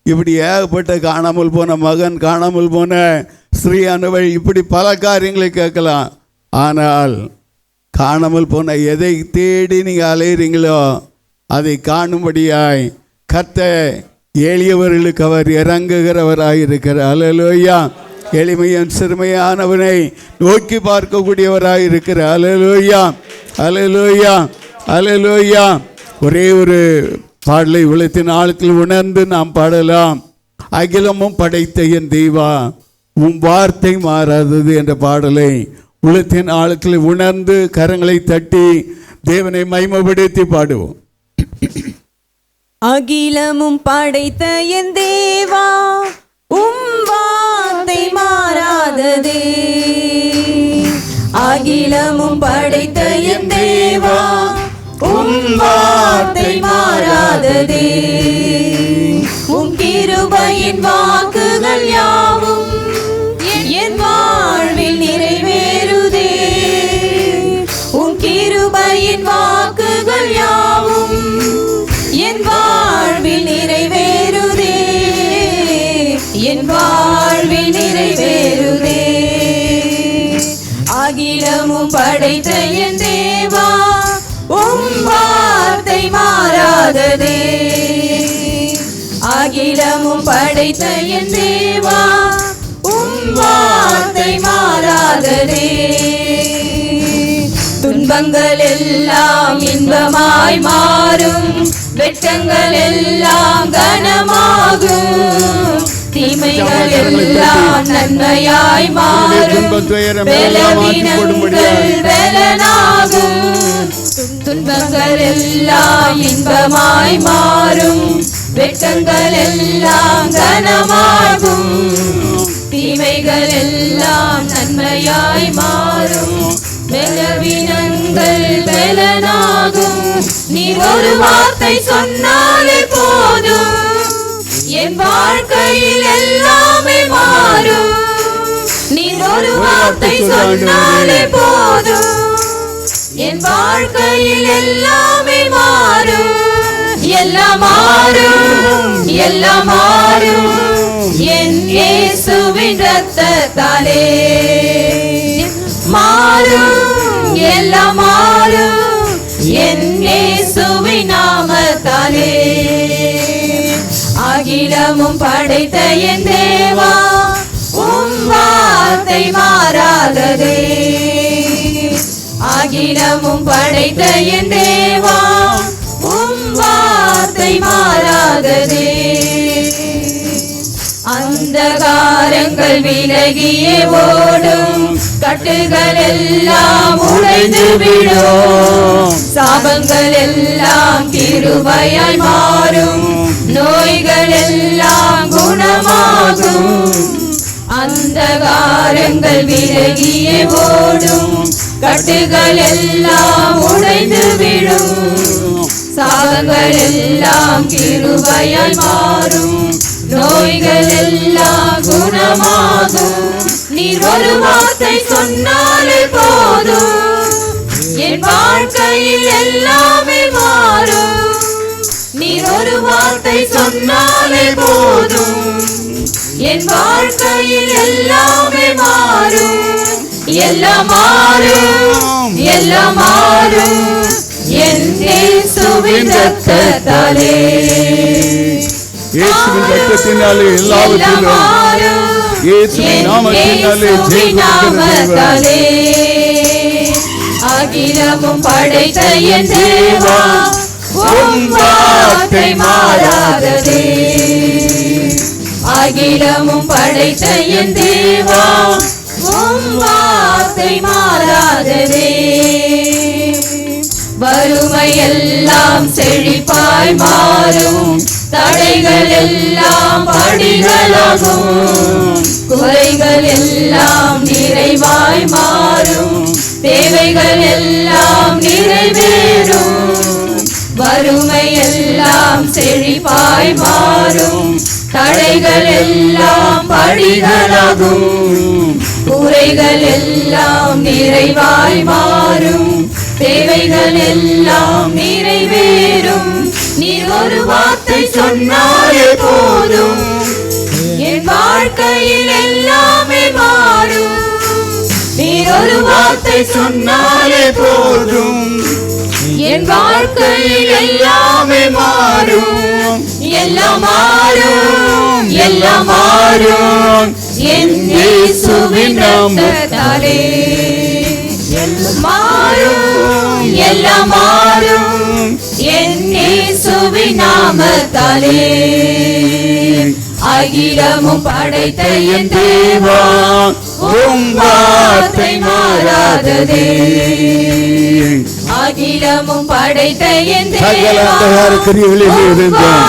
Speaker 1: இப்படி ஏகப்பட்ட காணாமல் போன மகன், காணாமல் போன ஸ்ரீயான வழி, இப்படி பல காரியங்களை கேட்கலாம். ஆனால் காணாமல் போன எதை தேடி நீங்கள் அலைகிறீங்களோ அதை காணும்படியாய் கர்த்தர் எளியவர்களுக்கு அவர் இறங்குகிறவராக இருக்கிறார். அல்லேலூயா, எளிமையன் சிறுமையானவனை நோக்கி பார்க்கக்கூடியவராய் இருக்கிறார். அல்லேலூயா, அல்லேலூயா, அல்லேலூயா. ஒரே ஒரு பாடலை உலகத்தின் ஆழத்தில் உணர்ந்து நாம் பாடலாம். அகிலமும் படைத்த என் தெய்வா உன் வார்த்தை மாறாதது என்ற பாடலை உலகத்தின் ஆழத்தில் உணர்ந்து கரங்களை தட்டி தேவனை மகிமைப்படுத்தி பாடுவோம்.
Speaker 5: அகிலமும் படைத்த என் தேவா உம் வார்த்தை மாறாததே. அகிலமும் படைத்த என் தேவா உம் வார்த்தை மாறாததே. உம் கிருபையின் வாக்குகள் யாவும் என் வாழ்வில் நிறைவேறுதே. உம் கிருபையின் வாக்குகள் யாவும் என் வாழ்வில் நிறைவேறுதே. என் வாழ்வில் நிறைவேறுதே. அகிலமும் படைத்த என் தேவா உம் வார்த்தை மாறாததே. அகிலமும் படைத்த என் தேவா உம் வார்த்தை மாறாததே. துன்பங்கள் எல்லாம் இன்பமாய் மாறும், வெட்கங்கள் எல்லாம் கனமாகும், தீமைகள் எல்லாம் நன்மையாய் மாறும், பலவீனங்கள் பலனாகும். துன்பங்கள் எல்லாம் இன்பமாய் மாறும், வெட்கங்கள் எல்லாம் கனமாகும், தீமைகள் எல்லாம் நன்மையாய் மாறும், பலவீனங்கள் பலனாகும். நீ ஒரு வார்த்தை சொன்னாலே போதும், என் வாழ்க்கையில் எல்லாமே மாறும். நீ ஒரு வார்த்தை சொன்னாலே போதும், என் வாழ்க்கையில் எல்லாமே மாறும். எல்லாம் மாறும், எல்லாம் மாறும் என் இயேசுவின் இரத்தத்தாலே. மாறும், எல்லாம் மாறும் என் இயேசுவின் நாமத்தாலே. அகிலமும் படைத்த என் தேவா உம் வார்த்தை மாறாததே. அகிலமும் படைத்த என் தேவா உம் வார்த்தை மாறாததே. அந்தகாரங்கள் விலகியே ஓடும், கட்டுகள் எல்லாம் உடைந்து விடும், சாபங்கள் எல்லாம் கிருபையாய் மாறும், நோய்கள் எல்லாம் குணமாகும். அந்தகாரங்கள் விலகியே ஓடும், கட்டுகள் எல்லாம் உடைந்து விடும், சாபங்கள் எல்லாம் கிருபையாய் மாறும், நோய்கள் எல்லாம் குணமாகும். நீர் ஒரு வார்த்தை சொன்னாலே போதும், என் வாழ்க்கையில் எல்லாமே மாறும். நீர் ஒரு வார்த்தை சொன்னாலே போதும், என் வாழ்க்கையில் எல்லாமே மாறும். எல்லாம் மாறும், எல்லாம் மாறும் என் இயேசுவின் இரத்தத்தாலே.
Speaker 1: இயேசுவின் இரத்தத்தினாலே எல்லாவற்றிலும், இயேசுவின் நாமத்தினாலே
Speaker 5: நாமத்தாலே. அகிலமும் படைத்த என் தேவா உம் வார்த்தை மாறாததே. அகிலமும் படைத்த என் தேவா உம் வார்த்தை மாறாததே. வறுமை எல்லாம் செழிப்பாய் மாறும், தடைகள் எல்லாம் படிகளாகும், குறைகள் எல்லாம் நிறைவாய் மாறும், தேவைகள் எல்லாம் நிறைவேறும். வறுமை எல்லாம் செழிப்பாய் மாறும், தடைகள் எல்லாம் படிகளாகும், குறைகள் எல்லாம் நிறைவாய் மாறும், தேவைகள் எல்லாம் நிறைவேறும். நீர் ஒரு வார்த்தை சொன்னாலே போதும், என் வாழ்க்கையில் எல்லாமே மாறும். நீர் ஒரு வார்த்தை சொன்னாலே போதும், என் வாழ்க்கையில் எல்லாமே மாறும். எல்லாம் மாறும், எல்லாம் மாறும் என் இயேசுவின் இரத்தத்தாலே மாறும், எல்லாம் மாறும் என் இயேசுவின் நாமத்தாலே. அகிலமும் படைத்த என் தேவா, உம் வார்த்தை மாறாததே. அகிலமும் படைத்த என்
Speaker 1: சகல அந்தகார கிரியைகளில் இருந்தோம்,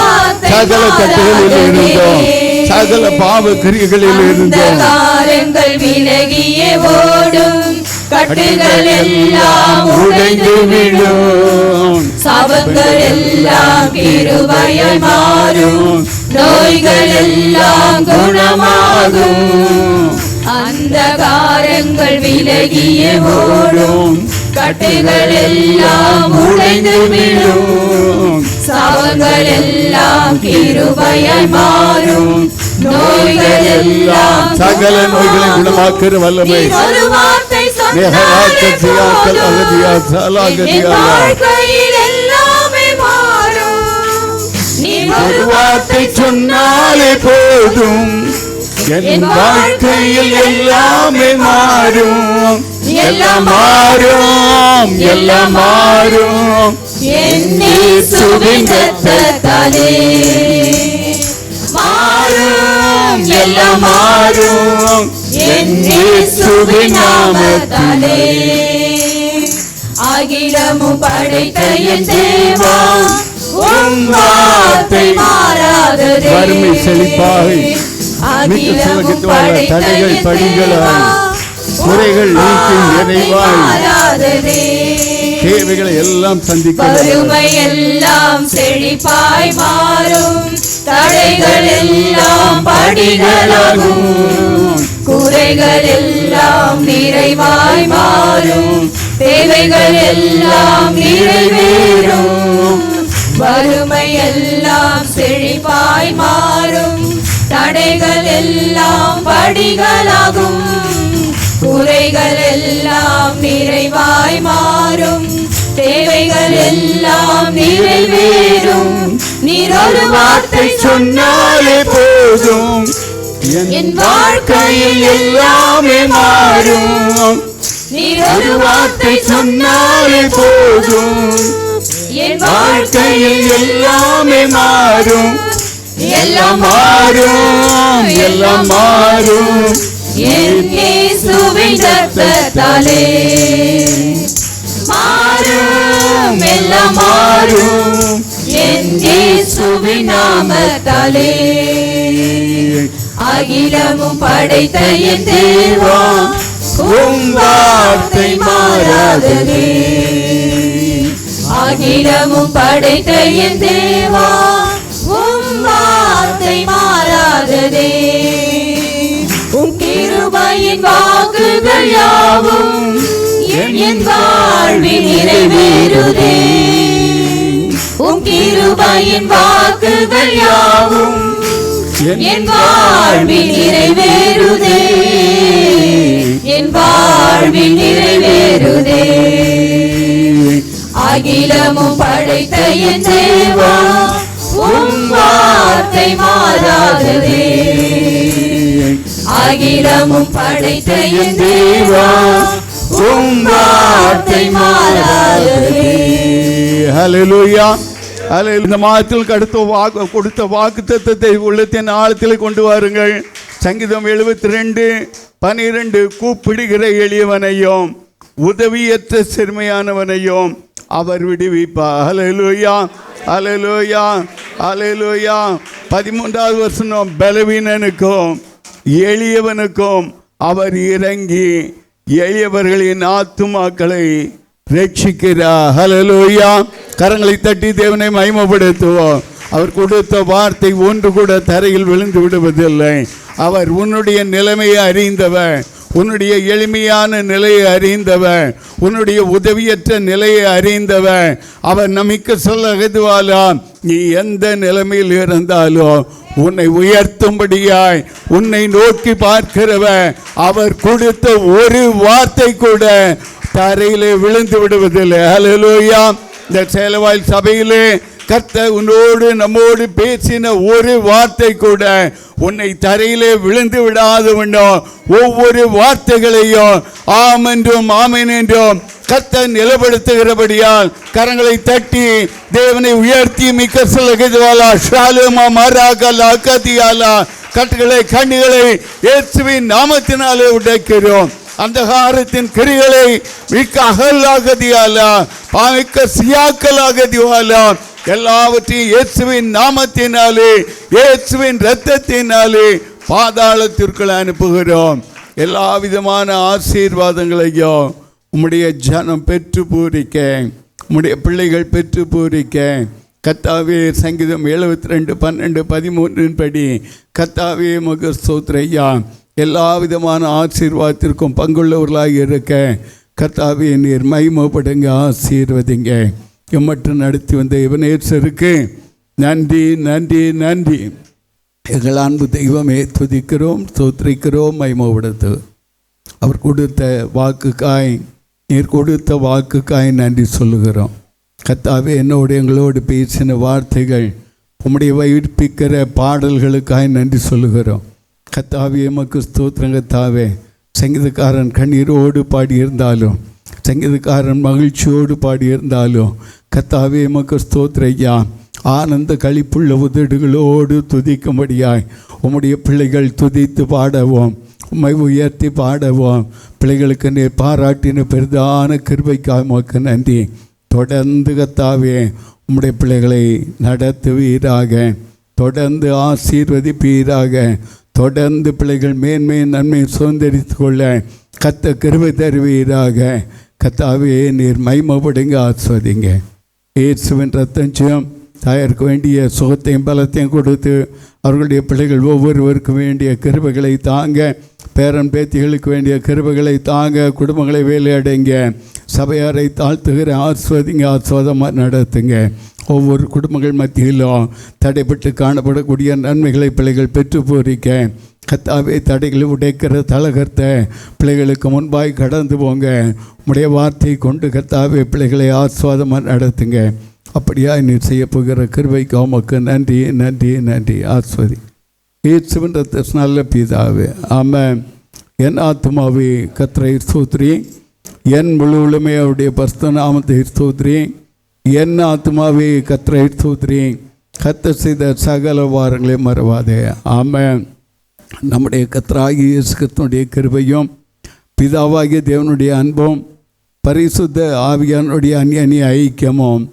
Speaker 1: சகல கட்டுகளில் இருந்தோம், சகல பாவ கிரியைகளில் இருந்தோம்.
Speaker 5: காரங்கள் விலகியே ஓடும், கட்டுகள் எல்லாம் உடைந்து விடும், சாபங்கள் எல்லாம் கிருபையாய் மாறும், நோய்கள் எல்லாம் குணமாகும். அந்த காரங்கள் விலகியே ஓடும், கட்டுகள் எல்லாம் உடைந்து விடும், சாபங்கள் எல்லாம் கிருபையாய் மாறும், நோய்கள் எல்லாம்
Speaker 1: சகல நோய்களை குணமாக்குற வல்லமை
Speaker 5: ஒரு வார்த்தை வாழ்க்கையில் எல்லாமே மாறும். நீ
Speaker 1: ஒரு வார்த்தை சொன்னாலே போதும், என் வாழ்க்கையில் எல்லாமே மாறும், எல்லாம் மாறும், எல்லாம் மாறும்
Speaker 5: என் இயேசுவின் இரத்தத்தாலே மாறும், எல்லாம் மாறும் என் இயேசுவின் நாமத்தாலே. அகிலமும் படைத்த என் தேவா, உம் வார்த்தை மாறாததே.
Speaker 1: வறுமை செழிப்பாய்
Speaker 5: அகிலமும் படைத்த
Speaker 1: தடைகள்
Speaker 5: என்
Speaker 1: படிகளாய்
Speaker 5: தேவா,
Speaker 1: குறைகள் நீக்கி நிறைவாய்
Speaker 5: மாறாததே.
Speaker 1: தேவைகளை எல்லாம் சந்திக்க
Speaker 5: வறுமை எல்லாம் செழிப்பாய் மாறும், தடைகள் எல்லாம் படிகளாகும், குறைகள் எல்லாம் நிறைவாய் மாறும், தேவைகள் எல்லாம் நிறைவேறும். வறுமை எல்லாம் செழிப்பாய் மாறும், தடைகள் எல்லாம் படிகளாகும், குறைகள் எல்லாம் நிறைவாய் மாறும், தேவைகள் எல்லாம் நிறைவேறும். நீர் ஒரு வார்த்தை
Speaker 1: சொன்னாலே போதும், என் வாழ்க்கையில் எல்லாமே மாறும்.
Speaker 5: நீர்
Speaker 1: ஒரு வார்த்தை சொன்னாலே போதும்,
Speaker 5: என்
Speaker 1: வாழ்க்கையில் எல்லாமே மாறும், எல்லாம் மாறும், எல்லாம் மாறும்
Speaker 5: என் இயேசுவின் இரத்தத்தாலே மாறும், எல்லாம் மாறும் என் இயேசுவின் நாமத்தாலே. அகிலமும் படைத்த என் தேவா, உம் வார்த்தை மாறாததே. அகிலமும் படைத்த என் தேவா, உம் வார்த்தை மாறாததே. உம் கிருபையின் வாக்குகள் யாவும் என் வாழ்வில் நிறைவேறுதே. உம் கிருபையின் வாக்குகள் யாவும் என் வாழ்வில் நிறைவேறுதே, என் வாழ்வில் நிறைவேறுதே. அகிலமும் படைத்த என் தேவா, உம் வார்த்தை மாறாததே. அகிலமும் படைத்த என் தேவா, உம் வார்த்தை மாறாததே.
Speaker 1: ஹல்லேலூயா, ஹல்லேலூயா. இந்த மாதத்தில் கொடுத்த வாக்குத்தத்தத்தை உள்ளத்தின் ஆழத்தில் கொண்டு வாருங்கள். சங்கீதம் 72:12 கூப்பிடுகிற எளியவனையும் உதவியற்ற சிறுமையானவனையும் அவர் விடுவிப்பார். ஹல்லேலூயா, ஹல்லேலூயா, ஹல்லேலூயா. 13வது வசனம், பலவீனனுக்கும் எளியவனுக்கும் அவர் இறங்கி எளியவர்களின் ஆத்துமாக்களை ரட்சிக்கிறார். ஹல்லேலூயா. கரங்களை தட்டி தேவனை மகிமைப்படுத்துவோம். அவர் கொடுத்த வார்த்தை ஒன்று கூட தரையில் விழுந்து விடுவதில்லை. அவர் உன்னுடைய நிலைமையை அறிந்தவர், உன்னுடைய எளிமையான நிலையை அறிந்தவர், உன்னுடைய உதவியற்ற நிலையை அறிந்தவர். அவர் நமக்கு சொல்ல எதுவாலாம், நீ எந்த நிலைமையில் இருந்தாலும் உன்னை உயர்த்தும்படியாய் உன்னை நோக்கி பார்க்கிறவர். அவர் கொடுத்த ஒரு வார்த்தை கூட தரையிலே விழுந்து விடுவதில்லை. ஹல்லேலூயா. இந்த சேலவாயில் சபையிலே கர்த்தர் உன்னோடு நம்மோடு பேசின ஒரு வார்த்தை கூட உன்னை தரையிலே விழுந்து விடாது வேண்டும். ஒவ்வொரு வார்த்தைகளையும் ஆம் என்றும் ஆமென் என்றும் கர்த்தர் நிலப்படுத்துகிறபடியால் கரங்களை தட்டி தேவனை உயர்த்தி மிக்க சொல்லுகிறவாலா ஷாலுமா மராகலா கதியாலா கட்டுகளை கண்ணிகளை இயேசுவின் நாமத்தினாலே உடைக்கிறோம். அந்தகாரத்தின் கிரிகளை மிக்க அகலாகதியாலா மிக்க சியாக்கலாகதிவாலா எல்லாவற்றையும் இயேசுவின் நாமத்தினாலே இயேசுவின் இரத்தத்தினாலே பாதாளத்திற்குள் அனுப்புகிறோம். எல்லா விதமான ஆசீர்வாதங்களையும் உம்முடைய ஜனம் பெற்று பூரிக்க, உம்முடைய பிள்ளைகள் பெற்று பூரிக்க கர்த்தாவே சங்கீதம் 72:12-13 படி கர்த்தாவே உமக்கு ஸ்தோத்திரையா எல்லா விதமான ஆசீர்வாதத்திற்கும் பங்குள்ளவர்களாக இருக்க கர்த்தாவே நீர் மகிமைப்படுங்க, ஆசீர்வதிங்க. எம்மற்று நடத்தி வந்த எபனேசருக்கு நன்றி நன்றி நன்றி. எங்கள் அன்பு தெய்வமே துதிக்கிறோம், ஸ்தோத்திரிக்கிறோம், மகிமைப்படுத்து. அவர் கொடுத்த வாக்குக்காய், நீர் கொடுத்த வாக்குக்காய் நன்றி சொல்லுகிறோம். கர்த்தாவே என்னோடு எங்களோடு பேசின வார்த்தைகள் உம்முடைய வைப்பிக்கிற பாடல்களுக்காய் நன்றி சொல்லுகிறோம். கர்த்தாவே எமக்கு ஸ்தோத்திரம். கர்த்தாவே சங்கீதக்காரன் கண்ணீரோடு பாடியிருந்தாலும், சங்கீதக்காரன் மகிழ்ச்சியோடு பாடியிருந்தாலும் கர்த்தாவே எமக்கு ஸ்தோத்திரையா ஆனந்த களிப்புள்ள உதடுகளோடு துதிக்கும்படியாய் உம்முடைய பிள்ளைகள் துதித்து பாடவும், உம்மை உயர்த்தி பாடவும், பிள்ளைகளுக்கு நீர் பாராட்டின பெரிதான கிருபைக்காக உமக்கு நன்றி. தொடர்ந்து கர்த்தாவே உம்முடைய பிள்ளைகளை நடத்துவீராக, தொடர்ந்து ஆசீர்வதிப்பீராக, தொடர்ந்து பிள்ளைகள் மேன்மை நன்மை சுதந்திரித்து கொள்ள கர்த்தர் கிருபை தருவீராக. கர்த்தாவே நீர் மகிமைப்படுங்க, ஆஸ்வதிங்க. இயேசுவின் ரத்தம் தாயாருக்கு வேண்டிய சுகத்தையும் பலத்தையும் கொடுத்து அவர்களுடைய பிள்ளைகள் ஒவ்வொருவருக்கும் வேண்டிய கிருபைகளை தாங்க, பேரன் பேத்திகளுக்கு வேண்டிய கிருபைகளை தாங்க, குடும்பங்களை வேலையடைங்க, சபையாரை தாழ்த்துகிற ஆஸ்வதிங்க, ஆஸ்வாதமாக நடத்துங்க. ஒவ்வொரு குடும்பங்கள் மத்தியிலும் தடைப்பட்டு காணப்படக்கூடிய நன்மைகளை பிள்ளைகள் பெற்று பூரிக்க கர்த்தாவே தடைகளை உடைக்கிற தலகர்த்த பிள்ளைகளுக்கு முன்பாய் கடந்து போங்க. உடைய வார்த்தையை கொண்டு கர்த்தாவே பிள்ளைகளை ஆஸ்வாதமாக நடத்துங்க. அப்படியா நீர் செய்ய போகிற கிருபைக்கு உமக்கு நன்றி நன்றி நன்றி. ஆஸ்வதி இயேசுவின் நல்ல பிதாவே ஆமென். என் ஆத்துமாவே கர்த்தரை ஸ்தோத்திரி, என் முழுவதுமே அவருடைய பரிசுத்த நாமத்தை ஸ்தோத்திரி. என் ஆத்துமாவே கர்த்தரை ஸ்தோத்திரி, கர்த்தர் செய்த சகல வாரங்களை மறவாதே. ஆமென். நம்முடைய கர்த்தராகிய இயேசு கிறிஸ்துவினுடைய கிருபையும் பிதாவாகிய தேவனுடைய அன்பும் பரிசுத்த ஆவியானுடைய அந்நிய ஐக்கியமும்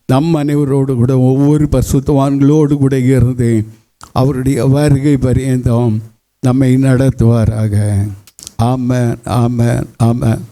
Speaker 1: நம் அனைவரோடு கூட ஒவ்வொரு பரிசுத்தவான்களோடு கூட இருந்து அவருடைய வருகை பரியந்தம் நம்மை நடத்துவாராக. ஆமென் ஆமென் ஆமென்.